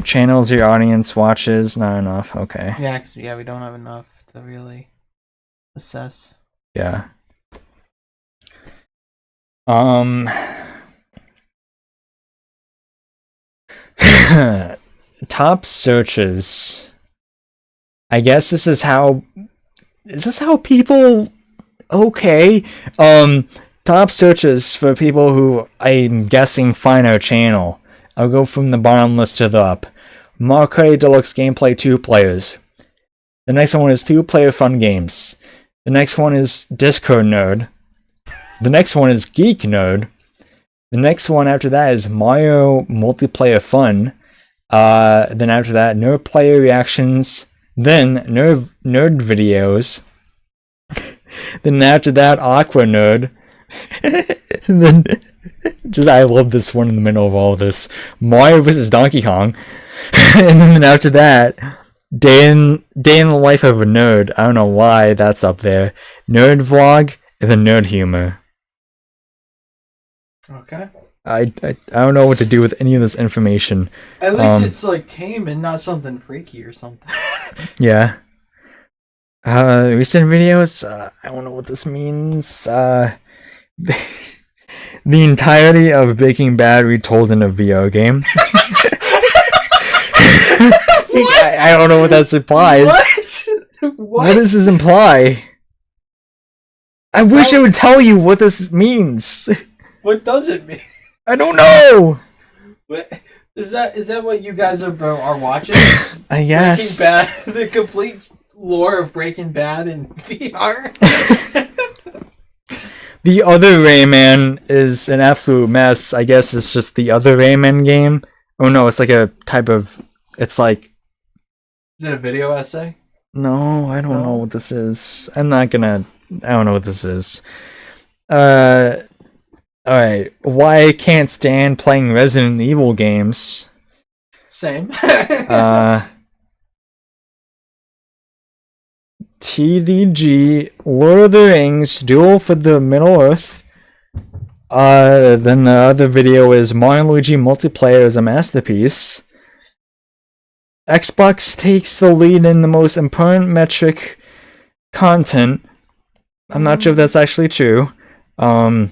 Channels your audience watches, not enough. Okay. Yeah, we don't have enough to really assess. Yeah. Top searches. I guess this is how people. Okay. Top searches for people who I'm guessing find our channel. I'll go from the bottom list to the up. Mario Deluxe Gameplay 2 players. The next one is 2-player fun games. The next one is Discord Nerd. The next one is Geek Nerd. The next one after that is Mario Multiplayer Fun. Then after that, Nerd Player Reactions. Then Nerd Videos. Then after that, Aqua Nerd. And then, I love this one in the middle of all of this. Mario vs. Donkey Kong. And then after that, Day in the life of a nerd. I don't know why that's up there. Nerd vlog and the nerd humor. Okay. I don't know what to do with any of this information. At least it's like tame and not something freaky or something. Yeah. Recent videos. I don't know what this means. The entirety of Breaking Bad retold in a video game. I don't know what that implies. What does this imply? I wish it would tell you what this means. What does it mean? I don't know. What is that? What you guys are watching? I guess. Breaking Bad, the complete lore of Breaking Bad in VR. The other Rayman is an absolute mess. I guess it's just the other Rayman game. Oh no, it's like a type of. It's like. Is it a video essay? No, I don't know what this is. I don't know what this is. Alright. Why I can't stand playing Resident Evil games. Same. TDG, Lord of the Rings, Duel for the Middle Earth. Then the other video is Mario Luigi multiplayer is a masterpiece. Xbox takes the lead in the most important metric content. I'm not sure if that's actually true. Oh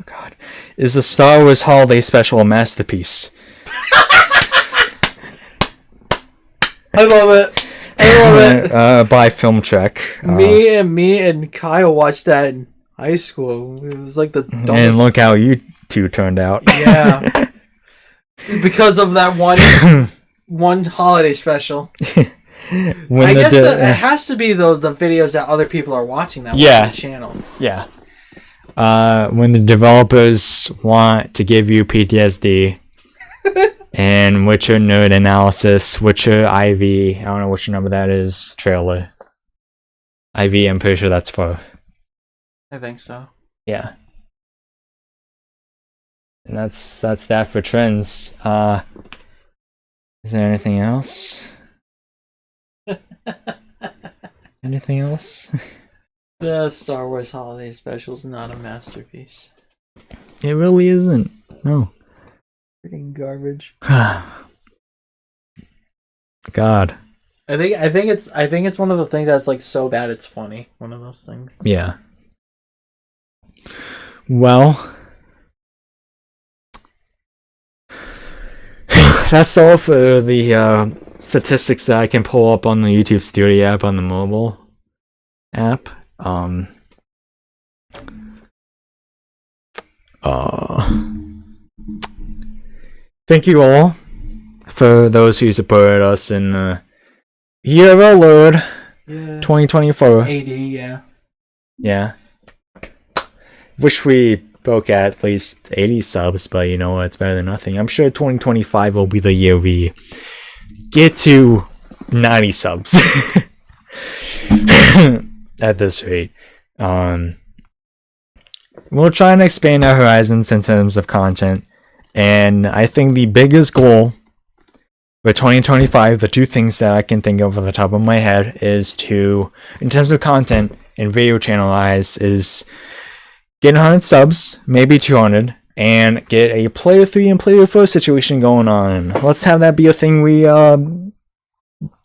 god. Is the Star Wars Holiday Special a masterpiece? I love it. By Film Check. Me and Kyle watched that in high school. It was like the dumbest. And look how you two turned out. Yeah. Because of that one holiday special. I guess it has to be the videos that other people are watching that on the channel. Yeah. When the developers want to give you PTSD and Witcher Nerd Analysis, Witcher IV, I don't know which number that is, trailer. IV, I'm pretty sure that's for. I think so. Yeah. And that's that for trends. Is there anything else? Anything else? The Star Wars Holiday Special is not a masterpiece. It really isn't. No. Freaking garbage. God. I think it's one of the things that's like so bad it's funny. One of those things. Yeah. Well, that's all for the statistics that I can pull up on the YouTube Studio app on the mobile app. Thank you all for those who supported us in the year of our Lord, 2024. AD, yeah. Yeah. Wish we broke at least 80 subs, but you know what? It's better than nothing. I'm sure 2025 will be the year we get to 90 subs. At this rate. We'll try and expand our horizons in terms of content. And I think the biggest goal for 2025, the two things that I can think of off the top of my head is to, in terms of content and video channel eyes, is get 100 subs, maybe 200, and get a player 3 and player 4 situation going on. Let's have that be a thing we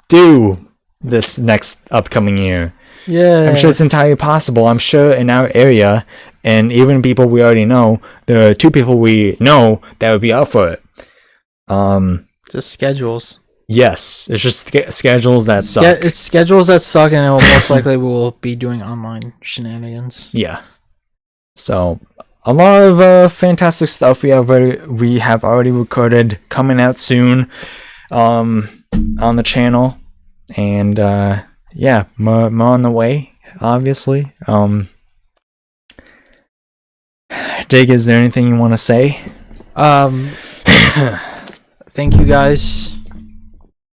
do this next upcoming year. Yeah. I'm sure it's entirely possible. I'm sure in our area, and even people we already know, there are 2 people we know that would be up for it. Just schedules. Yes, it's just schedules that suck. It's schedules that suck, and it will most likely we will be doing online shenanigans. Yeah. So a lot of fantastic stuff we have already recorded, coming out soon, on the channel, and yeah, more on the way, obviously. Jake, is there anything you want to say? Thank you guys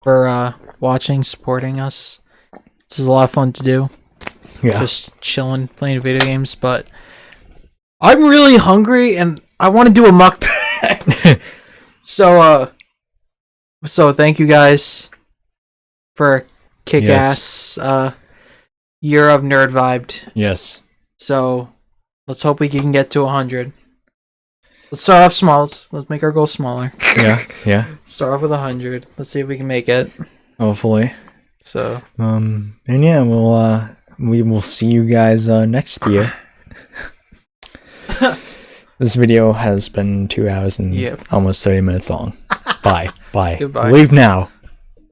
for watching, supporting us. This is a lot of fun to do. Yeah. Just chilling, playing video games, but I'm really hungry and I want to do a mukbang. So thank you guys. for a kick-ass year of NerdVibed. Yes. So let's hope we can get to 100. Let's start off small. Let's make our goal smaller. Yeah. Start off with 100. Let's see if we can make it. Hopefully. So. And yeah, we will see you guys next year. This video has been 2 hours and almost 30 minutes long. Bye. Goodbye. Leave now.